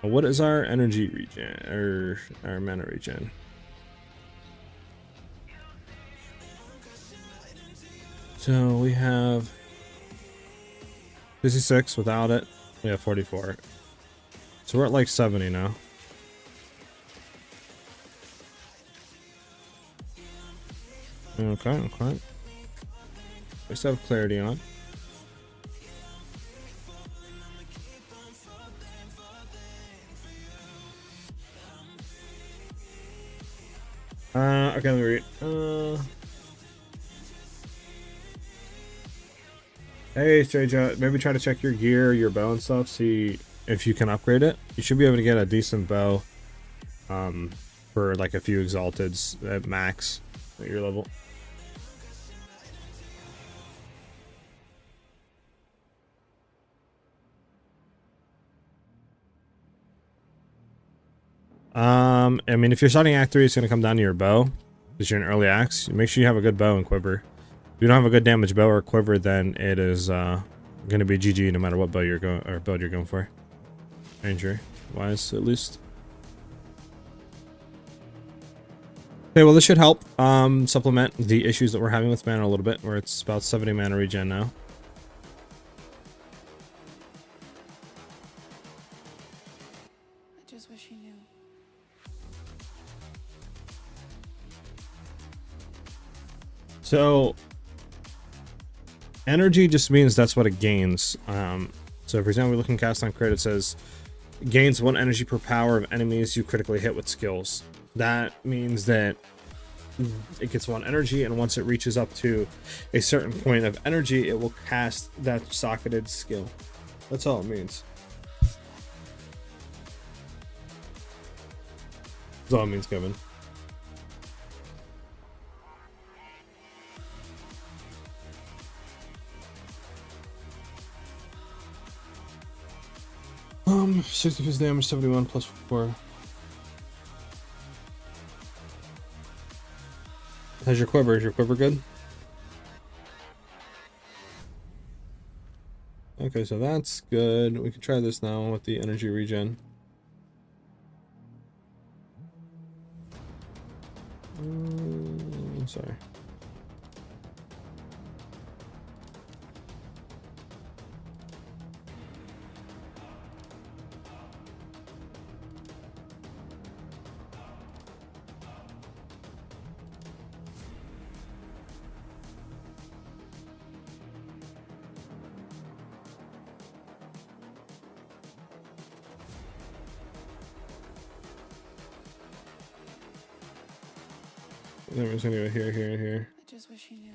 Speaker 1: what is our energy regen or our mana regen? So we have 56 without it. We have 44. So we're at like 70 now. Okay. We still have clarity on. Okay, let me read. Hey, Straight, maybe try to check your gear, your bow and stuff, see if you can upgrade it. You should be able to get a decent bow for like a few exalteds at max at your level. I mean, if you're starting Act 3, it's going to come down to your bow. Because you're in early acts. Make sure you have a good bow and quiver. If you don't have a good damage bow or quiver, then it is going to be GG no matter what bow you're going or build you're going for. Injury wise, at least. Okay, well this should help supplement the issues that we're having with mana a little bit, where it's about 70 mana regen now.
Speaker 2: I just wish he knew.
Speaker 1: So energy just means that's what it gains. So for example, we look in cast on crit, it says gains 1 energy per power of enemies you critically hit with skills. That means that it gets 1 energy, and once it reaches up to a certain point of energy, it will cast that socketed skill. That's all it means. That's all it means, Kevin. Um, 60 fist damage, 71 plus 4. How's your quiver? Is your quiver good? Okay, so that's good. We can try this now with the energy regen. Sorry. Then we're just gonna go here, here, and here.
Speaker 2: I just wish he knew.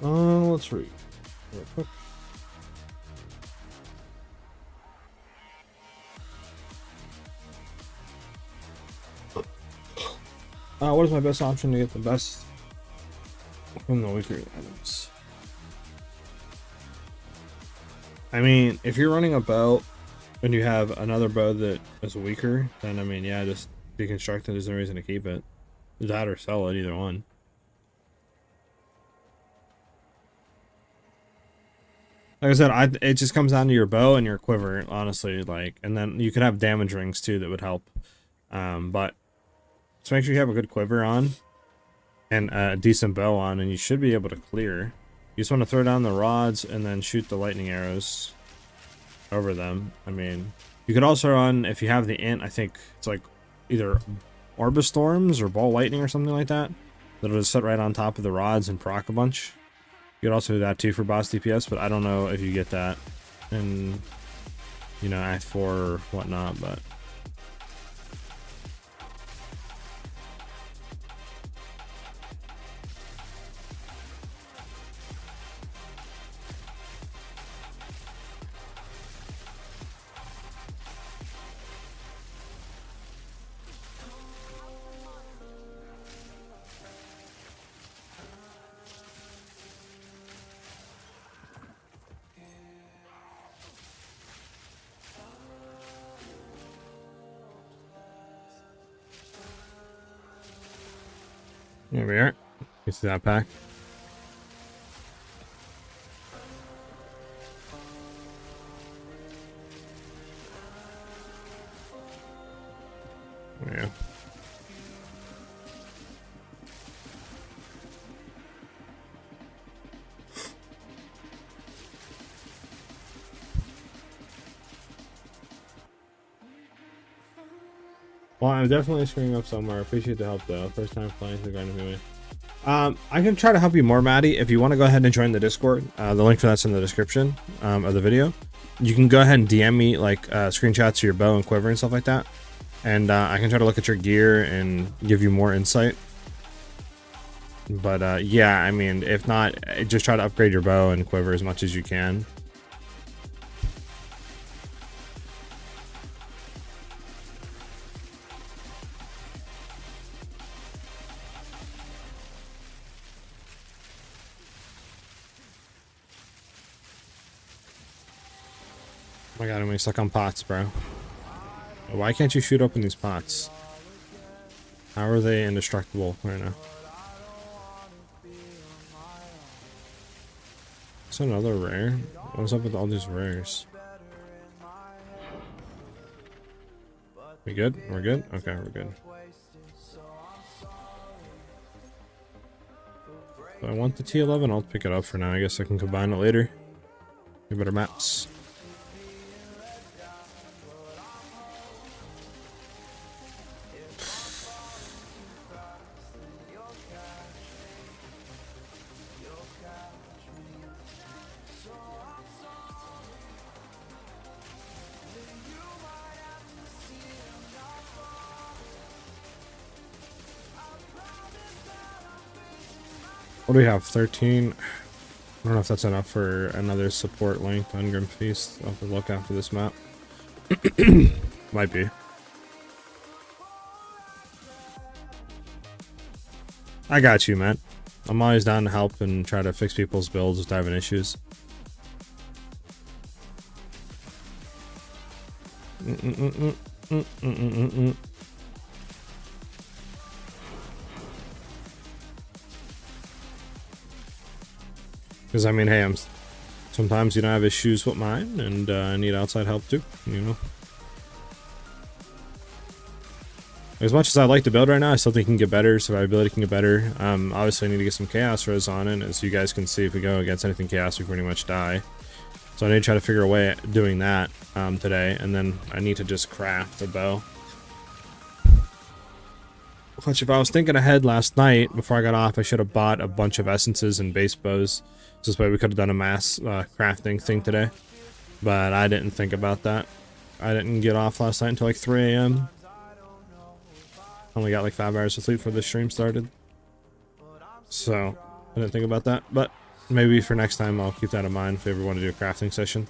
Speaker 1: Let's read real quick. What is my best option to get the best from the weaker items? I mean, if you're running a bow and you have another bow that is weaker, then I mean, yeah, just deconstruct it. There's no reason to keep it. That or sell it, either one. Like I said, it just comes down to your bow and your quiver, honestly. Like, and then you could have damage rings too that would help. But just make sure you have a good quiver on and a decent bow on, and you should be able to clear. You just want to throw down the rods and then shoot the lightning arrows over them. I mean, you could also run, if you have the int, I think it's like either Orbistorms or Ball Lightning or something like that. That'll just sit right on top of the rods and proc a bunch. You could also do that too for boss DPS, but I don't know if you get that in, you know, Act 4 or whatnot, but... There we are. You see that pack? There you go. Well, I'm definitely screwing up somewhere. I appreciate the help though. First time playing the Garden of I can try to help you more, Maddie. If you want to go ahead and join the Discord, the link for that's in the description of the video. You can go ahead and DM me like screenshots of your bow and quiver and stuff like that, and I can try to look at your gear and give you more insight. But yeah, I mean, if not, just try to upgrade your bow and quiver as much as you can. Oh my god, I'm stuck on pots, bro. Why can't you shoot open these pots? How are they indestructible right now? It's another rare. What's up with all these rares? We good? We're good? Okay, we're good. So I want the T11. I'll pick it up for now. I guess I can combine it later. Get better maps. What do we have? 13? I don't know if that's enough for another support length on Grim Feast. I'll have to look after this map. Might be. I got you, man. I'm always down to help and try to fix people's builds if they're having issues. Because, I mean, hey, sometimes, you know, I have issues with mine, and I need outside help, too, you know? As much as I like to build right now, I still think it can get better, survivability can get better. Obviously, I need to get some Chaos Rose on it. As you guys can see, if we go against anything Chaos, we pretty much die. So I need to try to figure a way at doing that today, and then I need to just craft a bow. Which, if I was thinking ahead last night, before I got off, I should have bought a bunch of essences and base bows. This way we could have done a mass crafting thing today. But I didn't think about that. I didn't get off last night until like 3 AM. Only got like 5 hours of sleep before the stream started. So, I didn't think about that. But maybe for next time I'll keep that in mind if we ever want to do a crafting session.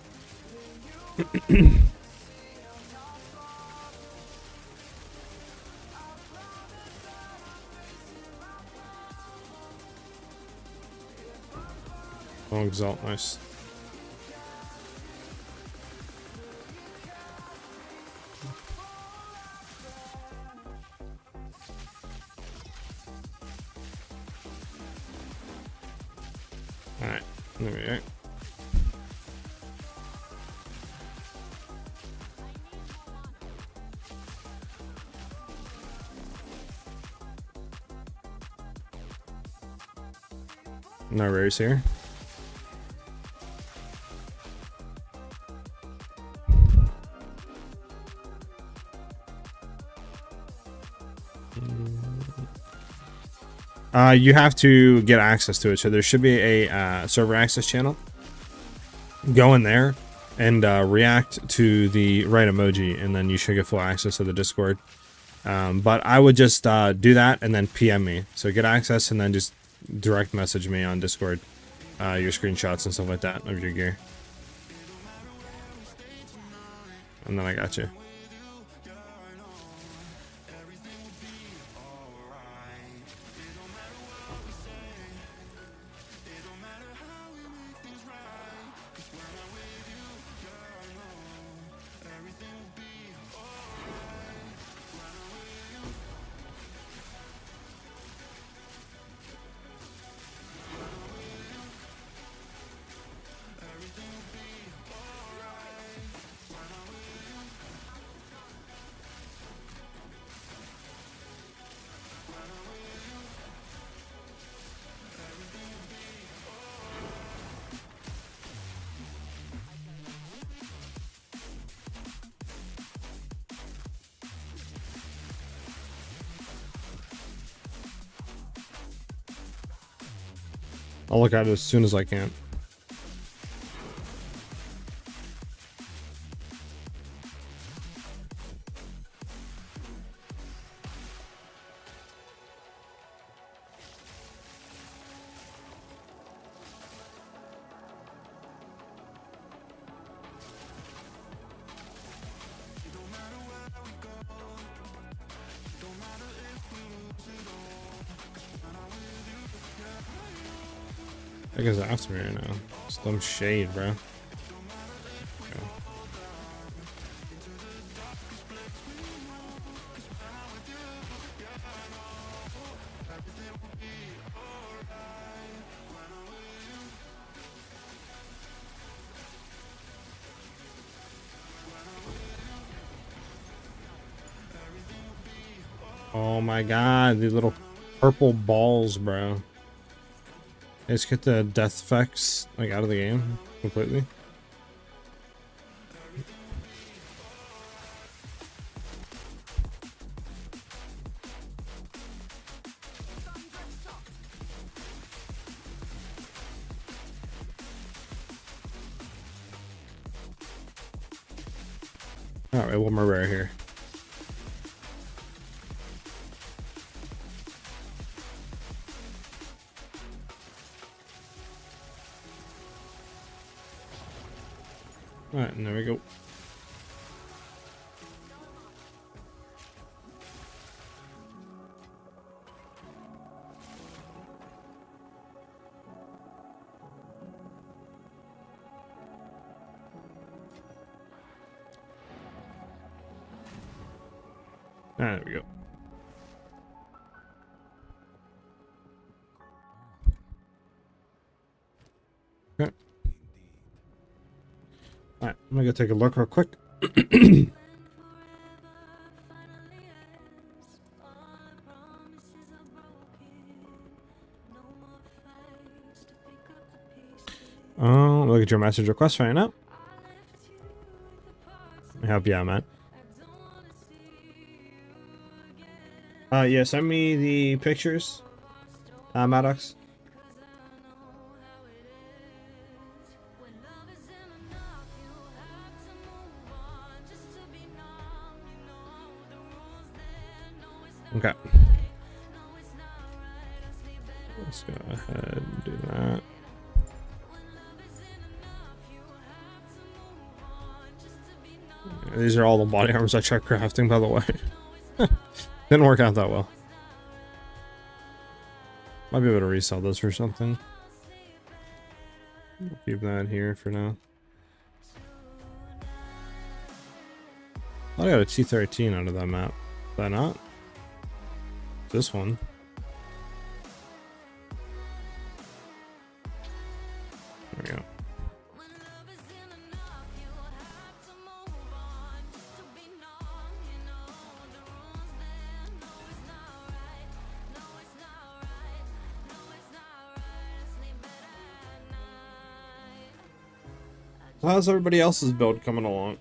Speaker 1: Oh, Exalt, nice. Alright, there we go. No rares here. You have to get access to it, so there should be a server access channel. Go in there and react to the right emoji, and then you should get full access to the Discord. But I would just do that and then PM me. So get access and then just direct message me on Discord your screenshots and stuff like that of your gear. And then I got you. I'll look at it as soon as I can. I guess after me right now. Some shade, bro. Okay. Oh my god, these little purple balls, bro. Let's get the death effects like out of the game completely. All right, one more rare here. All right, and there we go. All right, there we go. Okay. All right, I'm gonna go take a look real quick. Oh, look at your message request right now. I help you out, man. Yeah, send me the pictures, Maddox. Okay. Let's go ahead and do that. These are all the body armors I tried crafting, by the way. Didn't work out that well. Might be able to resell those for something. Keep that here for now. I got a T-13 out of that map. Is that not? This one. There we go. How's everybody else's build coming along?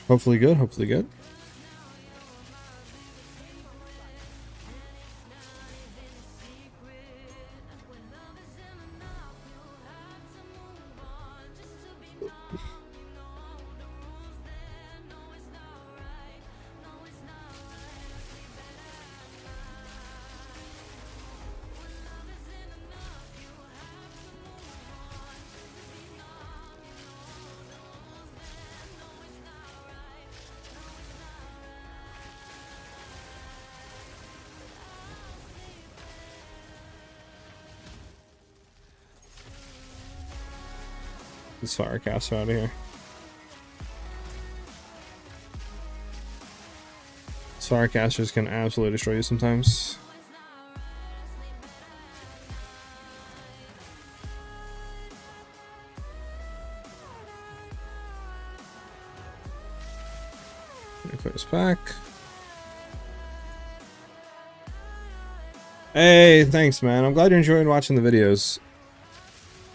Speaker 1: Hopefully good, hopefully good. This firecaster out of here. This firecasters can absolutely destroy you sometimes. Let me put this back. Hey, thanks, man. I'm glad you're enjoying watching the videos.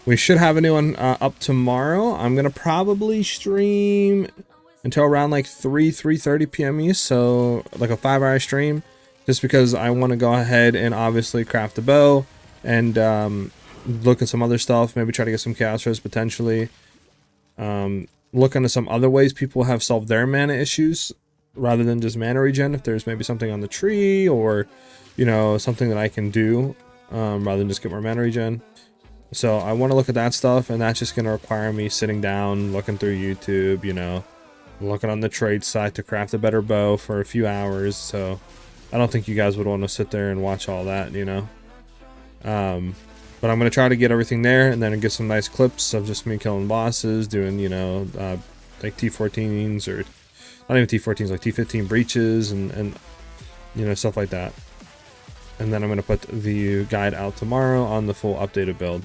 Speaker 1: We should have a new one up tomorrow. I'm gonna probably stream until around like 3:30 p.m. East, so like a 5-hour stream, just because I want to go ahead and obviously craft a bow and look at some other stuff. Maybe try to get some casters potentially. Look into some other ways people have solved their mana issues rather than just mana regen. If there's maybe something on the tree or, you know, something that I can do rather than just get more mana regen. So I want to look at that stuff, and that's just going to require me sitting down, looking through YouTube, you know, looking on the trade site to craft a better bow for a few hours. So I don't think you guys would want to sit there and watch all that, you know. But I'm going to try to get everything there, and then get some nice clips of just me killing bosses, doing, you know, like T14s, or not even T14s, like T15 breaches, and you know, stuff like that. And then I'm going to put the guide out tomorrow on the full updated build.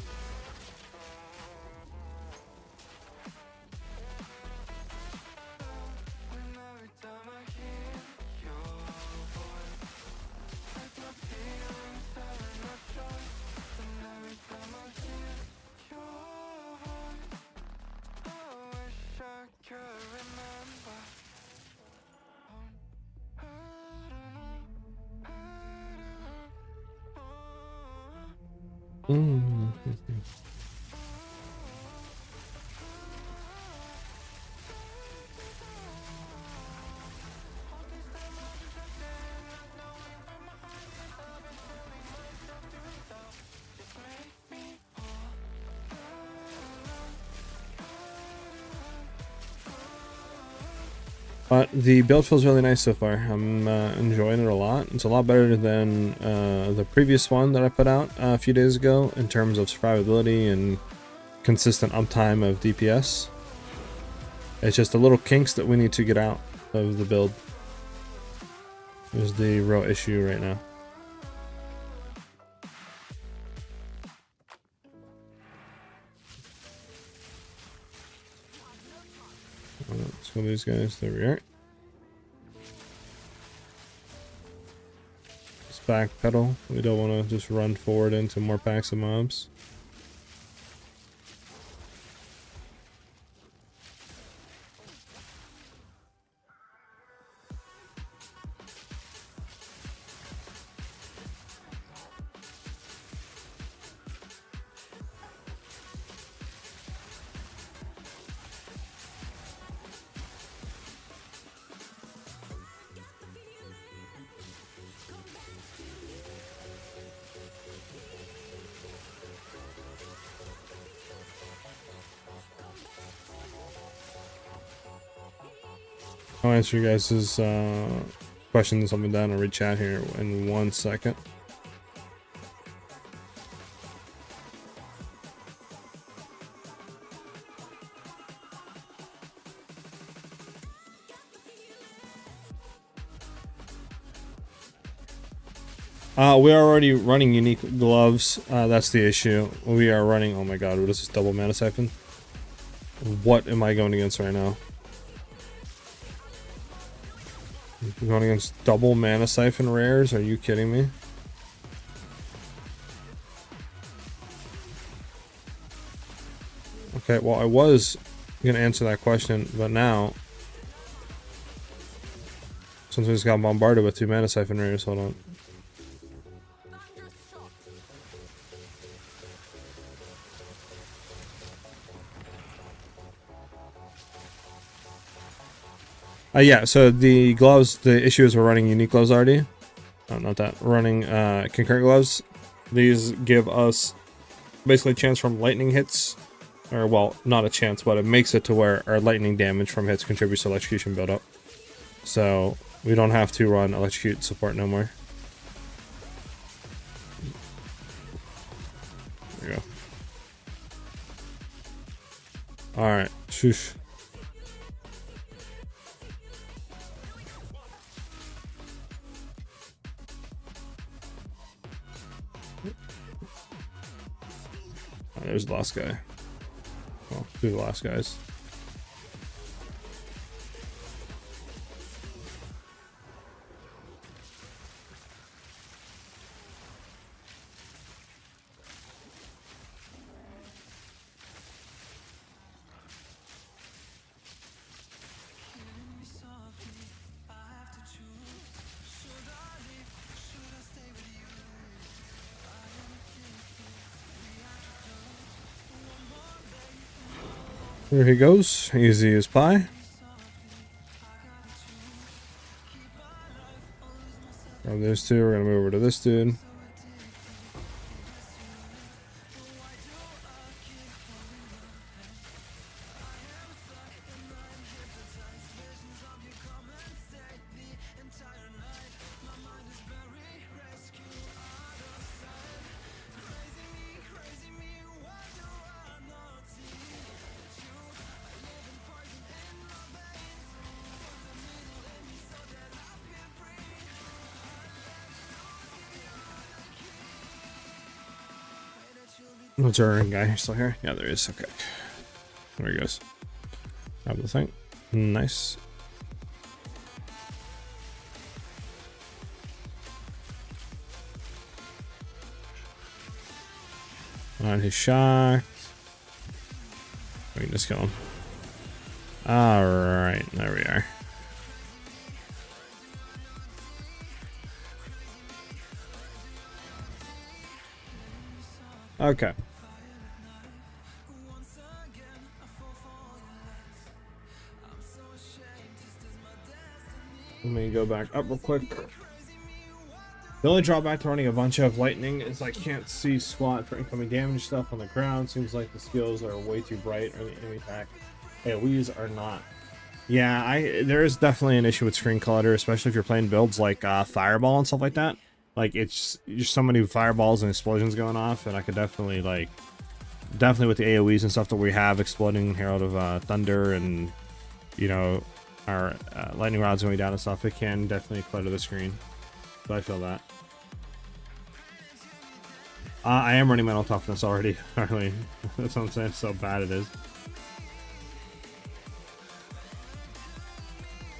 Speaker 1: But the build feels really nice so far. I'm enjoying it a lot. It's a lot better than the previous one that I put out a few days ago in terms of survivability and consistent uptime of DPS. It's just the little kinks that we need to get out of the build is the real issue right now. Let's go to these guys. There we are. Just backpedal. We don't want to just run forward into more packs of mobs. I'll answer you guys' questions up and down. I'll read chat here in 1 second. We are already running unique gloves. That's the issue. We are running. Oh my god, what is this double mana siphon? What am I going against right now? I'm going against double mana siphon rares? Are you kidding me? Okay, well, I was gonna answer that question, but now, since we just got bombarded with 2 mana siphon rares, hold on. Yeah, so the gloves, the issue is we're running unique gloves already. Oh, not that. We're running concurrent gloves. These give us basically a chance from lightning hits. Or, well, not a chance, but it makes it to where our lightning damage from hits contributes to electrocution buildup. So, we don't have to run electrocute support no more. There we go. Alright, shoosh. Oh, there's the last guy. Well, 2 of the last guys. There he goes, easy as pie. Grab those 2, we're gonna move over to this dude. What's our guy still here? Yeah, there is. Okay. There he goes. Grab the thing. Nice. On his shocked. We can just kill him. Alright, there we are. Okay. Let me go back up real quick. The only drawback to running a bunch of lightning is I can't see squat for incoming damage stuff on the ground. Seems like the skills are way too bright, or the enemy attack AoEs are not. Yeah, there is definitely an issue with screen clutter, especially if you're playing builds like Fireball and stuff like that. Like, it's just so many fireballs and explosions going off, and I could definitely, like, definitely with the AoEs and stuff that we have, exploding Herald of Thunder and, you know, our lightning rods going down and stuff, it can definitely clutter the screen. So I feel that. I am running mental toughness already, Harley. That's what I'm saying, so bad it is.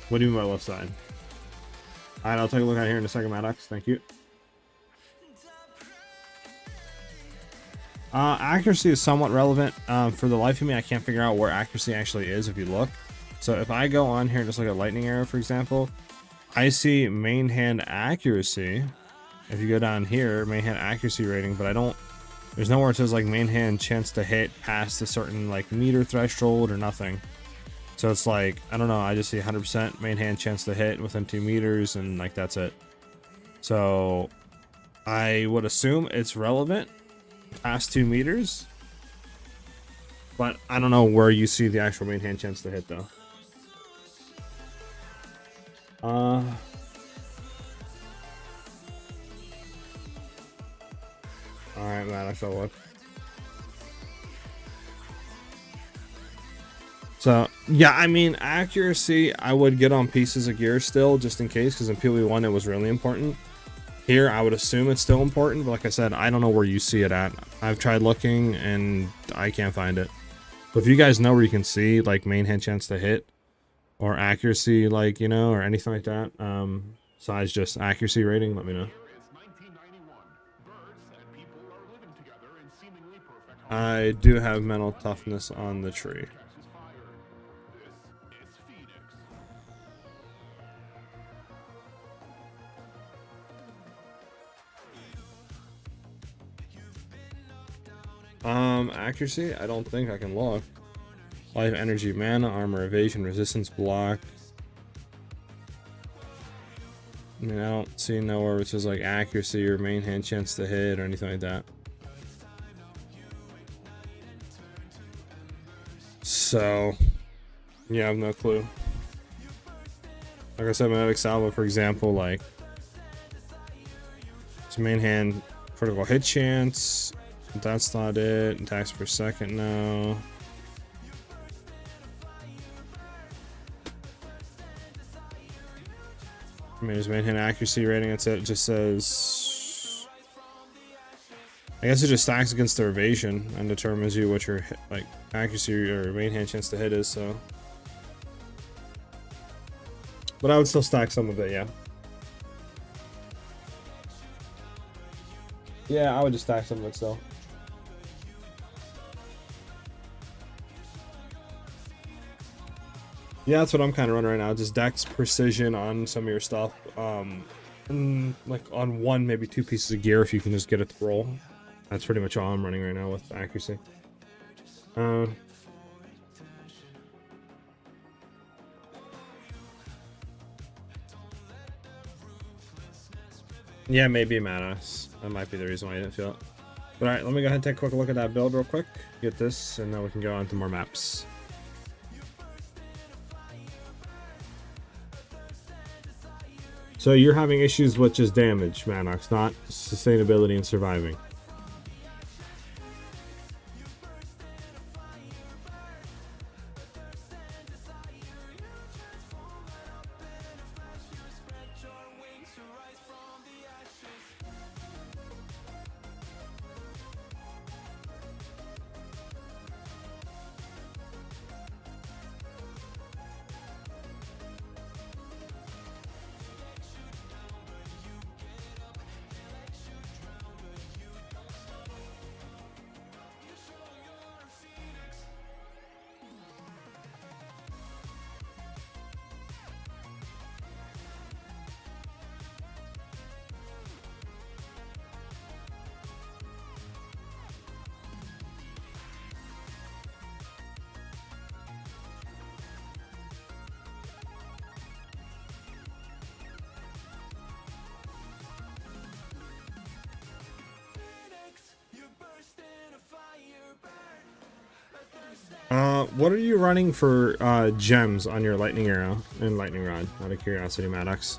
Speaker 1: What do you mean by left side? Alright, I'll take a look at it here in a second, Maddox. Thank you. Accuracy is somewhat relevant. For the life of me, I can't figure out where accuracy actually is if you look. So if I go on here and just look at lightning arrow, for example, I see main hand accuracy. If you go down here, main hand accuracy rating, but I don't, there's nowhere it says like main hand chance to hit past a certain like meter threshold or nothing. So it's like, I don't know, I just see 100% main hand chance to hit within 2 meters and like that's it. So I would assume it's relevant past 2 meters, but I don't know where you see the actual main hand chance to hit though. All right, man, I shall look. So yeah, I mean, accuracy I would get on pieces of gear still, just in case, because in PoE 1 it was really important. Here I would assume it's still important, but like I said, I don't know where you see it at. I've tried looking and I can't find it. So if you guys know where you can see like main hand chance to hit or accuracy, like, you know, or anything like that, besides just accuracy rating, let me know. I do have mental toughness on the tree. Accuracy, I don't think I can look. Life, energy, mana, armor, evasion, resistance, block. I mean, I don't see nowhere which is like accuracy or main hand chance to hit or anything like that. So, yeah, I have no clue. Like I said, my Exile, for example, like, it's main hand critical hit chance. That's not it. Attacks per second now. I mean, there's main hand accuracy rating. That's it. It just says. I guess it just stacks against their evasion and determines you what your hit, like accuracy or main hand chance to hit is. So, but I would still stack some of it. Yeah. Yeah, I would just stack some of it still. Yeah, that's what I'm kind of running right now. Just dex precision on some of your stuff. Like on one, maybe two pieces of gear if you can just get it to roll. That's pretty much all I'm running right now with accuracy. Yeah, maybe Manos. That might be the reason why I didn't feel it. But alright, let me go ahead and take a quick look at that build real quick. Get this, and then we can go on to more maps. So you're having issues with just damage, Manox, not sustainability and surviving. What are you running for gems on your lightning arrow and lightning rod? Out of curiosity, Maddox.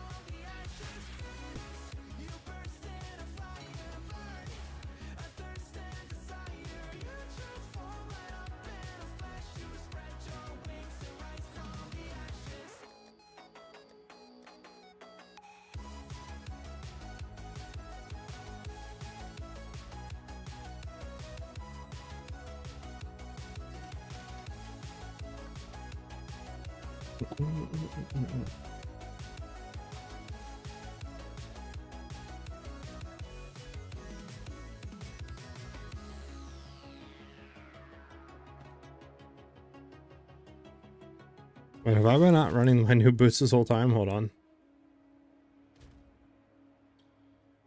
Speaker 1: Wait, have I been not running my new boots this whole time? Hold on.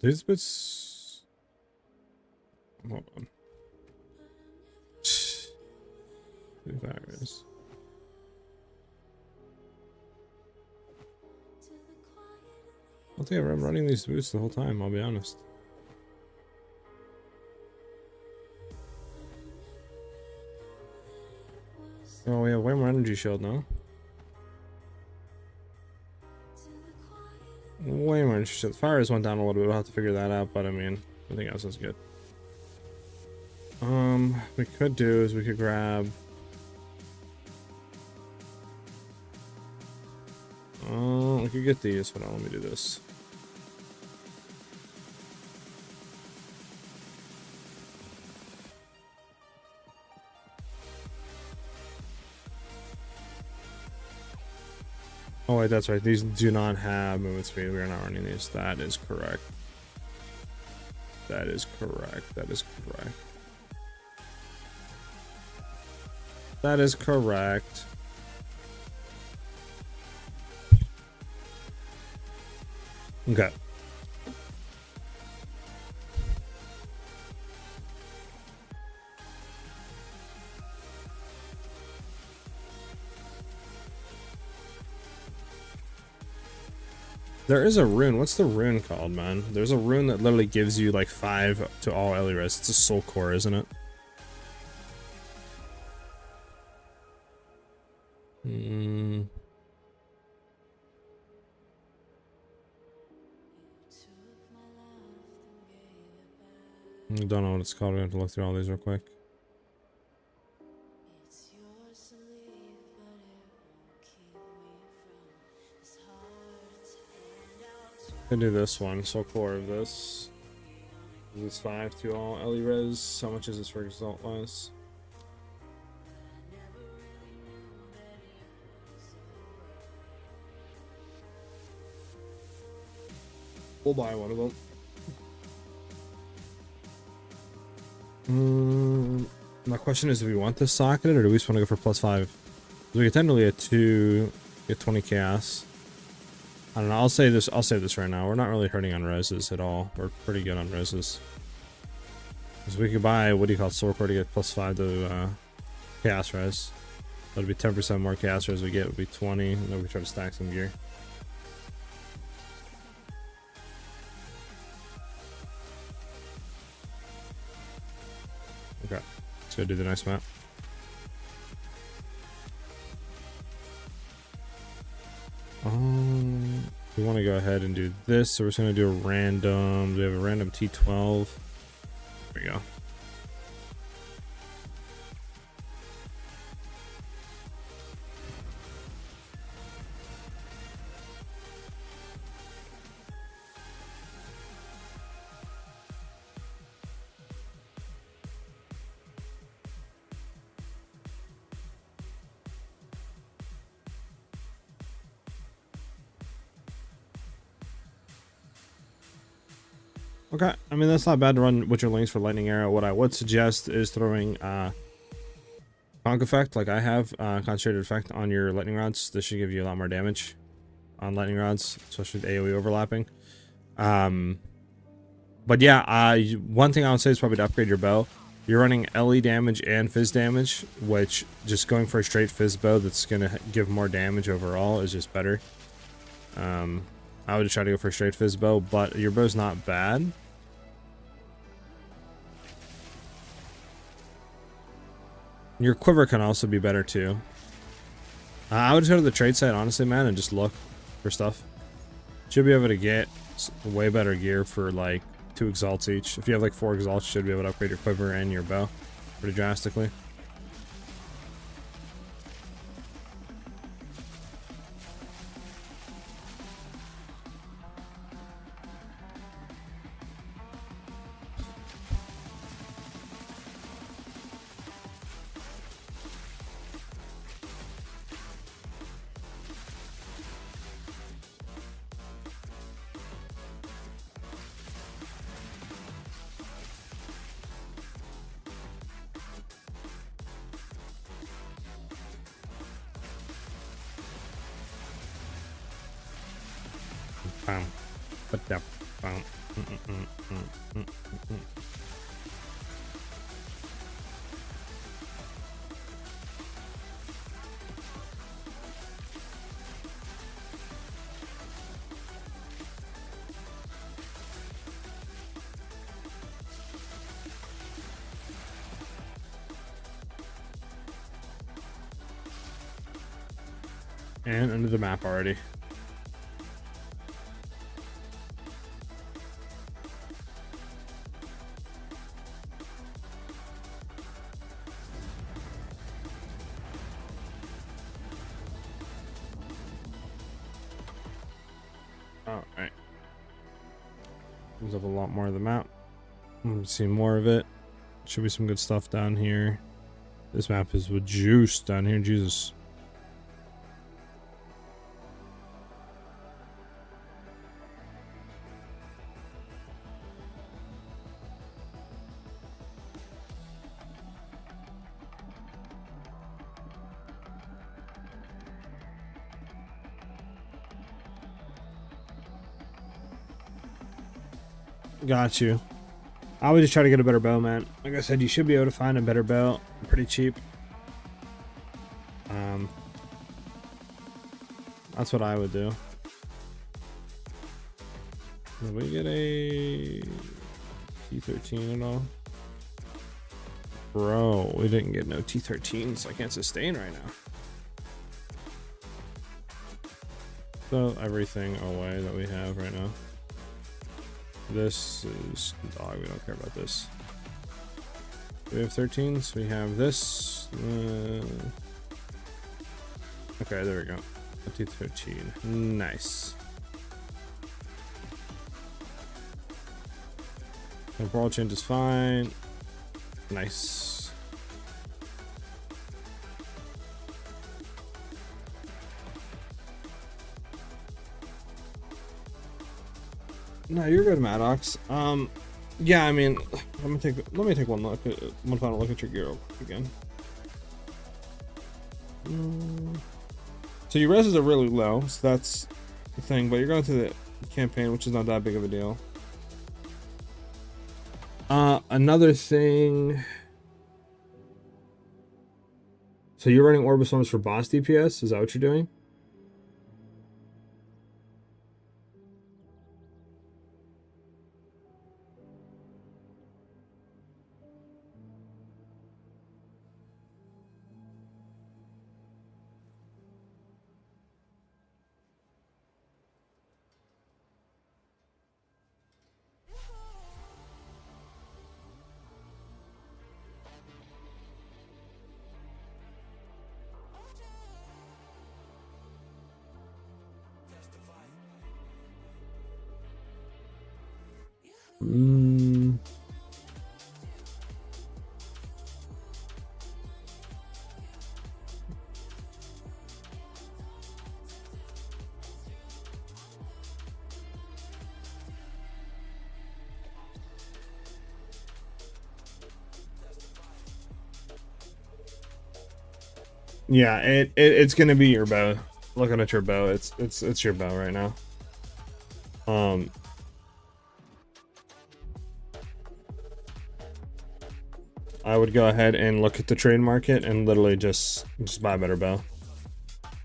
Speaker 1: These boots. Hold on. Virus. I don't think I'm running these boots the whole time, I'll be honest. Oh, we have way more energy shield now. way more interested. The fires went down a little bit. We'll have to figure that out, but I mean, everything else is good. We could do is we could grab. We could get these. Hold on, let me do this. Oh wait, that's right. These do not have movement speed. We are not running these. That is correct. That is correct. That is correct. That is correct. Okay. There is a rune. What's the rune called, man? There's a rune that literally gives you like 5 to all Ellie res. It's a soul core, isn't it? I don't know what it's called. We have to look through all these real quick. I do this one. Soul core of this. This is 5 to all Ellie res. How much is this for exalt wise? We'll buy one of them. My question is, do we want this socketed or do we just want to go for +5? We could technically get 20 chaos. I don't know. I'll say this. I'll save this right now. We're not really hurting on reses at all. We're pretty good on reses. Because we could buy, what do you call it, Soul Core to get +5 to chaos res. That'll be 10% more chaos res we get. Would be 20. And then we try to stack some gear. Okay, let's go do the next map. We want to go ahead and do this, so we're just going to do a random. We have a random T12. There we go. Okay, I mean, that's not bad to run with your links for lightning arrow. What I would suggest is throwing conk effect, like I have, concentrated effect on your lightning rods. This should give you a lot more damage on lightning rods, especially with AoE overlapping. But yeah, one thing I would say is probably to upgrade your bow. You're running LE damage and fizz damage, which just going for a straight fizz bow that's gonna give more damage overall is just better. I would try to go for a straight fizz bow, but your bow's not bad. Your quiver can also be better too. I would just go to the trade site, honestly, man, and just look for stuff. Should be able to get way better gear for like 2 exalts each. If you have like 4 exalts, you should be able to upgrade your quiver and your bow pretty drastically. Bam. But down. Bam. And under the map already. All right. Comes up a lot more of the map. See more of it. Should be some good stuff down here. This map is with juice down here. Jesus. Got you. I would just try to get a better bow, man. Like I said, you should be able to find a better bow pretty cheap. That's what I would do. Did we get a T13 at all? Bro, we didn't get no T13, so I can't sustain right now. Throw everything away that we have right now. This is dog. We don't care about this. We have 13s. We have this. Okay, there we go. T13. Nice. Temporal change is fine. Nice. No, you're good, Maddox. Yeah, I mean, let me take one final look at your gear again. So your reses are really low, so that's the thing. But you're going to the campaign, which is not that big of a deal. Another thing. So you're running Orb Storms for boss DPS? Is that what you're doing? Yeah, it's gonna be your bow. Looking at your bow, it's your bow right now. I would go ahead and look at the trade market and literally just buy a better bow.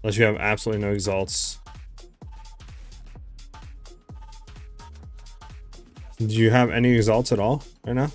Speaker 1: Unless you have absolutely no exalts. Do you have any exalts at all right now?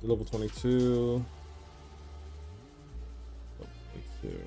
Speaker 1: Level 22. Level 22.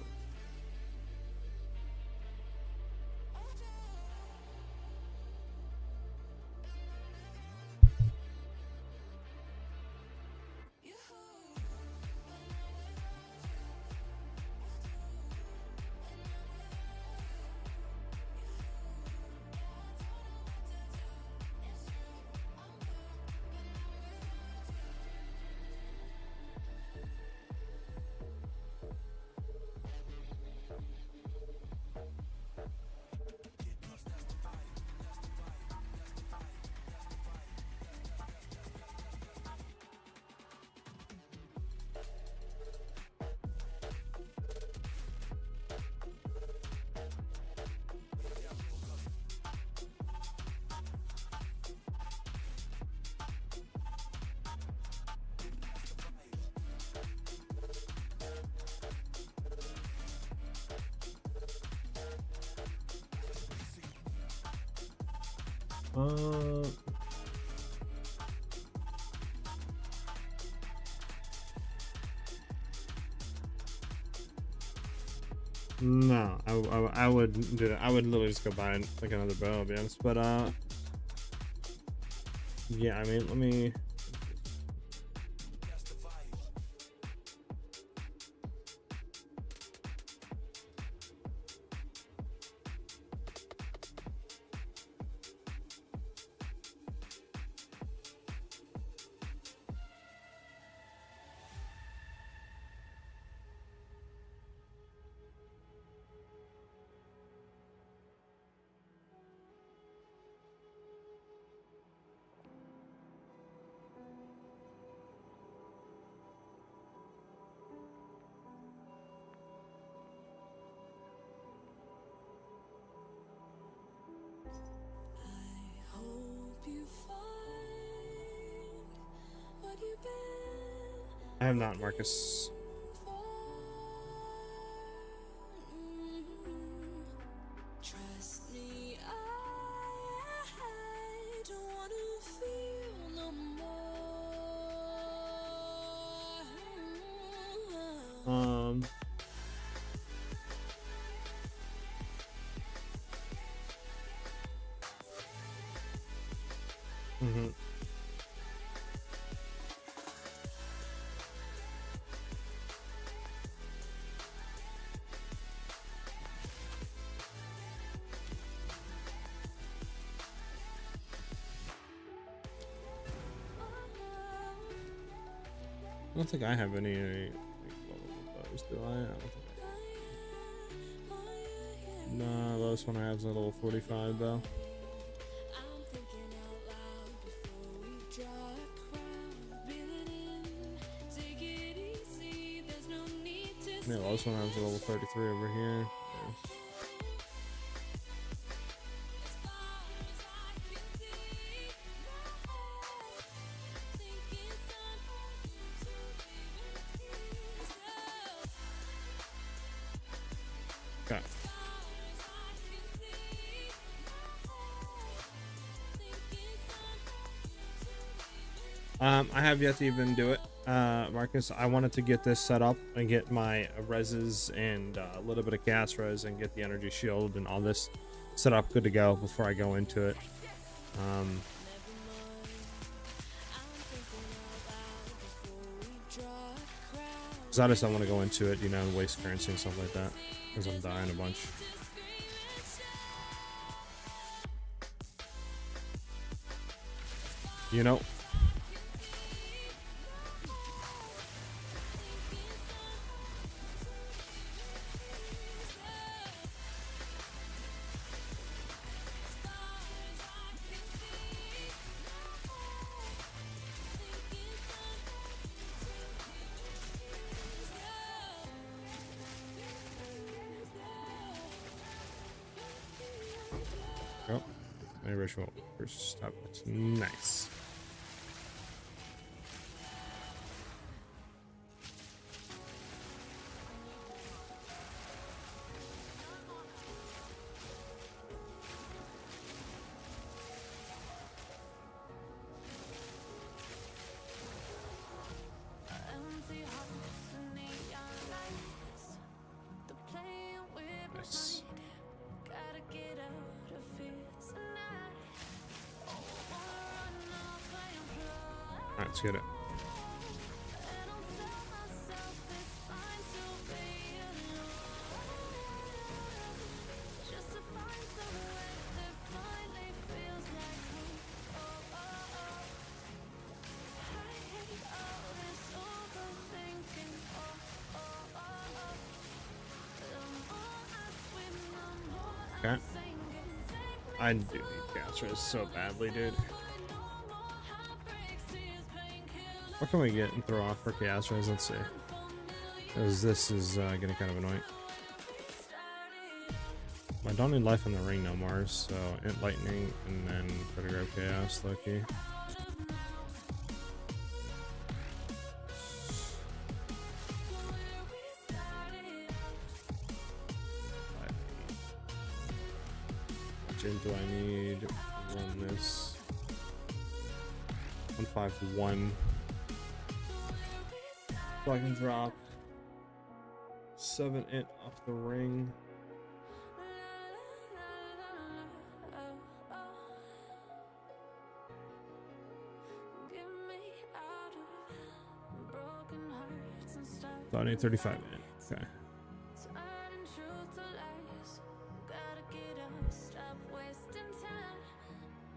Speaker 1: No, I wouldn't do that. I would literally just go buy like another bow, I'll be honest. But yeah, I mean, let me.
Speaker 2: I hope you find what you've been
Speaker 1: I have not, Marcus.
Speaker 2: for. Trust me, I don't wanna feel no more.
Speaker 1: Mm-hmm. I don't think I have any like, lovable bows, do I? I don't think I... Nah, lowest one I have is a level 45 bow.
Speaker 2: I'm thinking out loud before we draw a crowd. Breathe it in, take it easy. There's no need to
Speaker 1: Yeah, lowest one I have is a level 33 over here. Yeah.
Speaker 2: as far as I can see. Think it's time for you to be released.
Speaker 1: Okay.
Speaker 2: As far as I can see. Think it's time for you to be released.
Speaker 1: I have yet to even do it, Marcus. I wanted to get this set up and get my reses and a little bit of gas res and get the energy shield and all this set up good to go before I go into it. Because I just don't want to go into it, you know, and waste currency and stuff like that. Because I'm dying a bunch. You know? Oh, my ritual first stop. Nice.
Speaker 2: Empty hearts and neon lights. The playing with my
Speaker 1: Nice.
Speaker 2: mind. Gotta get out of here tonight. Wanna run off and fly.
Speaker 1: Alright, let's get it.
Speaker 2: And I'll tell myself it's fine to be alone. Just to find somewhere that finally feels like home. Oh, oh, oh. I hate all this overthinking. Oh, oh, oh, oh. The more I swim, the more
Speaker 1: Okay.
Speaker 2: I'm sinking. Take me
Speaker 1: I do need gas res so badly, dude.
Speaker 2: no more heartbreaks, tears, painkillers.
Speaker 1: What can we get and throw off for gas res? Let's see. Because this is getting kind of annoying. I don't need life in the ring no more, so Int Lightning and then Photograph Chaos, Loki. Do I need to run this? 151. So I can drop 7 int off the ring. So I need 35 int. Okay.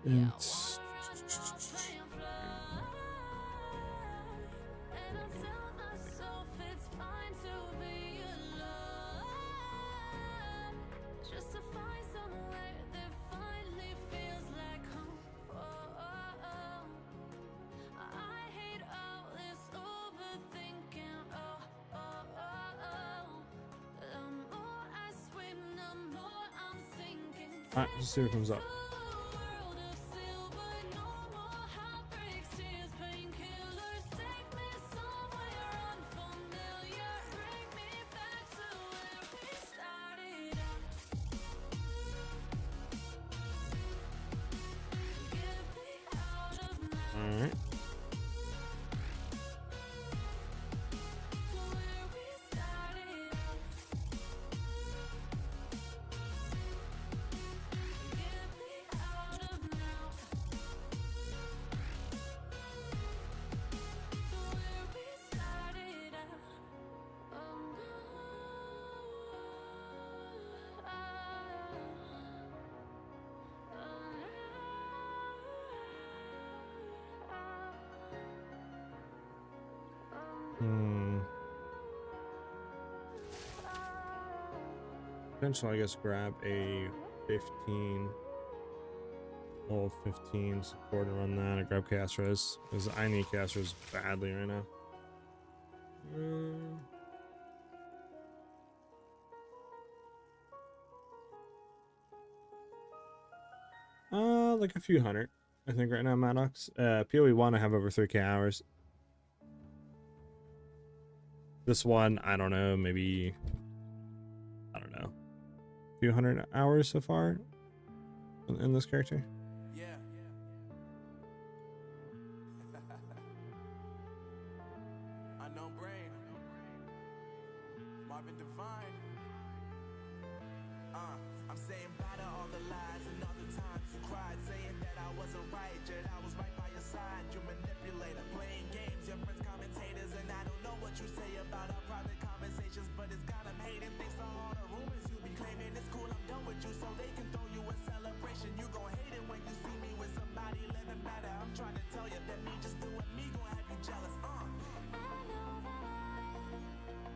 Speaker 1: Int.
Speaker 2: Just to find somewhere that finally feels like home. I hate all this overthinking. The more I swim, the more I'm sinking.
Speaker 1: Alright, let's see what comes up.
Speaker 2: World of silver, no more heartbreaks, tears, painkillers. Take me somewhere unfamiliar. Bring me back to where we started out. Get me out of now.
Speaker 1: Alright.
Speaker 2: To where we started out. Get me out of now. To where we started out.
Speaker 1: Eventually, I guess grab a 15. Level 15 support and run that. I grab Castros because I need Castros badly right now. Like a few hundred, I think right now, Maddox. PoE 1, I have over 3k hours. This one, I don't know, maybe, I don't know, a few hundred hours so far in this character.
Speaker 3: Yeah. Unknown brain. Marvin Divine. I'm saying bye to all the lies and all the times you cried, saying that I wasn't right, yet I was right by your side. You manipulator, playing games, your friends commentators, and I don't know what you say about our private conversations, but it's got them hating. Thanks to all the rumors you be claiming. It's cool, I'm done with you, so they can throw you a celebration. You gon' hate it when you see me with somebody living better. I'm trying to tell you that me just doing me gon' have you jealous.
Speaker 2: I know that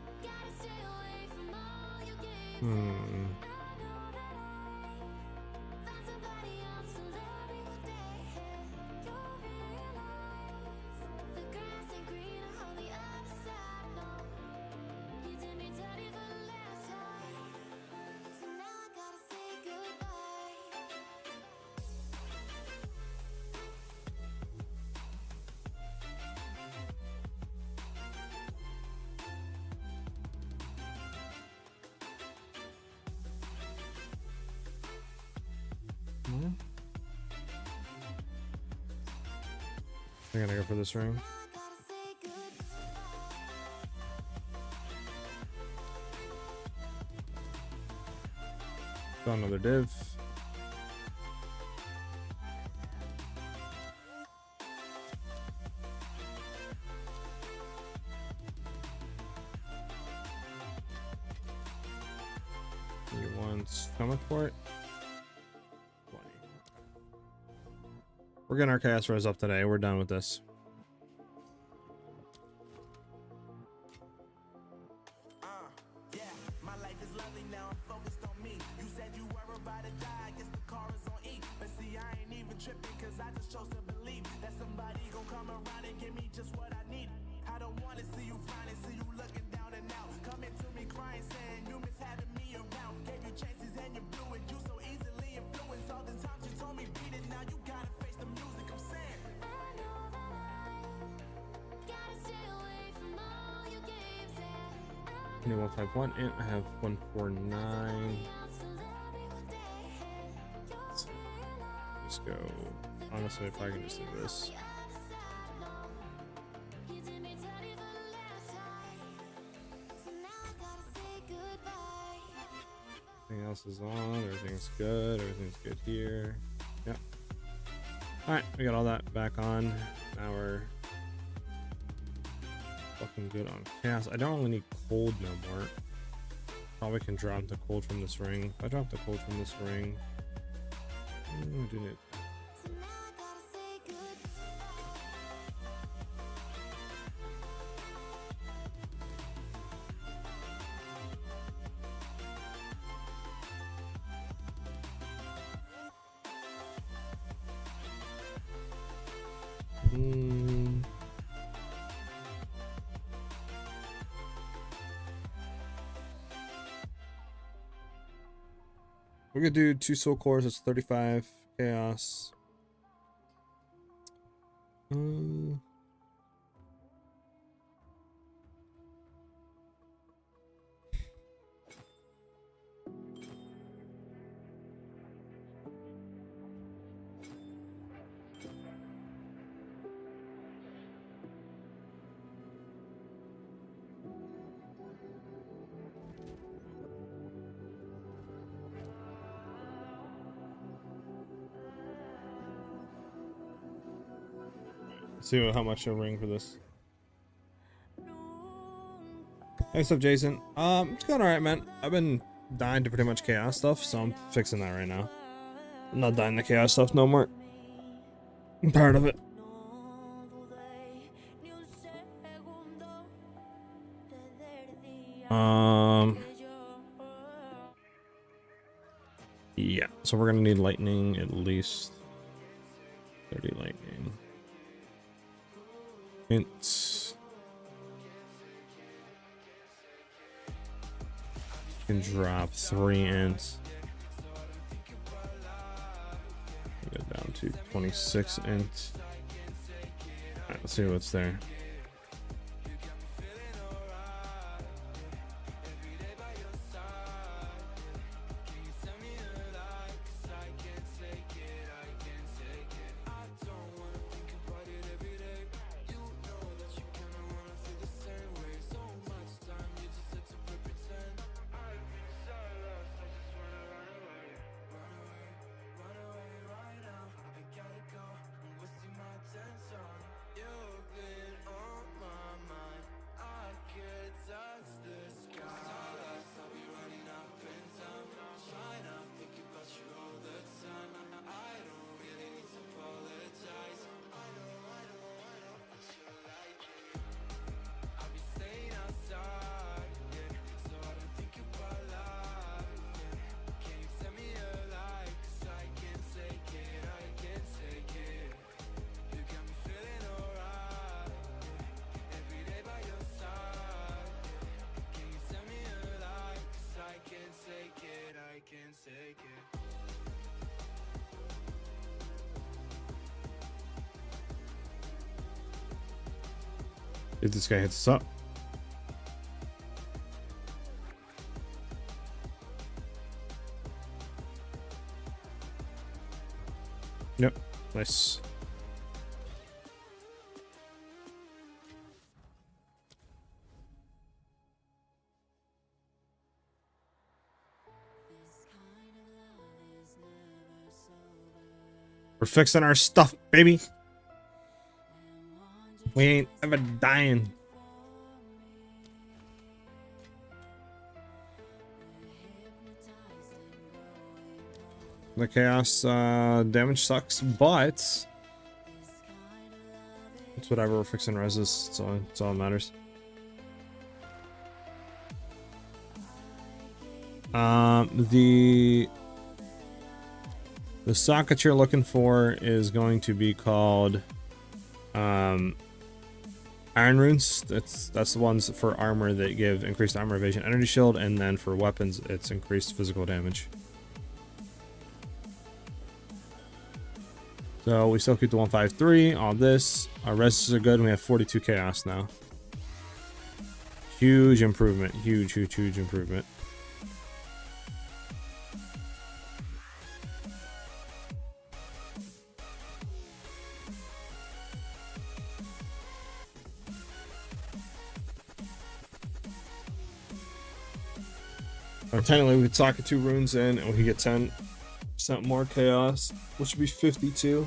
Speaker 2: I gotta stay away from all your games. I know that I found somebody else to love me one day. You'll realize the grass ain't greener on the other side. No, you did me dirty for the last time, so now I gotta say goodbye.
Speaker 1: I'm gonna go for this ring.
Speaker 2: Now I gotta say goodbye.
Speaker 1: Got another div. You want stomach port? 20. We're getting our chaos res up today. We're done with this.
Speaker 3: Yeah, my life is lovely now, I'm focused on me. You said you were about to die, I guess the car is on E. But see, I ain't even tripping, cause I just chose to believe that somebody gon' come around and give me just what I need. I don't wanna see you frowning, see you looking down and out. Coming to me crying, saying you miss having me around. Gave you chances and you blew it, you so easily influenced. All the times you told me beat it, now you gotta face the music, I'm saying.
Speaker 2: I know that I gotta stay away from all your games. I
Speaker 1: Any 151 int, I have 149. Let's go. Honestly, if I can just do this. Everything else is on. Everything's good. Everything's good here. Yep. All right, we got all that back on. Now we're looking good on chaos. I don't really need cold no more. Probably can drop the cold from this ring. If I drop the cold from this ring, we do need. We're gonna do 2 soul cores. It's 35 chaos. See how much a ring for this. Hey, what's up, Jason? It's going alright, man. I've been dying to pretty much chaos stuff, so I'm fixing that right now. I'm not dying to chaos stuff no more. I'm tired of it. Yeah, so we're gonna need lightning, at least 30 lightning. Int. Can drop 3 ints. Go down to 26 ints. Alright, let's see what's there. If this guy hits us up. Yep, nice. We're fixing our stuff, baby. We ain't ever dying. The chaos damage sucks, but it's whatever. We're fixing reses. It's all that matters. The socket you're looking for is going to be called Iron Runes. That's the ones for armor that give increased armor evasion, energy shield, and then for weapons it's increased physical damage. So we still keep the 153, all this. Our reses are good, and we have 42 chaos now. Huge improvement. Huge improvement. Technically, we could socket 2 runes in, and we could get 10% more chaos, which would be 52.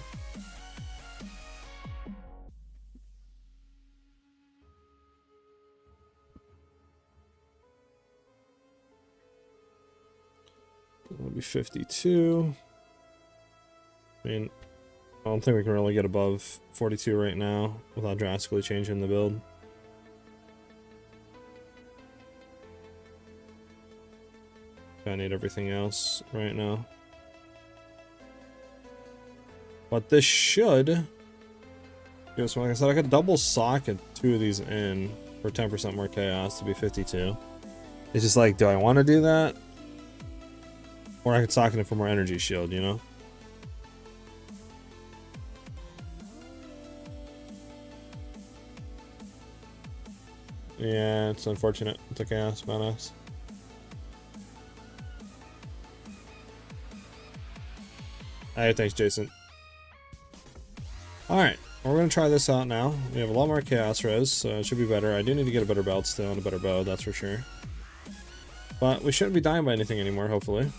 Speaker 1: That would be 52. I mean, I don't think we can really get above 42 right now without drastically changing the build. I need everything else right now. But this should... Like I said, I could double socket 2 of these in for 10% more chaos to be 52. It's just like, do I want to do that? Or I could socket it for more energy shield, you know? Yeah, it's unfortunate. It's a chaos badass. Hey, thanks, Jason. Alright, we're going to try this out now. We have a lot more chaos res, so it should be better. I do need to get a better belt still and a better bow, that's for sure. But we shouldn't be dying by anything anymore, hopefully.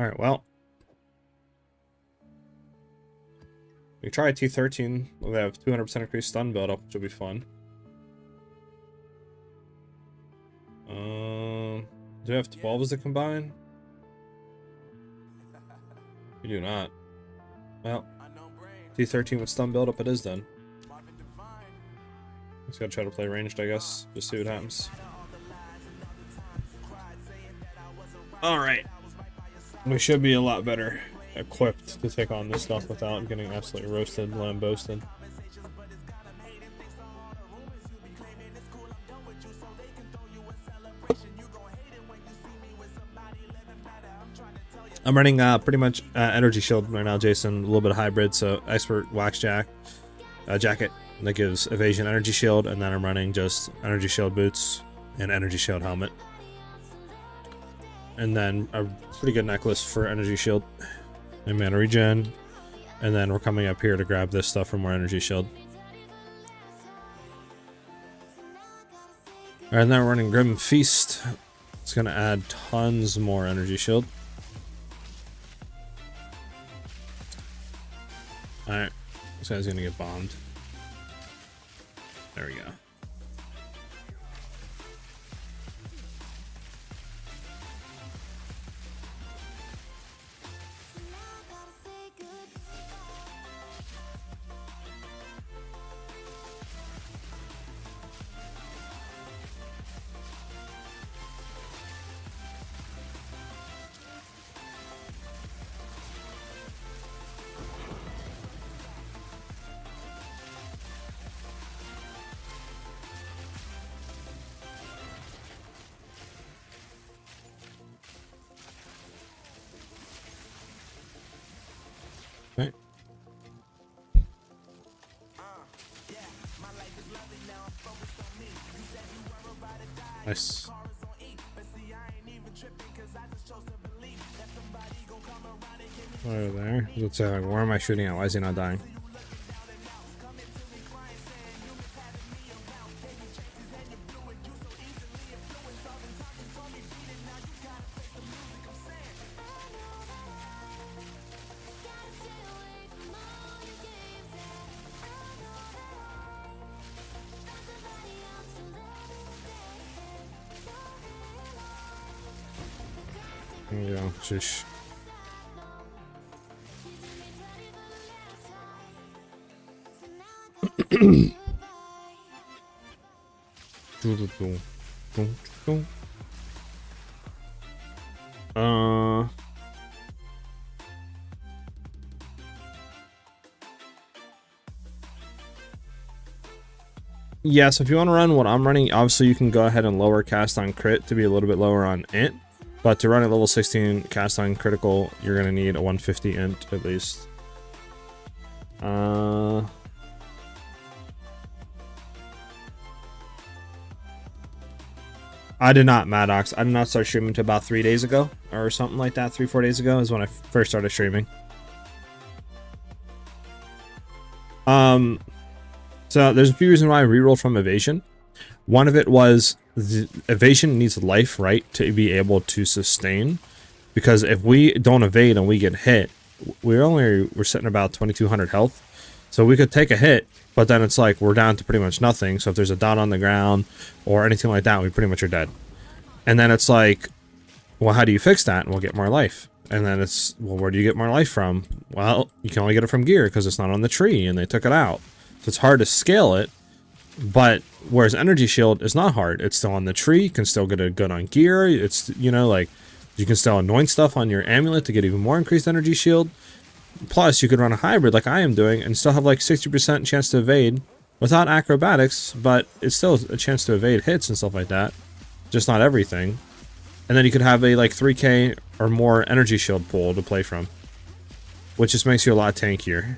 Speaker 1: Alright, well. We try T13. We have 200% increased stun build up, which will be fun. Do we have 12 as a combine? We do not. Well, T13 with stun build up it is then. Just gotta try to play ranged, I guess. Just see what happens. Alright. We should be a lot better equipped to take on this stuff without getting absolutely roasted, lambosted. I'm running pretty much energy shield right now, Jason. A little bit of hybrid, so expert wax jacket that gives evasion energy shield, and then I'm running just energy shield boots and energy shield helmet. And then a pretty good necklace for energy shield and mana regen. And then we're coming up here to grab this stuff for more energy shield. And then we're running Grim Feast. It's going to add tons more energy shield. Alright, this guy's going to get bombed. There we go. Right. Nice. Over there. Let's where am I shooting at? Why is he not dying? There we go. Sheesh. Yes, if you want to run what I'm running, obviously you can go ahead and lower cast on crit to be a little bit lower on int. But to run at level 16 cast on critical, you're going to need a 150 int at least. I did not, Maddox. I did not start streaming until about 3 days ago or something like that. 3-4 days ago is when I first started streaming. So there's a few reasons why I rerolled from evasion. One of it was the evasion needs life, right, to be able to sustain. Because if we don't evade and we get hit, we're sitting about 2200 health. So we could take a hit, but then it's like we're down to pretty much nothing. So if there's a dot on the ground or anything like that, we pretty much are dead. And then it's like, well, how do you fix that? And we'll get more life. And then it's, well, where do you get more life from? Well, you can only get it from gear because it's not on the tree and they took it out. So it's hard to scale it. But whereas energy shield is not hard, it's still on the tree, you can still get a good on gear. It's, you know, like you can still anoint stuff on your amulet to get even more increased energy shield. Plus, you could run a hybrid like I am doing and still have like 60% chance to evade without acrobatics, but it's still a chance to evade hits and stuff like that. Just not everything. And then you could have a like 3k or more energy shield pool to play from, which just makes you a lot tankier.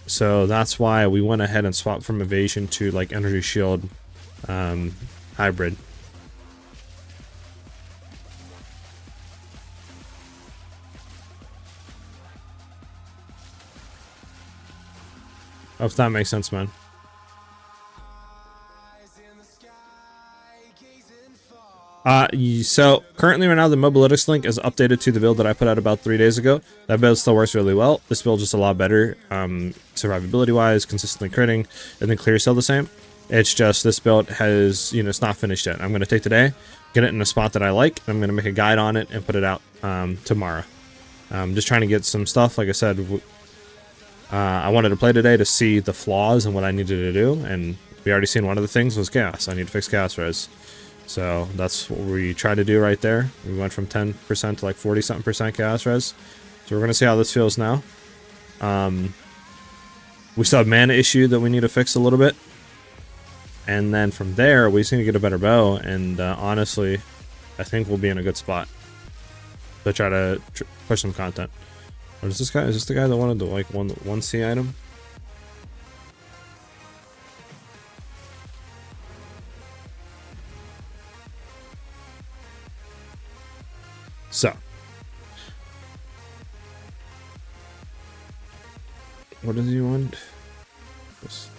Speaker 1: So that's why we went ahead and swapped from evasion to like energy shield hybrid. If that makes sense, man. So currently right now the mobilitics link is updated to the build that I put out about 3 days ago. That build still works really well. This build is just a lot better, survivability wise, consistently critting, and then clear still the same. It's just this build has, you know, it's not finished yet. I'm going to take today, get it in a spot that I like, and I'm going to make a guide on it and put it out tomorrow. Just trying to get some stuff. Like I said, I wanted to play today to see the flaws and what I needed to do, and we already seen one of the things was gas. I need to fix gas res. So that's what we tried to do right there. We went from 10% to like 40-something% gas res. So we're going to see how this feels now. We still have mana issue that we need to fix a little bit. And then from there, we just need to get a better bow. And honestly, I think we'll be in a good spot to try to push some content. What is this guy? Is this the guy that wanted the like 1C item? So, what does he want? This.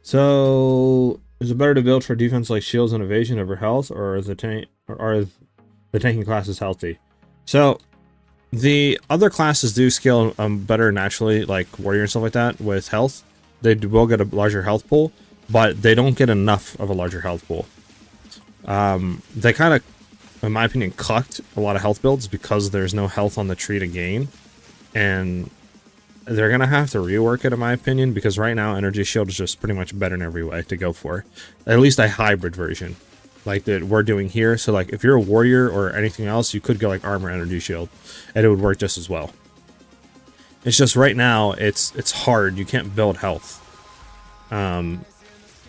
Speaker 1: So is it better to build for defense like shields and evasion over health, or is the tanking classes healthy? So the other classes do scale better naturally, like warrior and stuff like that with health. They will get a larger health pool, but they don't get enough of a larger health pool. They kind of, in my opinion, cucked a lot of health builds because there's no health on the tree to gain, and they're gonna have to rework it, in my opinion, because right now energy shield is just pretty much better in every way to go for. At least a hybrid version like that we're doing here. So like if you're a warrior or anything else, you could go like armor energy shield and it would work just as well. It's just right now it's hard. You can't build health.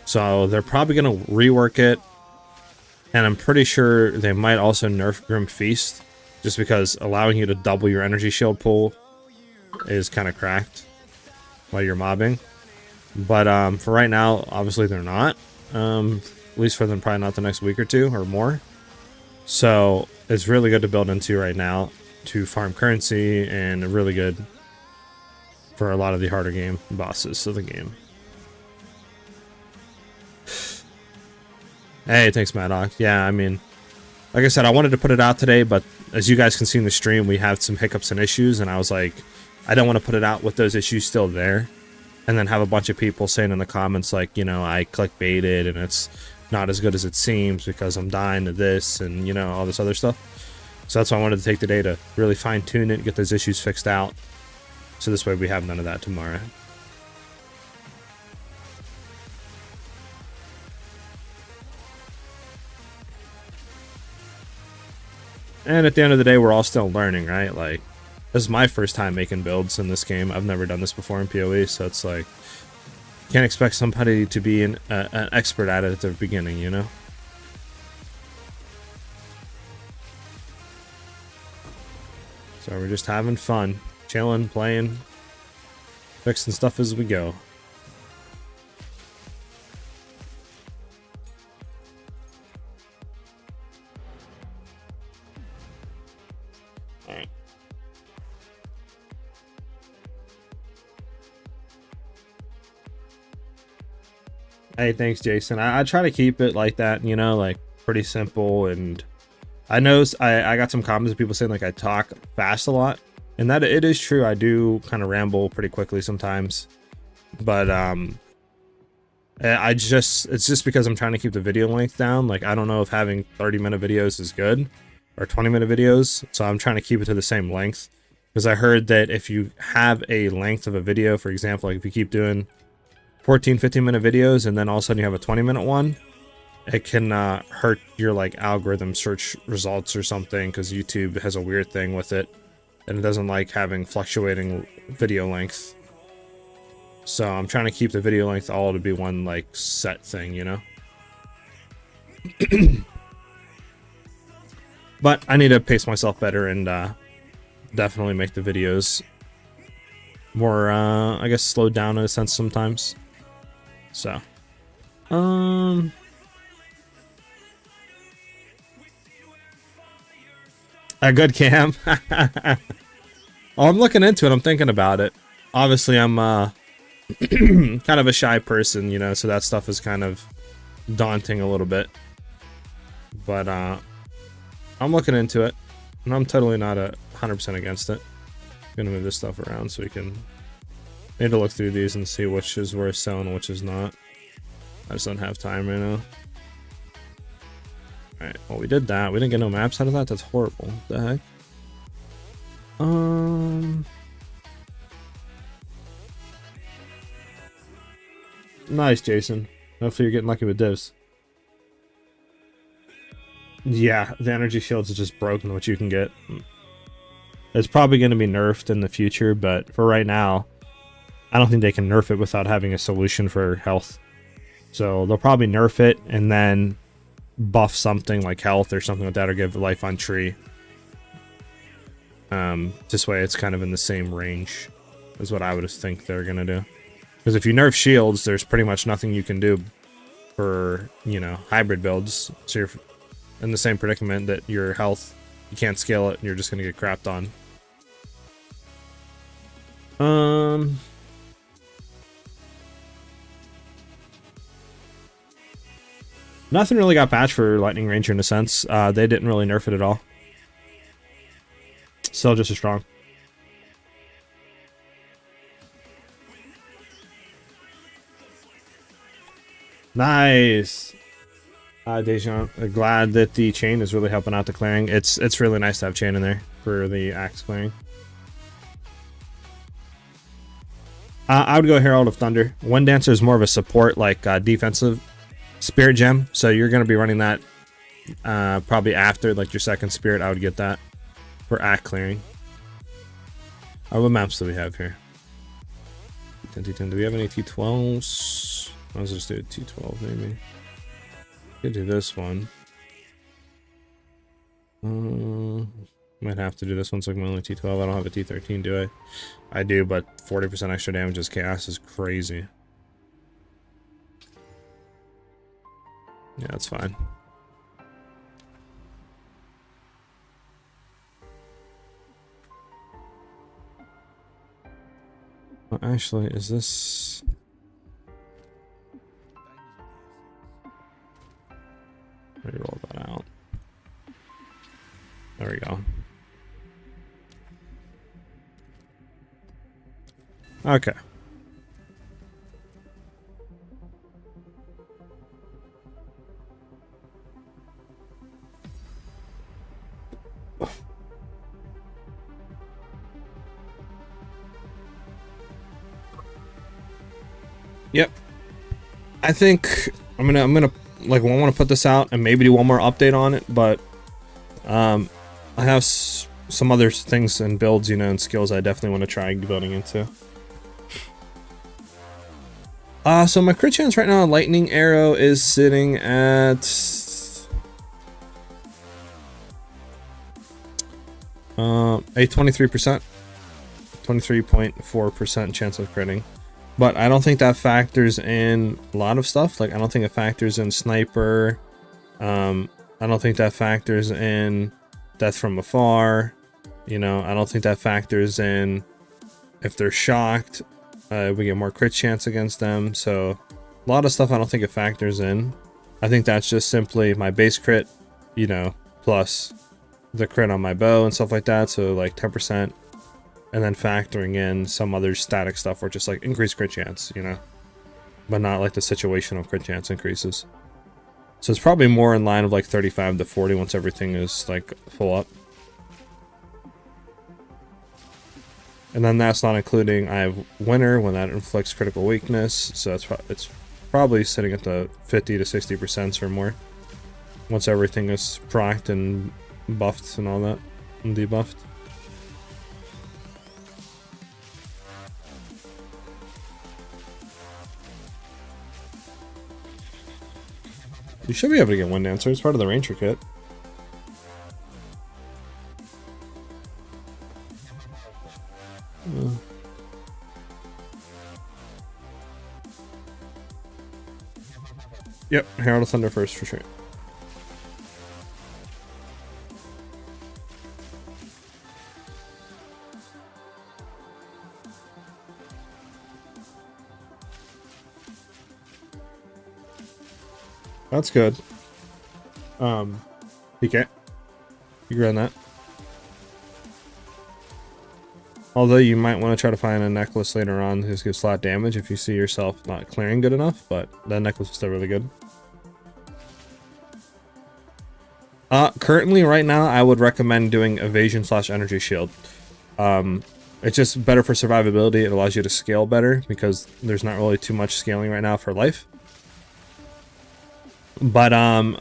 Speaker 1: So they're probably gonna rework it, and I'm pretty sure they might also nerf Grim Feast, just because allowing you to double your energy shield pool is kind of cracked while you're mobbing. But for right now, obviously they're not. At least for them, probably not the next week or two or more. So it's really good to build into right now to farm currency, and really good for a lot of the harder game bosses of the game. Hey, thanks, Maddox. Yeah, I mean, like I said, I wanted to put it out today, but as you guys can see in the stream, we had some hiccups and issues, and I was like, I don't want to put it out with those issues still there, and then have a bunch of people saying in the comments like, you know, I clickbaited and it's not as good as it seems because I'm dying to this and, you know, all this other stuff. So that's why I wanted to take the day to really fine tune it, get those issues fixed out, so this way we have none of that tomorrow. And at the end of the day, we're all still learning, right? Like, this is my first time making builds in this game. I've never done this before in PoE, so it's like, can't expect somebody to be an expert at it at the beginning, you know? So we're just having fun, chilling, playing, fixing stuff as we go. Alright. Hey, thanks, Jason. I try to keep it like that, you know, like pretty simple. And I know I got some comments of people saying like I talk fast a lot, and that it is true. I do kind of ramble pretty quickly sometimes, but it's just because I'm trying to keep the video length down. Like, I don't know if having 30-minute videos is good or 20-minute videos, so I'm trying to keep it to the same length, because I heard that if you have a length of a video, for example, like if you keep doing 14-15-minute videos and then all of a sudden you have a 20-minute one, it can hurt your like algorithm search results or something, because YouTube has a weird thing with it and it doesn't like having fluctuating video length. So I'm trying to keep the video length all to be one like set thing, you know. But I need to pace myself better and definitely make the videos more I guess slowed down in a sense sometimes. So a good cam. Oh, I'm looking into it. I'm thinking about it. Obviously, I'm kind of a shy person, you know, so that stuff is kind of daunting a little bit. But I'm looking into it, and I'm totally not 100% against it. I'm gonna move this stuff around so we can need to look through these and see which is worth selling and which is not. I just don't have time right now. Alright, well, we did that. We didn't get no maps out of that? That's horrible. What the heck? Nice, Jason. Hopefully you're getting lucky with divs. Yeah, the energy shields is just broken, what you can get. It's probably going to be nerfed in the future, but for right now, I don't think they can nerf it without having a solution for health. So they'll probably nerf it and then buff something like health or something like that, or give life on tree. This way it's kind of in the same range is what I would think they're gonna do. Because if you nerf shields, there's pretty much nothing you can do for, you know, hybrid builds. So you're in the same predicament that your health, you can't scale it and you're just gonna get crapped on. Nothing really got patched for Lightning Ranger in a sense. They didn't really nerf it at all. Still just as strong. Nice. Dejan, glad that the chain is really helping out the clearing. It's really nice to have chain in there for the axe clearing. I would go Herald of Thunder. Wind Dancer is more of a support, like defensive spirit gem, so you're going to be running that probably after like your second spirit. I would get that for act clearing. What maps do we have here? T10, T10. Do we have any T12s? Let's just do a T12 maybe. Could do this one. Might have to do this one so I can only T12. I don't have a T13, do I? I do, but 40% extra damage as chaos is crazy. Yeah, that's fine. Well, actually, is this... Let me roll that out. There we go. Okay. Yep. I think I'm gonna like, I want to put this out and maybe do one more update on it, but I I have some other things and builds, you know, and skills I definitely want to try building into. So my crit chance right now on Lightning Arrow is sitting at a 23%, 23.4% chance of critting. But I don't think that factors in a lot of stuff. Like, I don't think it factors in sniper. I don't think that factors in death from afar. You know, I don't think that factors in if they're shocked. We get more crit chance against them. So a lot of stuff I don't think it factors in. I think that's just simply my base crit, you know, plus the crit on my bow and stuff like that. So like 10%. And then factoring in some other static stuff or just like increased crit chance, you know, but not like the situational crit chance increases. So it's probably more in line of like 35 to 40 once everything is like full up. And then that's not including I have Winter when that inflicts critical weakness. So it's probably sitting at the 50 to 60% or more once everything is procced and buffed and all that and debuffed. You should be able to get Wind Dancer. It's part of the Ranger kit. Yep, Herald of Thunder first for sure. That's good. PK. You grab that. Although you might want to try to find a necklace later on that gives flat damage if you see yourself not clearing good enough, but that necklace is still really good. Currently right now I would recommend doing evasion / energy shield. It's just better for survivability. It allows you to scale better because there's not really too much scaling right now for life. But I'm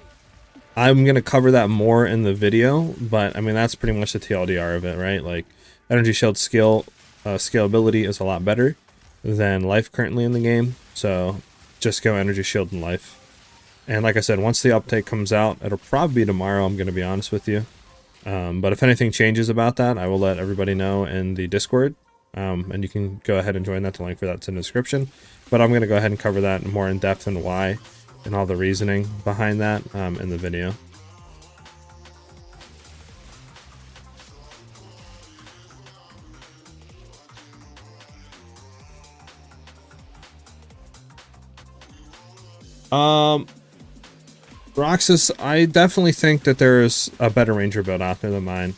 Speaker 1: gonna cover that more in the video, but I mean that's pretty much the TLDR of it, right? Like energy shield scalability is a lot better than life currently in the game, so just go energy shield and life. And like I said, once the update comes out, it'll probably be tomorrow, I'm gonna be honest with you. But if anything changes about that, I will let everybody know in the Discord, and you can go ahead and join that. The link for that's in the description. But I'm gonna go ahead and cover that more in depth and why and all the reasoning behind that in the video. Roxas, I definitely think that there's a better Ranger build out there than mine.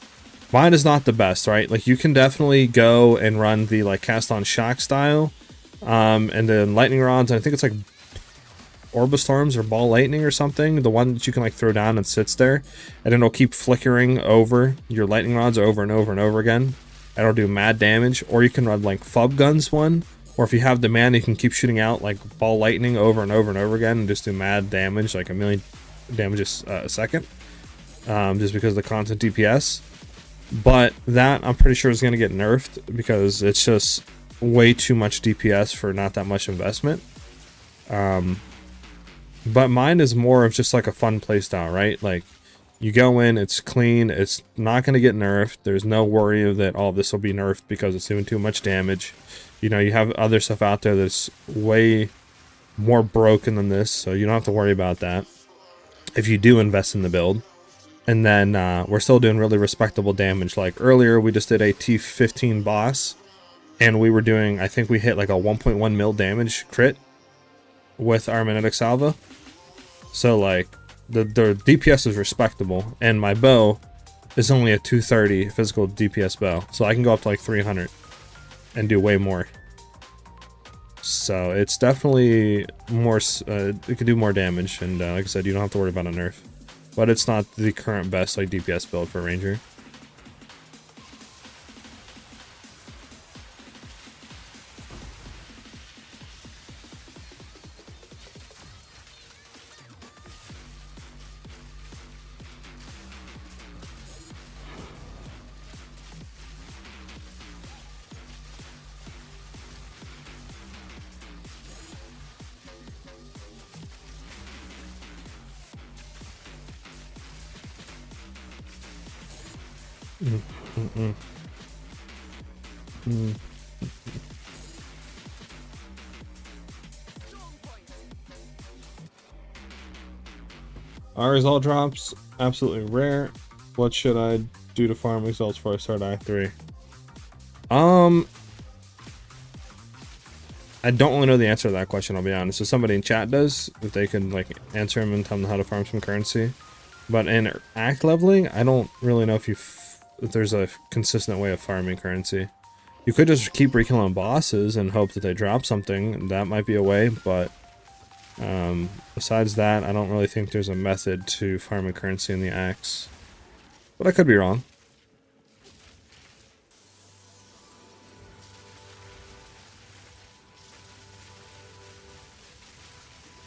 Speaker 1: Mine is not the best, right? Like you can definitely go and run the like cast on shock style, and then lightning rods. And I think it's like Orbistorms or Ball Lightning or something. The one that you can like throw down and sits there, and it'll keep flickering over your lightning rods over and over and over again. And it'll do mad damage. Or you can run like Fub Guns one. Or if you have the mana, you can keep shooting out like Ball Lightning over and over and over again and just do mad damage, like 1,000,000 damages a second, just because of the constant DPS. But that I'm pretty sure is going to get nerfed because it's just way too much DPS for not that much investment. But mine is more of just like a fun playstyle, right? Like you go in, it's clean, it's not going to get nerfed. There's no worry that all this will be nerfed because it's doing too much damage. You know, you have other stuff out there that's way more broken than this, so you don't have to worry about that if you do invest in the build. And then we're still doing really respectable damage. Like earlier, we just did a T15 boss, and we were doing, I think we hit like a 1.1 mil damage crit with our Magnetic Salva. So like the DPS is respectable, and my bow is only a 230 physical DPS bow, so I can go up to like 300 and do way more. So it's definitely more, it could do more damage, and like I said, you don't have to worry about a nerf. But it's not the current best like DPS build for Ranger. Mm, mm, mm. Mm. Our all drops, absolutely rare. What should I do to farm results before I start I3? I don't really know the answer to that question, I'll be honest. If somebody in chat does, if they can like answer him and tell them how to farm some currency. But in act leveling, I don't really know if there's a consistent way of farming currency. You could just keep rekilling bosses and hope that they drop something. That might be a way, but besides that, I don't really think there's a method to farming currency in the acts. But I could be wrong.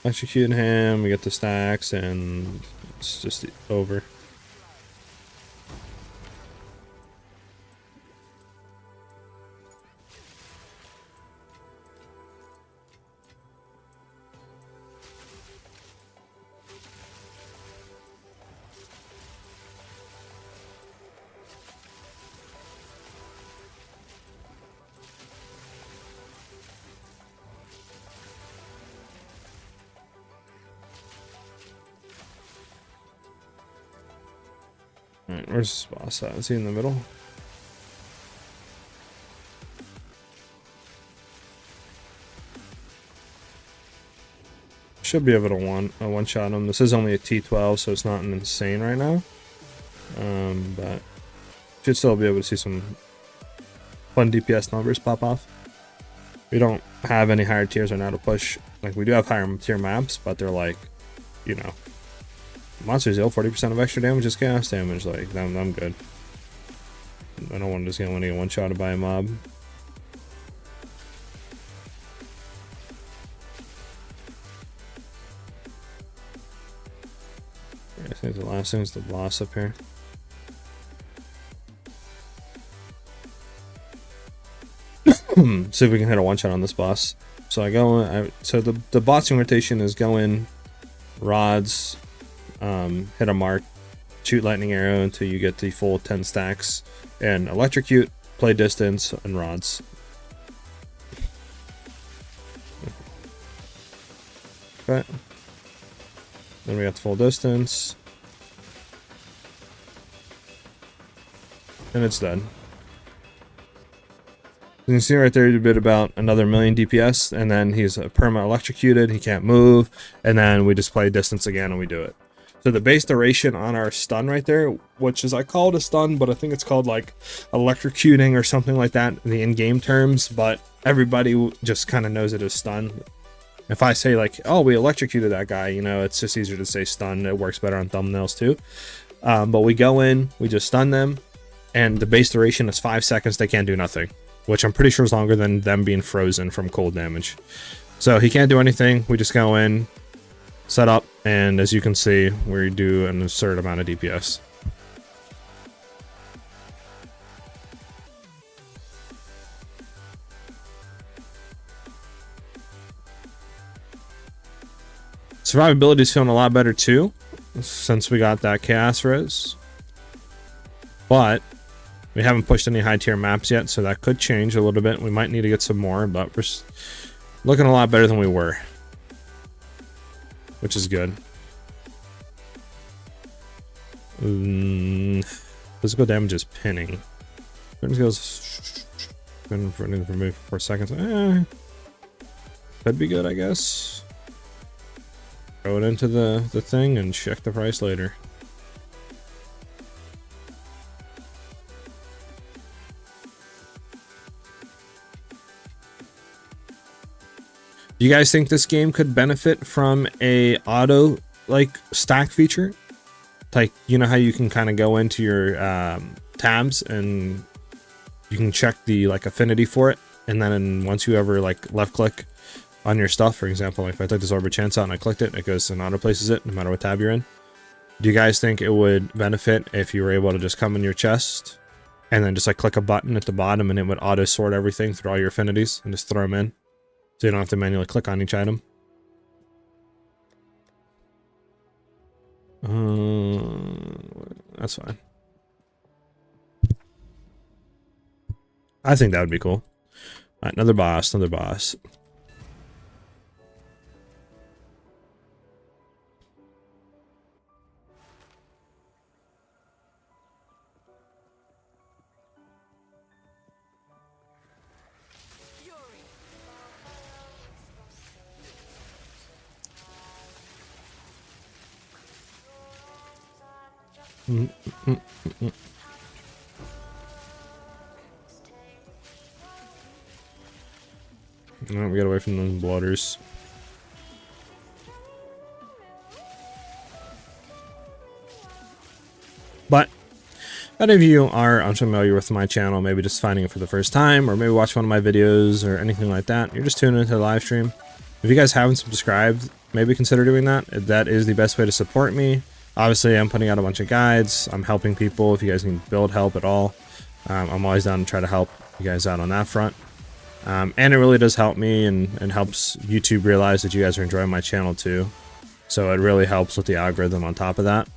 Speaker 1: Execute him, we get the stacks, and it's just over. Alright, where's this boss at? Is he in the middle? Should be able to one shot him. This is only a T12, so it's not insane right now. But should still be able to see some fun DPS numbers pop off. We don't have any higher tiers right now to push. Like, we do have higher tier maps, but they're like, you know, monsters deal 40% of extra damage is chaos damage. Like, I'm good. I don't want to just get one shot by a mob. I think the last thing is the boss up here. See if we can hit a one shot on this boss. So I go in, so the bossing rotation is go in, rods, hit a mark, shoot lightning arrow until you get the full 10 stacks, and electrocute, play distance, and rods. Okay. Then we got the full distance. And it's done. You can see right there a bit about another 1,000,000 DPS, and then he's perma electrocuted, he can't move, and then we just play distance again and we do it. So the base duration on our stun right there, which is, I call it a stun, but I think it's called like electrocuting or something like that in the in-game terms, but everybody just kind of knows it as stun. If I say like, oh, we electrocuted that guy, you know, it's just easier to say stun. It works better on thumbnails too. But we go in, we just stun them, and the base duration is 5 seconds. They can't do nothing, which I'm pretty sure is longer than them being frozen from cold damage. So he can't do anything. We just go in, set up, and as you can see, we do an absurd amount of DPS. Survivability is feeling a lot better too, since we got that chaos res. But we haven't pushed any high tier maps yet, so that could change a little bit. We might need to get some more, but we're looking a lot better than we were, which is good. Physical damage is pinning. Goes remove for 4 seconds. Could be good, I guess. Throw it into the thing and check the price later. Do you guys think this game could benefit from a auto like stack feature? Like, you know how you can kind of go into your tabs and you can check the like affinity for it, and then once you ever like left click on your stuff, for example, if I took this Orbit Chance out and I clicked it, it goes and auto places it no matter what tab you're in. Do you guys think it would benefit if you were able to just come in your chest and then just like click a button at the bottom and it would auto sort everything through all your affinities and just throw them in, so you don't have to manually click on each item? That's fine. I think that would be cool. All right, another boss, another boss. No, we got away from those blooders. But if any of you are unfamiliar with my channel, maybe just finding it for the first time, or maybe watch one of my videos or anything like that, you're just tuning into the live stream. If you guys haven't subscribed, maybe consider doing that. That is the best way to support me. Obviously, I'm putting out a bunch of guides. I'm helping people. If you guys need build help at all, I'm always down to try to help you guys out on that front. And it really does help me and helps YouTube realize that you guys are enjoying my channel too. So it really helps with the algorithm on top of that.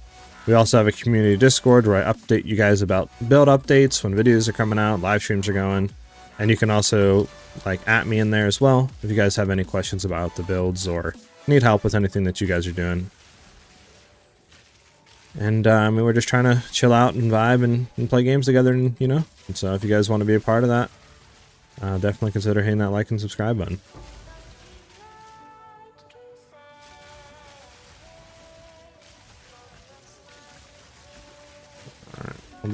Speaker 1: We also have a community Discord where I update you guys about build updates when videos are coming out, live streams are going. And you can also at me in there as well if you guys have any questions about the builds or need help with anything that you guys are doing. And we're just trying to chill out and vibe and play games together, and and so if you guys want to be a part of that, definitely consider hitting that like and subscribe button. Alright, well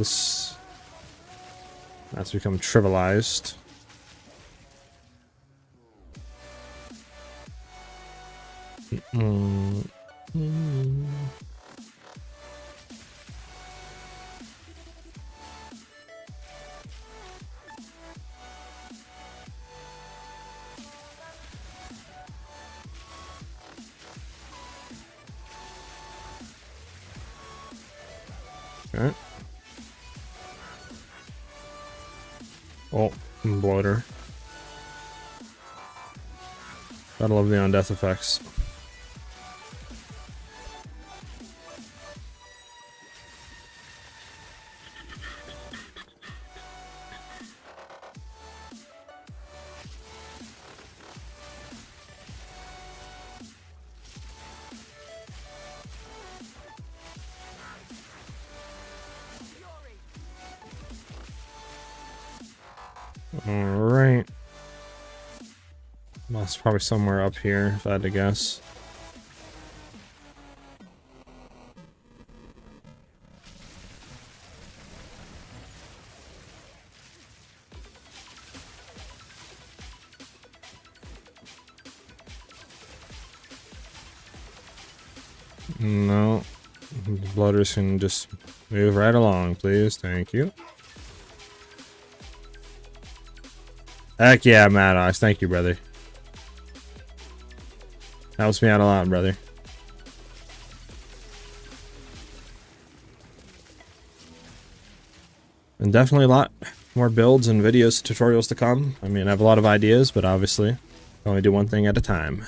Speaker 1: that's become trivialized. Alright. Oh, bloater. Gotta love the on-death effects. Alright. Well, it's probably somewhere up here, if I had to guess. No. The blooders can just move right along, please. Thank you. Heck yeah, Maddox. Thank you, brother. Helps me out a lot, brother. And definitely a lot more builds and videos, tutorials to come. I mean, I have a lot of ideas, but obviously, I only do one thing at a time.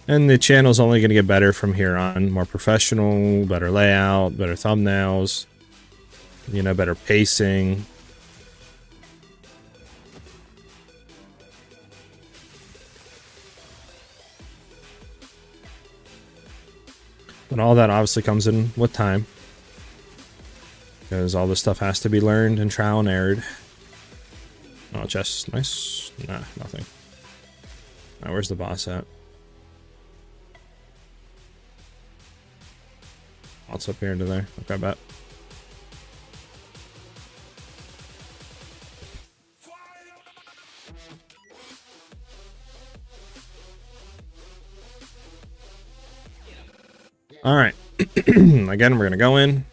Speaker 1: And the channel's only going to get better from here on. More professional, better layout, better thumbnails. Better pacing. And all that obviously comes in with time. Because all this stuff has to be learned and trial and errored. Oh, chest. Nice. Nah, nothing. Alright, where's the boss at? Oh, it's up here into there. I'll grab that. Alright. Again, we're gonna go in.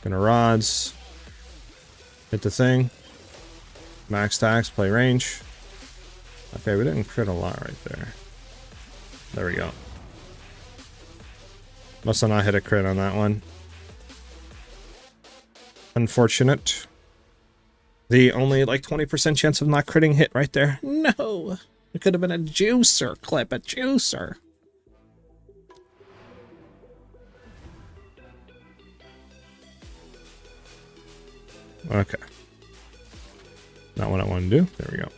Speaker 1: Gonna rods. Hit the thing. Max stacks, play range. Okay, we didn't crit a lot right there. There we go. Must have not hit a crit on that one. Unfortunate. The only 20% chance of not critting hit right there. No! It could have been a juicer clip, a juicer. Okay. Not what I want to do. There we go.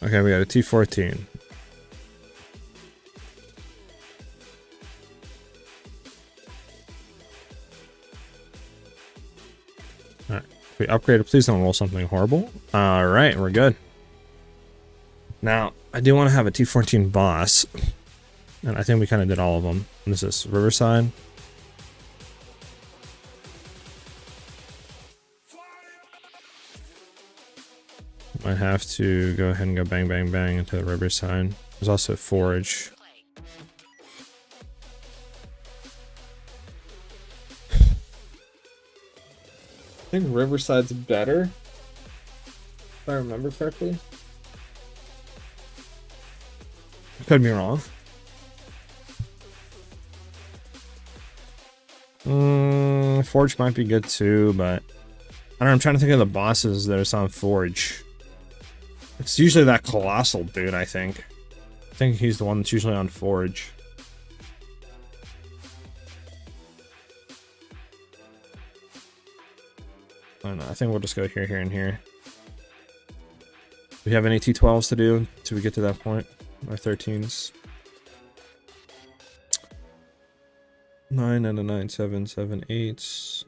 Speaker 1: Okay, we got a T14. Alright, if we upgrade it, please don't roll something horrible. Alright, we're good. Now, I do want to have a T14 boss. And I think we kind of did all of them. What is this? Riverside? Might have to go ahead and go bang, bang, bang into the Riverside. There's also Forge. I think Riverside's better, if I remember correctly. I could be wrong. Forge might be good too, but I don't know, I'm trying to think of the bosses that are on Forge. It's usually that Colossal dude, I think. I think he's the one that's usually on Forge. I don't know, I think we'll just go here, here, and here. Do we have any T12s to do till we get to that point? Or 13s? 9 and a 9, 7, 7, 8.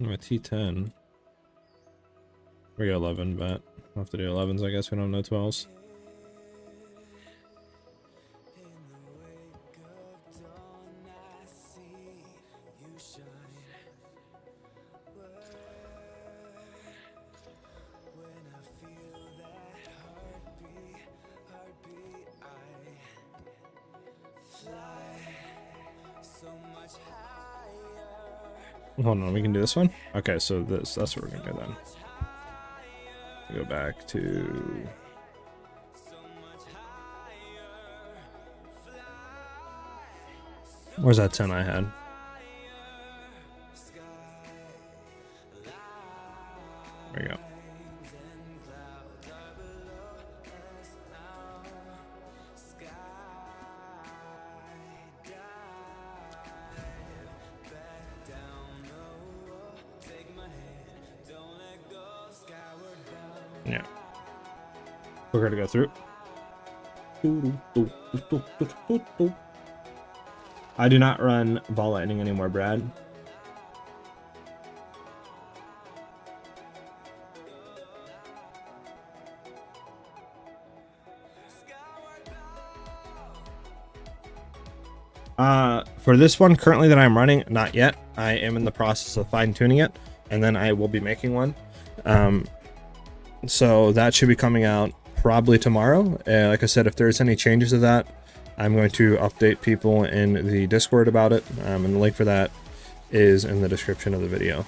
Speaker 1: I'm a T10. We got 11, but we'll have to do 11s, I guess. We don't know 12s. Hold on, we can do this one? Okay, so that's what we're gonna do then. Go back to... Where's that 10 I had? There we go. Yeah. We're gonna go through. I do not run Ball Lightning anymore, Brad. For this one currently that I'm running, not yet. I am in the process of fine-tuning it, and then I will be making one. So that should be coming out probably tomorrow. Like I said, if there's any changes to that, I'm going to update people in the Discord about it, and the link for that is in the description of the video.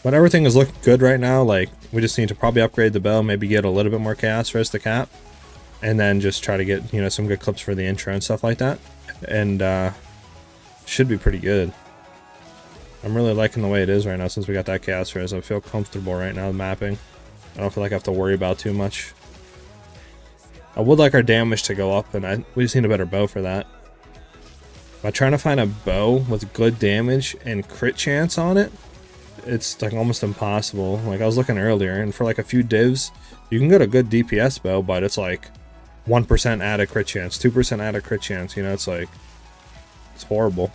Speaker 1: But everything is looking good right now. Like, we just need to probably upgrade the bow, maybe get a little bit more chaos for us to cap, and then just try to get, you know, some good clips for the intro and stuff like that, and should be pretty good. I'm really liking the way it is right now since we got that chaos res. I feel comfortable right now mapping. I don't feel like I have to worry about too much. I would like our damage to go up, and we just need a better bow for that. By trying to find a bow with good damage and crit chance on it, it's like almost impossible. Like, I was looking earlier, and for like a few divs, you can get a good DPS bow, but it's like 1% added crit chance, 2% added crit chance, you know, it's like, it's horrible.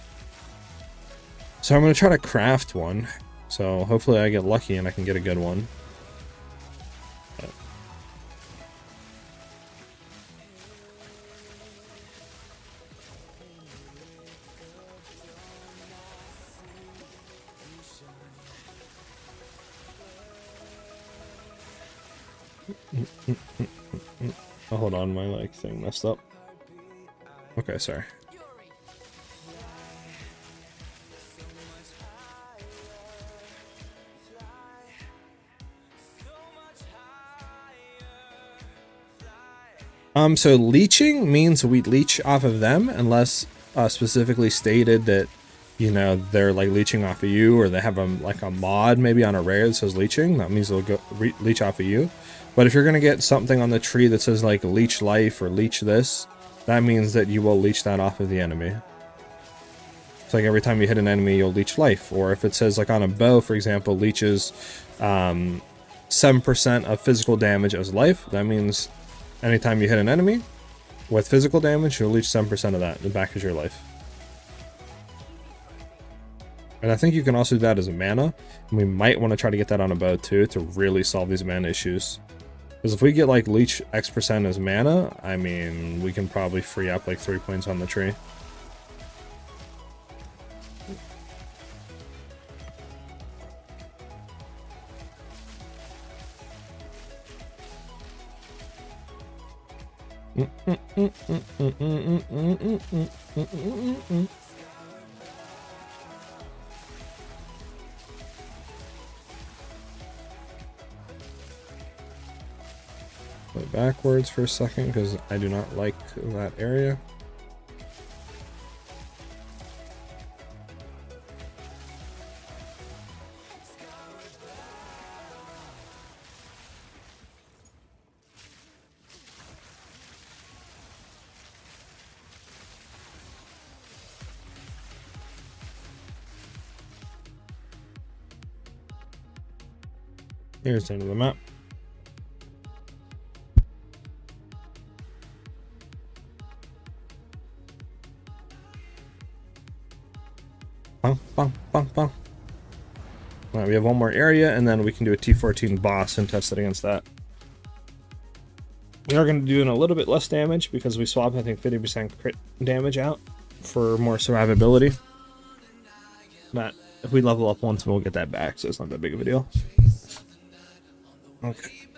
Speaker 1: So I'm going to try to craft one, so hopefully I get lucky and I can get a good one. Oh, hold on, my like thing messed up. Okay, sorry. So leeching means we leech off of them unless specifically stated that you know, they're like leeching off of you, or they have like a mod maybe on a rare that says leeching, that means they'll go leech off of you. But if you're gonna get something on the tree that says like leech life or leech this, that means that you will leech that off of the enemy. It's like every time you hit an enemy, you'll leech life. Or if it says like on a bow, for example, leeches 7% of physical damage as life, that means anytime you hit an enemy with physical damage, you'll leech 7% of that in the back of your life. And I think you can also do that as a mana, and we might want to try to get that on a bow too to really solve these mana issues. Because if we get like leech X% as mana, I mean, we can probably free up like 3 points on the tree. Play backwards for a second because I do not like that area. Here's the end of the map. Bang, bang, bang, bang. Alright, we have one more area, and then we can do a T14 boss and test it against that. We are going to do a little bit less damage because we swapped, I think, 50% crit damage out for more survivability. But if we level up once, we'll get that back, so it's not that big of a deal. Okay.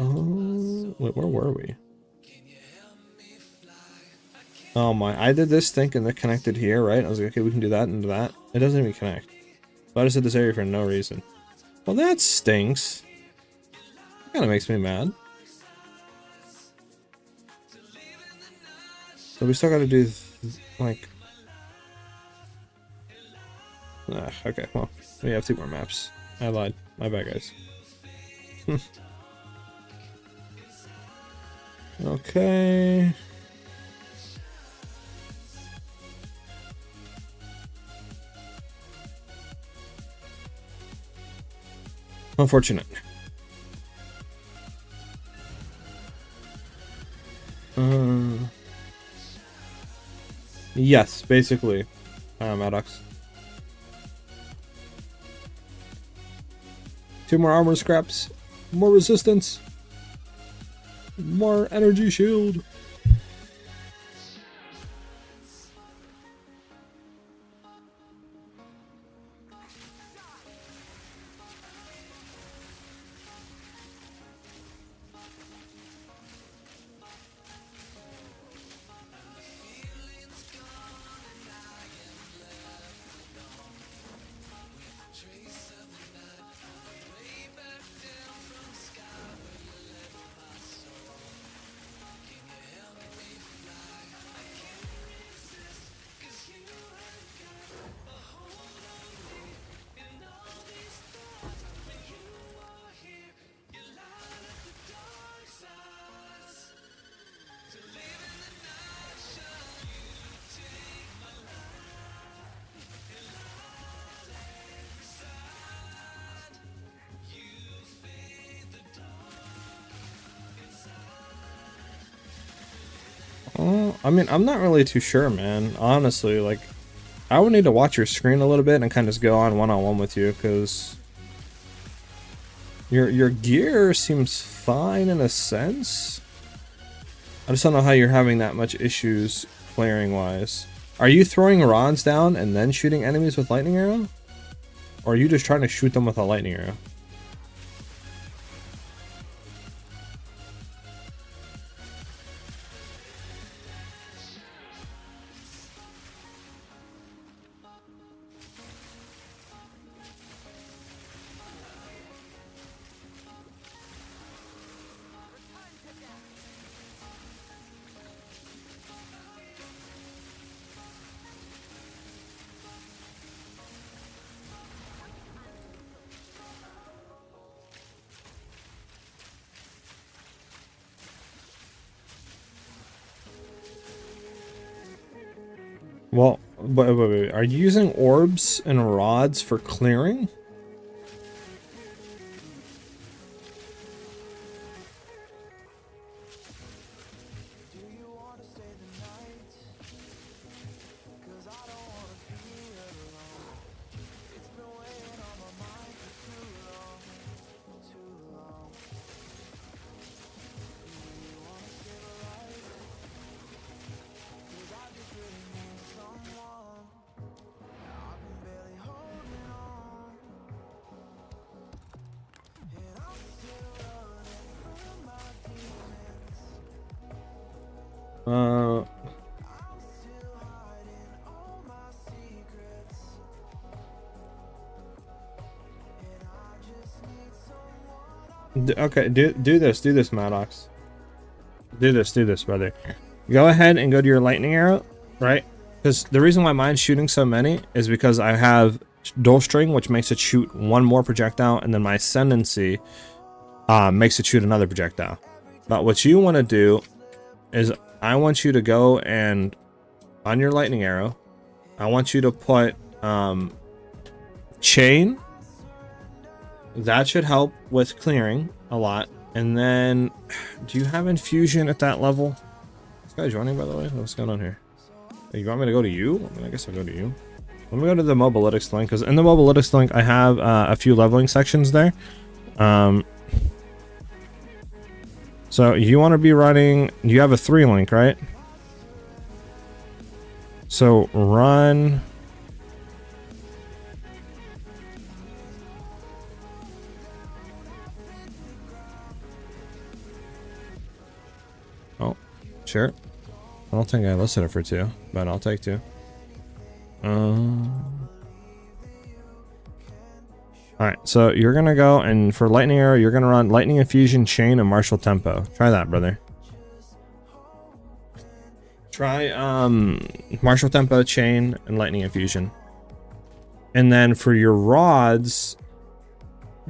Speaker 1: Oh, wait, where were we? Oh my, I did this thinking they're connected here, right? I was like, okay, we can do that and do that. It doesn't even connect. So I just did this area for no reason. Well, that stinks. Kind of makes me mad. So we still got to do, like... okay, well, we have 2 more maps. I lied. My bad, guys. Okay. Unfortunate. Yes, basically. Maddox. 2 more armor scraps. More resistance. More energy shield. I mean, I'm not really too sure, man. Honestly, like, I would need to watch your screen a little bit and kind of just go on one-on-one with you, because your gear seems fine in a sense. I just don't know how you're having that much issues clearing-wise. Are you throwing rods down and then shooting enemies with lightning arrow? Or are you just trying to shoot them with a lightning arrow? wait. Are you using orbs and rods for clearing? Okay, do this, Maddox. Do this, brother. Go ahead and go to your lightning arrow, right? Because the reason why mine's shooting so many is because I have dual string, which makes it shoot one more projectile, and then my ascendancy makes it shoot another projectile. But what you want to do is I want you to go and on your lightning arrow, I want you to put chain. That should help with clearing a lot. And then, do you have infusion at that level? This guy's running, by the way. What's going on here? Hey, you want me to go to you? I mean, I guess I'll go to you. Let me go to the mobilytics link, because in the mobilytics link, I have a few leveling sections there. So you want to be running. You have a 3 link, right? So run. Oh, sure. I don't think I listed it for 2, but I'll take 2. Alright, so you're gonna go, and for lightning arrow, you're gonna run lightning infusion, chain, and martial tempo. Try that, brother. Try martial tempo, chain, and lightning infusion. And then for your rods,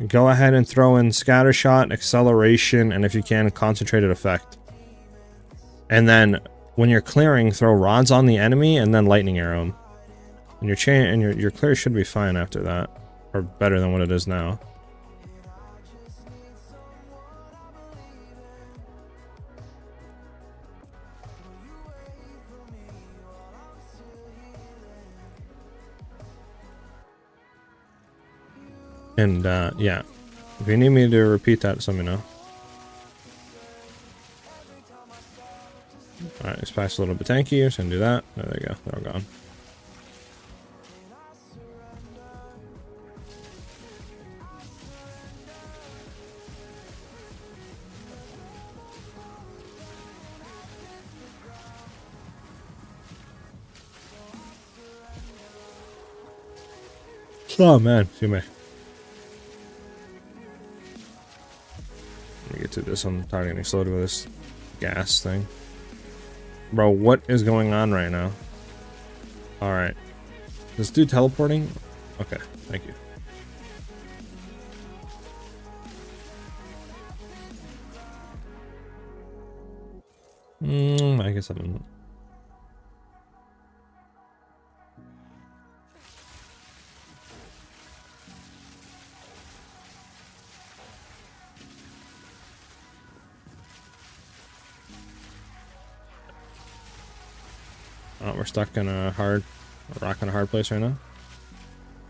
Speaker 1: go ahead and throw in scattershot, acceleration, and if you can, concentrated effect. And then when you're clearing, throw rods on the enemy and then lightning arrow 'em. And your chain and your clear should be fine after that, or better than what it is now. And yeah, if you need me to repeat that, just let me know. Alright, let's pass a little bit tanky. Just gonna do that. There they go. They're all gone. Oh man, excuse me. Let me get to this. I'm tired of getting slowed with this gas thing. Bro, what is going on right now? Alright. This dude teleporting? Okay, thank you. I guess I'm... Oh, we're stuck in a rock in a hard place right now.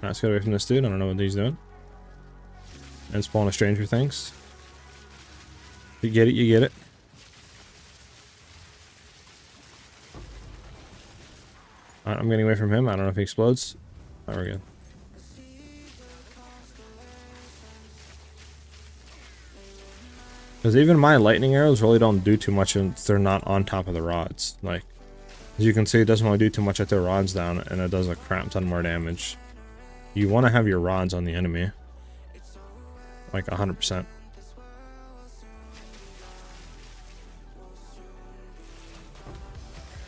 Speaker 1: Let's get away from this dude. I don't know what he's doing. And spawn a Stranger Things. You get it, you get it. Alright, I'm getting away from him. I don't know if he explodes. Oh, we're good. Because even my lightning arrows really don't do too much if they're not on top of the rods. Like, as you can see, it doesn't really do too much at their rods down, and it does a crap ton more damage. You want to have your rods on the enemy. Like 100%.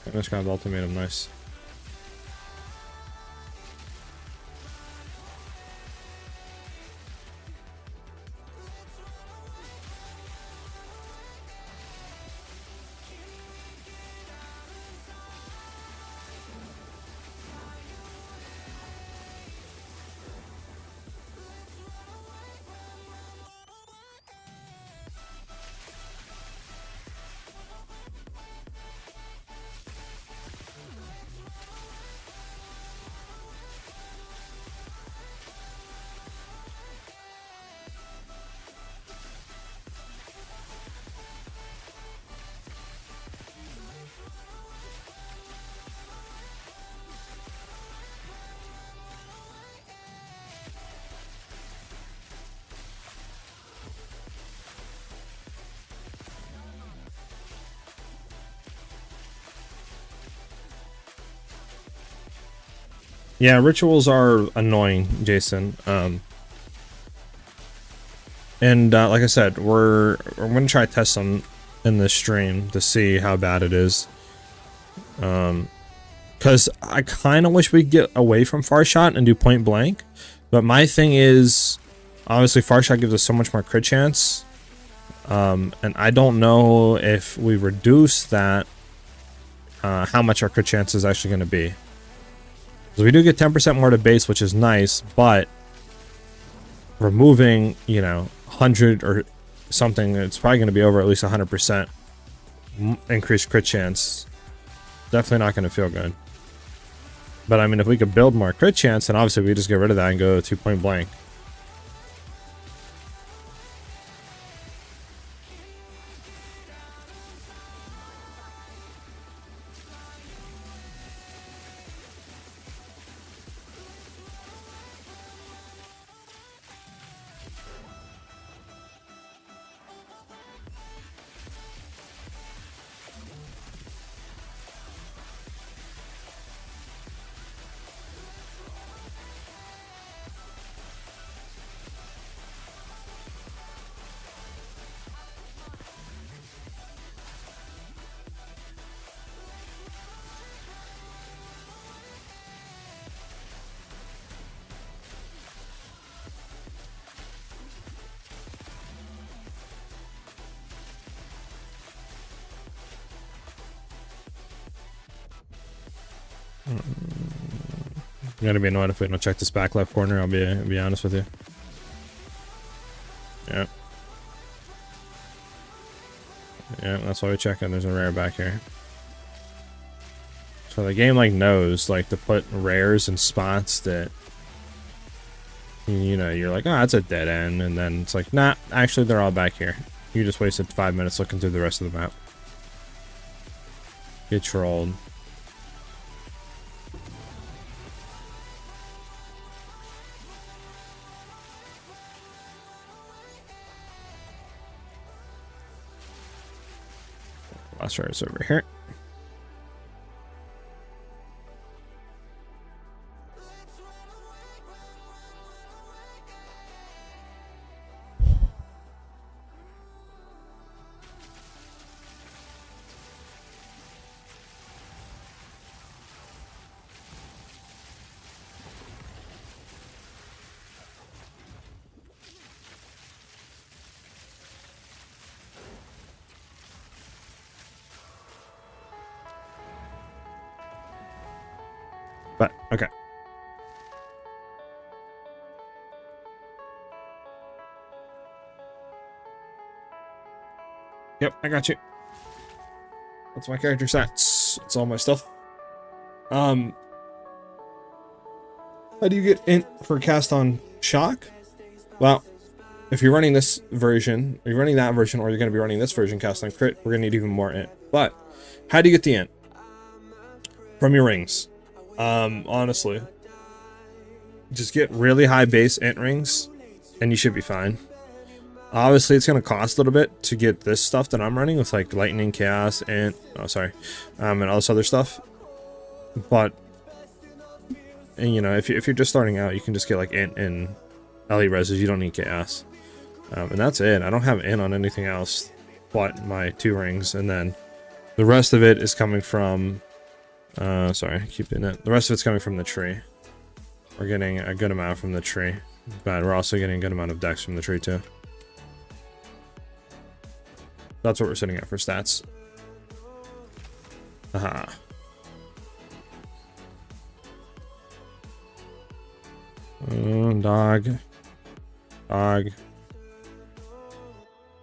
Speaker 1: This guy's ultimatum, nice. Yeah, rituals are annoying, Jason. And like I said, we're gonna try to test some in this stream to see how bad it is. Because I kind of wish we could get away from far shot and do point blank, but my thing is, obviously far shot gives us so much more crit chance, and I don't know if we reduce that, how much our crit chance is actually going to be. So we do get 10% more to base, which is nice, but removing, you know, 100 or something, it's probably going to be over at least 100% increased crit chance. Definitely not going to feel good. But I mean, if we could build more crit chance, then obviously we just get rid of that and go to point blank. I'm gonna be annoyed if we don't check this back left corner. I'll be honest with you. Yeah. Yeah, that's why we check it. There's a rare back here. So the game like knows like to put rares in spots that, you know, you're like, oh, that's a dead end, and then it's like, nah, actually they're all back here. You just wasted 5 minutes looking through the rest of the map. Get trolled. Last rare is over here. But okay. Yep, I got you. That's my character stats. It's all my stuff. How do you get int for cast on shock? Well, if you're running this version, or you're running that version, or you're going to be running this version cast on crit, we're going to need even more int. But how do you get the int? From your rings. Honestly, just get really high base int rings and you should be fine. Obviously it's going to cost a little bit to get this stuff that I'm running with like lightning, chaos, and and all this other stuff, but, and you know, if you're just starting out, you can just get like int and LE reses. You don't need chaos, and that's it. I don't have int on anything else but my 2 rings, and then the rest of it is coming from sorry, keep doing it. The rest of it's coming from the tree. We're getting a good amount from the tree, but we're also getting a good amount of dex from the tree too. That's what we're sitting at for stats. Aha. Dog. Dog.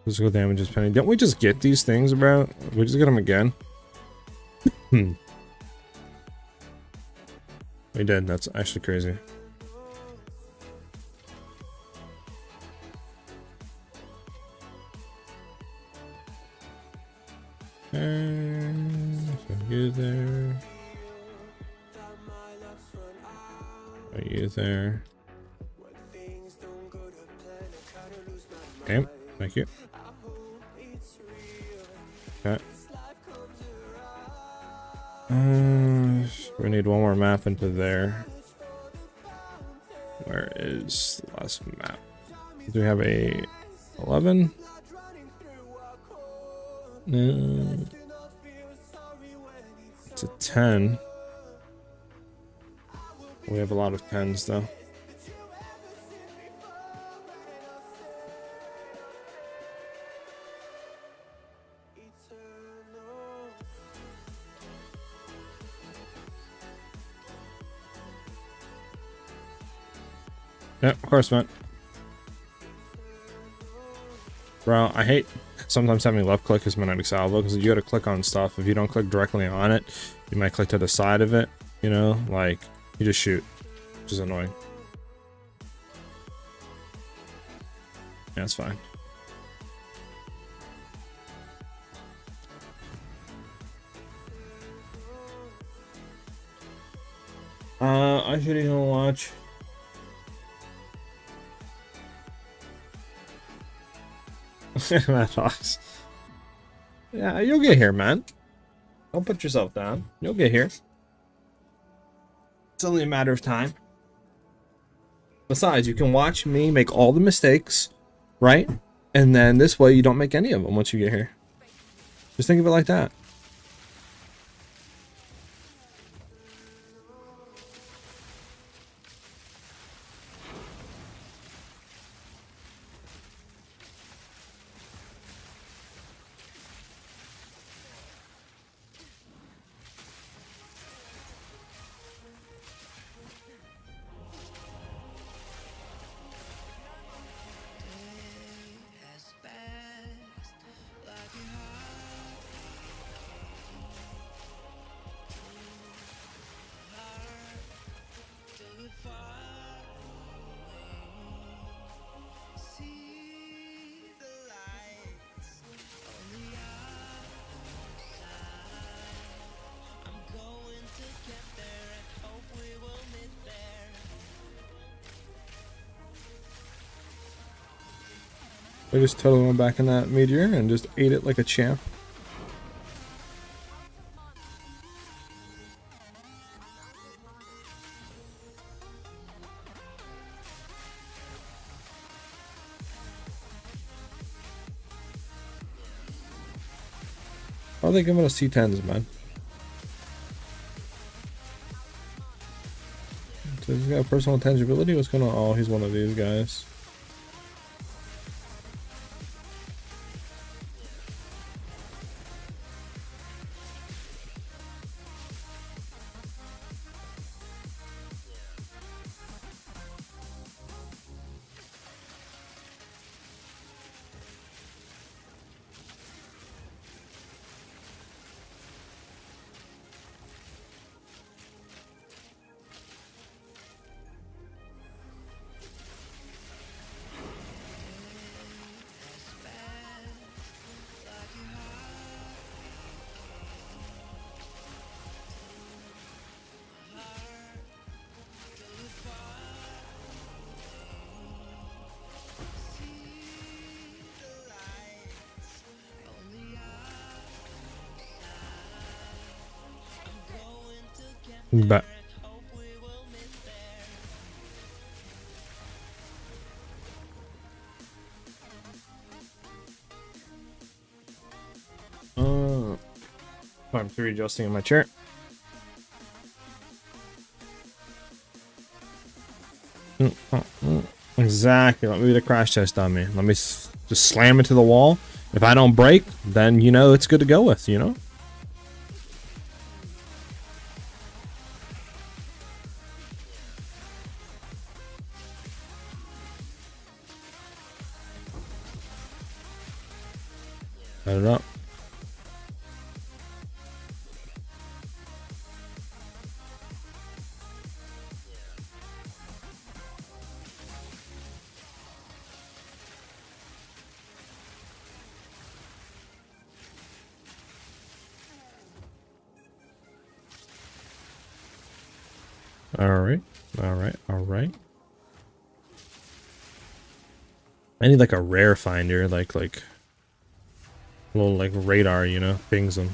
Speaker 1: Physical damage is penny. Didn't we just get these things, bro? We just get them again? We did. That's actually crazy. So you there. Are you there? Okay, thank you. Okay. We need one more map into there. Where is the last map? Do we have a 11? No. It's a 10. We have a lot of 10s though. Yeah, of course, man. Bro, I hate sometimes having left click as Midnight Exile because you gotta click on stuff. If you don't click directly on it, you might click to the side of it, you know? Like, you just shoot, which is annoying. Yeah, it's fine. I should even watch. Matt Fox. Yeah, you'll get here, man. Don't put yourself down. You'll get here. It's only a matter of time. Besides, you can watch me make all the mistakes, right? And then this way you don't make any of them once you get here. Just think of it like that. I just totally went back in that meteor and just ate it like a champ. Why are they giving us C10s, man? So he's got personal intangibility? What's going on? Oh, he's one of these guys. But I'm readjusting in my chair. Exactly. Let me do the crash test on me. Let me just slam into the wall. If I don't break, then you know it's good to go with, you know? I don't know. All right. I need like a rare finder, like a little like radar, you know, pings them.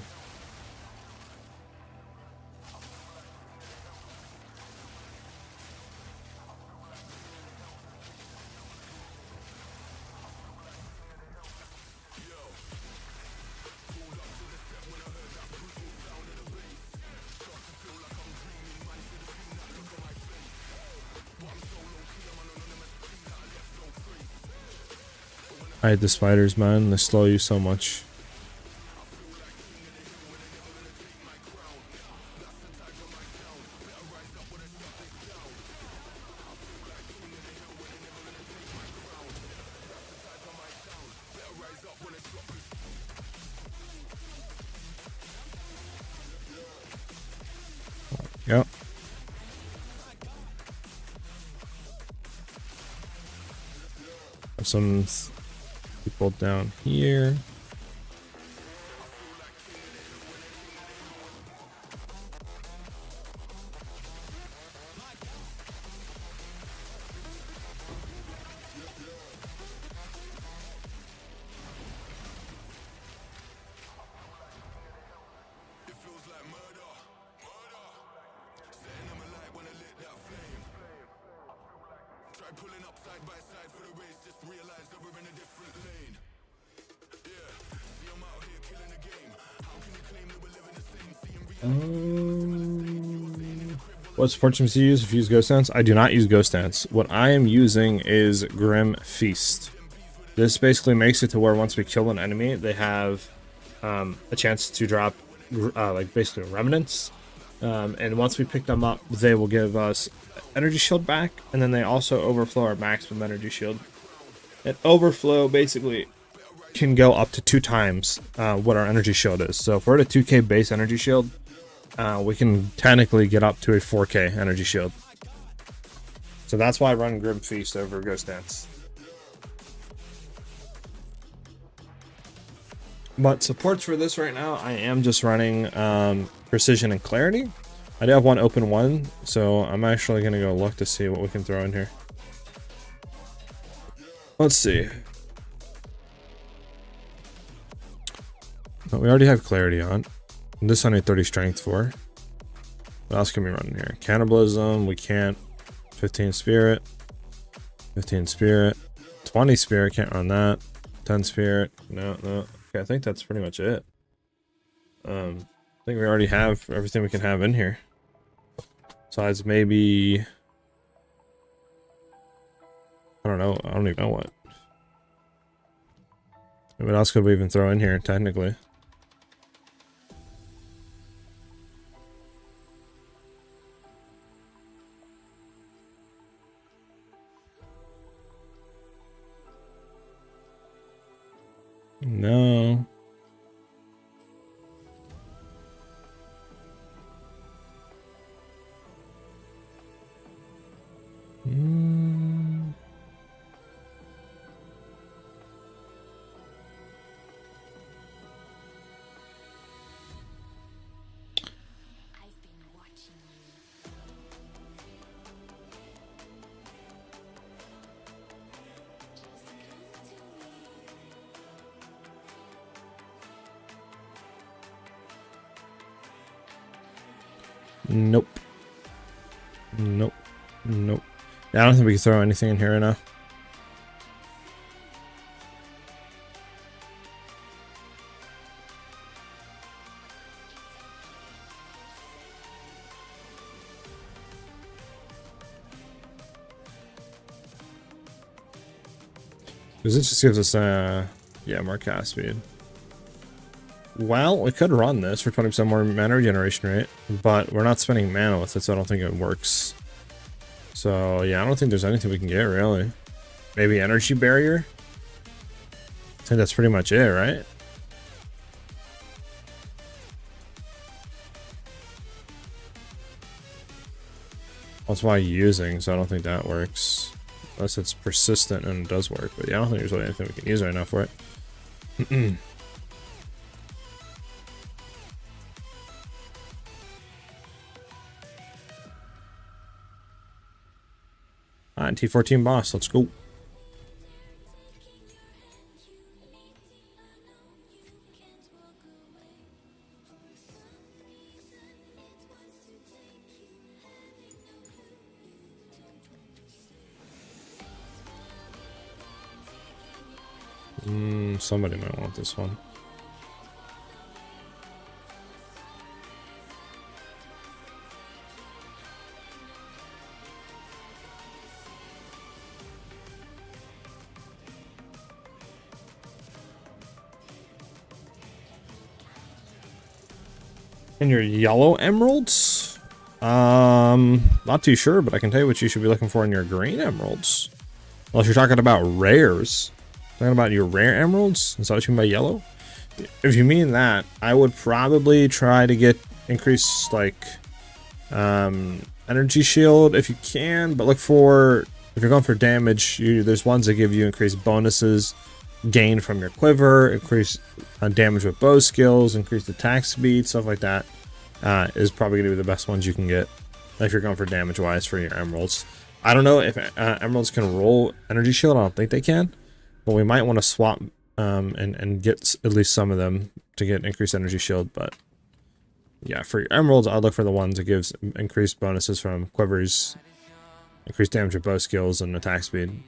Speaker 1: I hate the spiders, man. They slow you so much. Yep. Have some people down here. What support teams do you use if you use Ghost Dance? I do not use Ghost Dance. What I am using is Grim Feast. This basically makes it to where once we kill an enemy, they have a chance to drop like basically remnants. And once we pick them up, they will give us energy shield back, and then they also overflow our maximum energy shield. And overflow basically can go up to 2 times what our energy shield is. So if we're at a 2k base energy shield, we can technically get up to a 4k energy shield. So that's why I run Grim Feast over Ghost Dance. But supports for this right now, I am just running Precision and Clarity. I do have one open one, so I'm actually going to go look to see what we can throw in here. Let's see. Oh, we already have Clarity on. And this I need 30 strength for. What else can we run in here? Cannibalism, we can't. 15 spirit. 15 spirit. 20 spirit, can't run that. 10 spirit. No. Okay, I think that's pretty much it. I think we already have everything we can have in here. Besides maybe... I don't know. I don't even know what. What else could we even throw in here, technically? No.
Speaker 2: I've been watching you. Just come to me.
Speaker 1: Nope. Yeah, I don't think we can throw anything in here right now. Because it just gives us yeah, more cast speed. Well, we could run this for 20% more mana regeneration rate, but we're not spending mana with it, so I don't think it works. So yeah, I don't think there's anything we can get really. Maybe energy barrier. I think that's pretty much it, right? That's why using, so I don't think that works. Unless it's persistent and it does work. But yeah, I don't think there's really anything we can use right now for it. Alright, T14 boss, let's go. Somebody might want this one. And your yellow emeralds? Not too sure, but I can tell you what you should be looking for in your green emeralds. Unless you're talking about rares. Talking about your rare emeralds? Is that what you mean by yellow? If you mean that, I would probably try to get increased, like, energy shield if you can, but look for, if you're going for damage, there's ones that give you increased bonuses, gain from your quiver, increase damage with bow skills, increased attack speed, stuff like that. Is probably going to be the best ones you can get if you're going for damage wise for your emeralds. I don't know if emeralds can roll energy shield. I don't think they can, but we might want to swap and get at least some of them to get increased energy shield. But yeah, for your emeralds, I'll look for the ones that gives increased bonuses from quivers, increased damage with bow skills, and attack speed.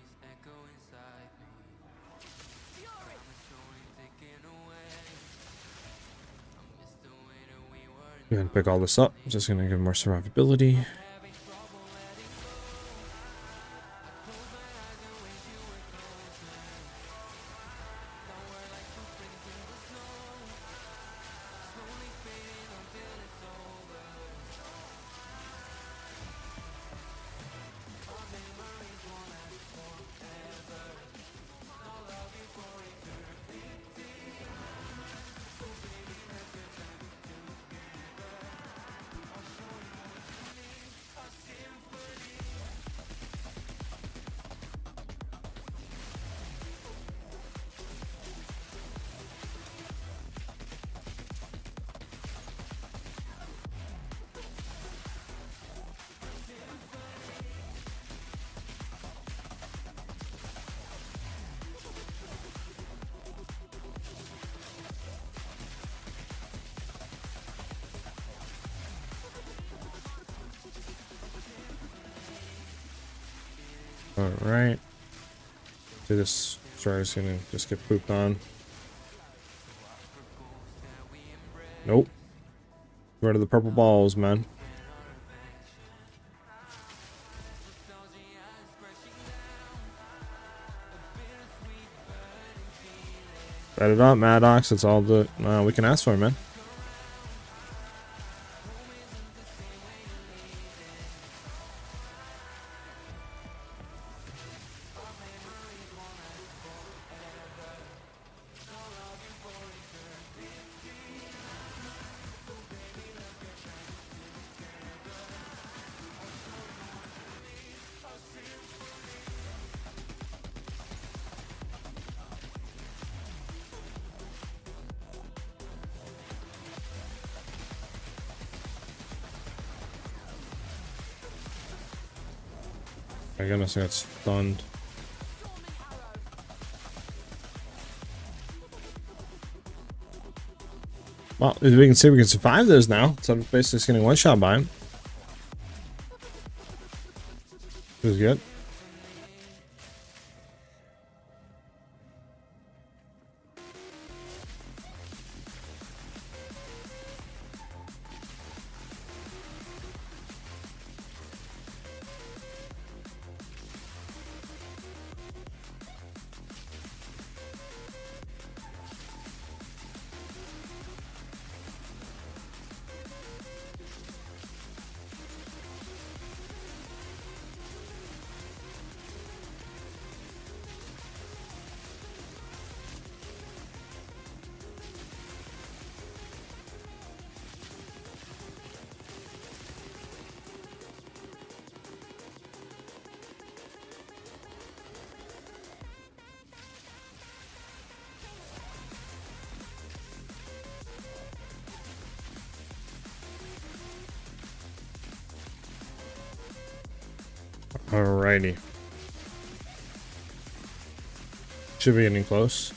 Speaker 1: Go ahead and pick all this up. Just gonna give more survivability. Alright. Do this. Star's gonna just get pooped on. Nope. Get rid of the purple balls, man. Set it up, Maddox. That's all the we can ask for, man. My goodness, I got stunned. Well, as we can see, we can survive those now. So I'm basically just getting one shot by him. This is good. Alrighty. Should be getting close.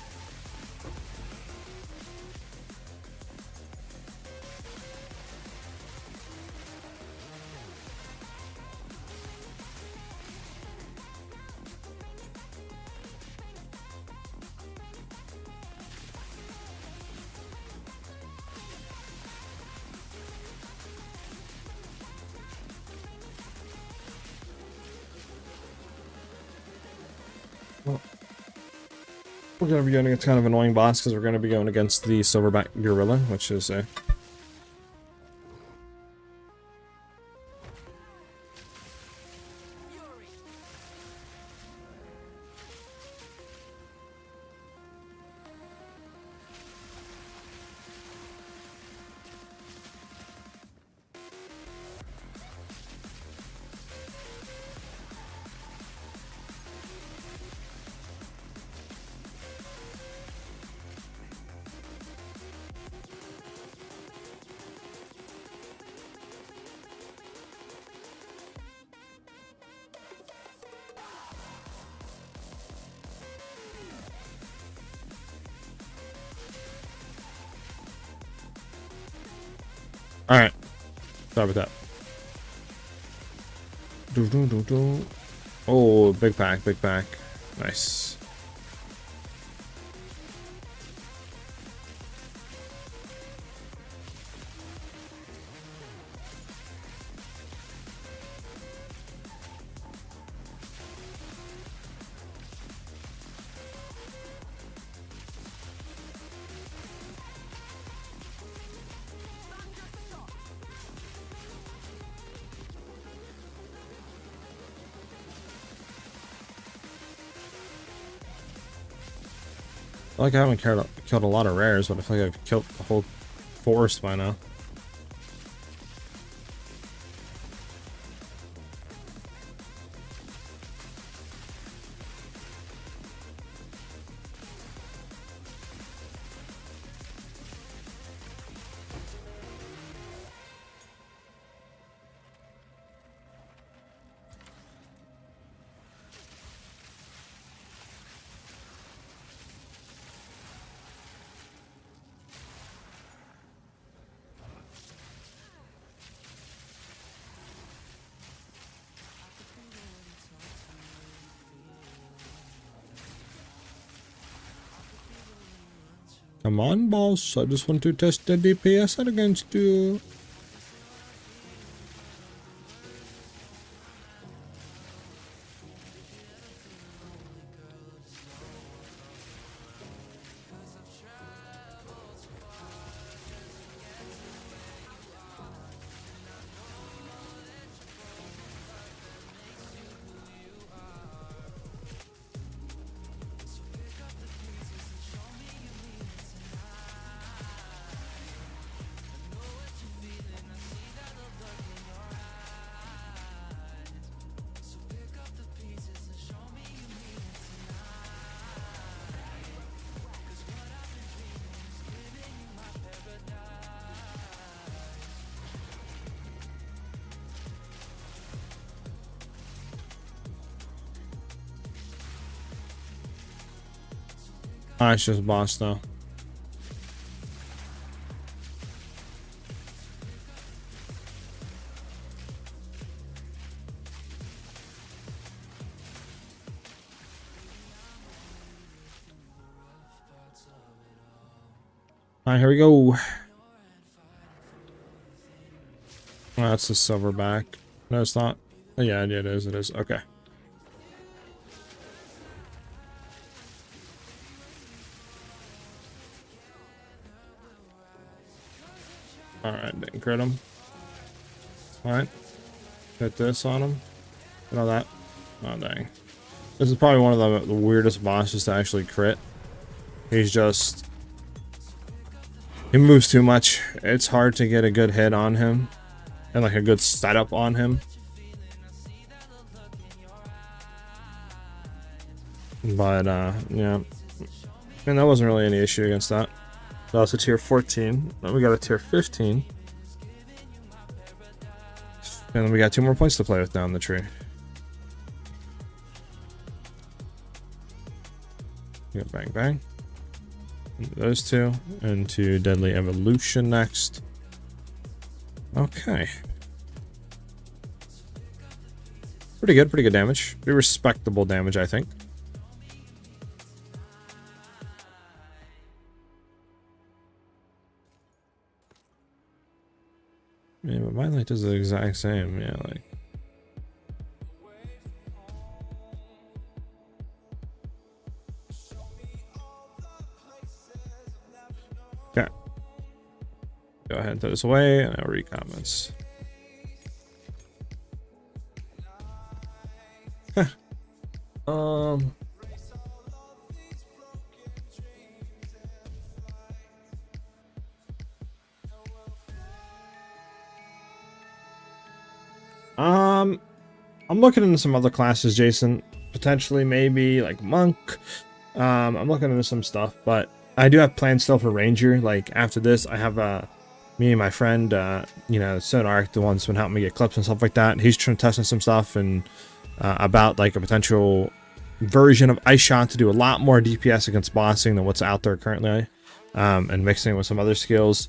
Speaker 1: Well, we're going to be going against kind of annoying boss because we're going to be going against the silverback gorilla, which is a All right. Sorry about that. Do, do, do, do. Oh, big pack, big pack. Nice. I feel like I haven't killed a lot of rares, but I feel like I've killed the whole forest by now. Come on, boss. I just want to test the DPS against you. Ah, it's just boss though. Alright, here we go. Oh, that's the silverback. No, it's not. Oh, yeah, it is. It is. Okay. Alright, didn't crit him. Alright. Hit this on him. Hit all that. Oh, dang. This is probably one of the weirdest bosses to actually crit. He's just... He moves too much. It's hard to get a good hit on him. And like a good setup on him. But, yeah. And that wasn't really any issue against that. That was a tier 14. Then we got a tier 15. And then we got 2 more points to play with down the tree. We got bang bang. Into those two. Into Deadly Evolution next. Okay. Pretty good damage. Pretty respectable damage, I think. Yeah, but my light does the exact same. Yeah, like. Okay. Go ahead and throw this away, and I'll read comments. Huh. I'm looking into some other classes, Jason. Potentially, maybe like monk. I'm looking into some stuff, but I do have plans still for ranger. Like after this, I have me and my friend, you know, Sonark, the one's been helping me get clips and stuff like that. He's trying testing some stuff and about like a potential version of Ice Shot to do a lot more DPS against bossing than what's out there currently, and mixing it with some other skills.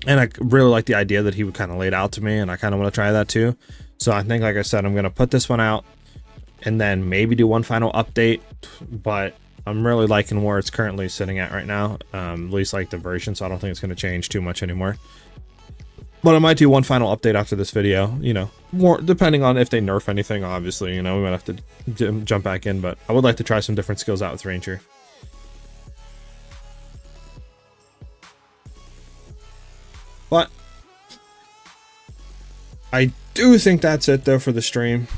Speaker 1: And I really like the idea that he would kind of lay it out to me, and I kind of want to try that too. So I think, like I said, I'm going to put this one out and then maybe do one final update, but I'm really liking where it's currently sitting at right now, at least like the version, so I don't think it's going to change too much anymore. But I might do one final update after this video, you know, more depending on if they nerf anything, obviously, you know, we might have to jump back in, but I would like to try some different skills out with Ranger. But I do think that's it though for the stream.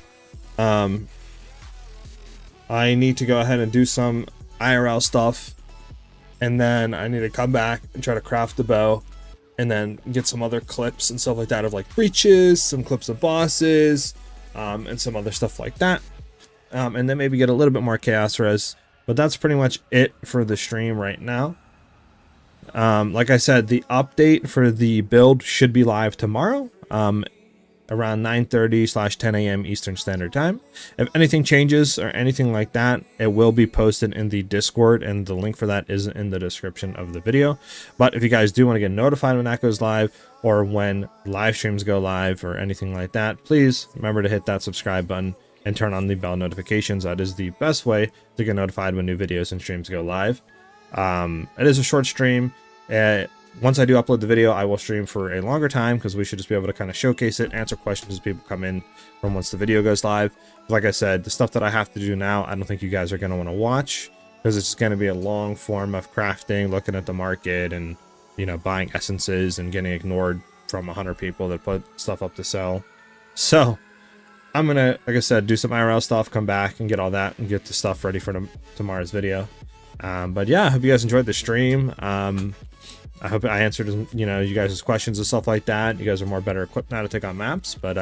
Speaker 1: I need to go ahead and do some IRL stuff, and then I need to come back and try to craft the bow, and then get some other clips and stuff like that of like breaches, some clips of bosses, and some other stuff like that, and then maybe get a little bit more chaos res. But that's pretty much it for the stream right now. Like I said, the update for the build should be live tomorrow, around 9:30/10 a.m. Eastern Standard Time. If anything changes or anything like that, it will be posted in the Discord, and the link for that is in the description of the video. But if you guys do want to get notified when that goes live, or when live streams go live or anything like that, please remember to hit that subscribe button and turn on the bell notifications. That is the best way to get notified when new videos and streams go live. It is a short stream. Once I do upload the video, I will stream for a longer time, because we should just be able to kind of showcase it, answer questions as people come in from once the video goes live. Like I said, the stuff that I have to do now, I don't think you guys are going to want to watch, because it's going to be a long form of crafting, looking at the market, and, you know, buying essences and getting ignored from 100 people that put stuff up to sell. So I'm going to, like I said, do some IRL stuff, come back and get all that and get the stuff ready for tomorrow's video. But yeah, I hope you guys enjoyed the stream. I hope I answered, you know, you guys' questions and stuff like that. You guys are more better equipped now to take on maps. But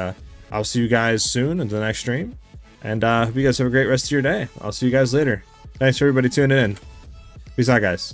Speaker 1: I'll see you guys soon in the next stream. And hope you guys have a great rest of your day. I'll see you guys later. Thanks for everybody tuning in. Peace out, guys.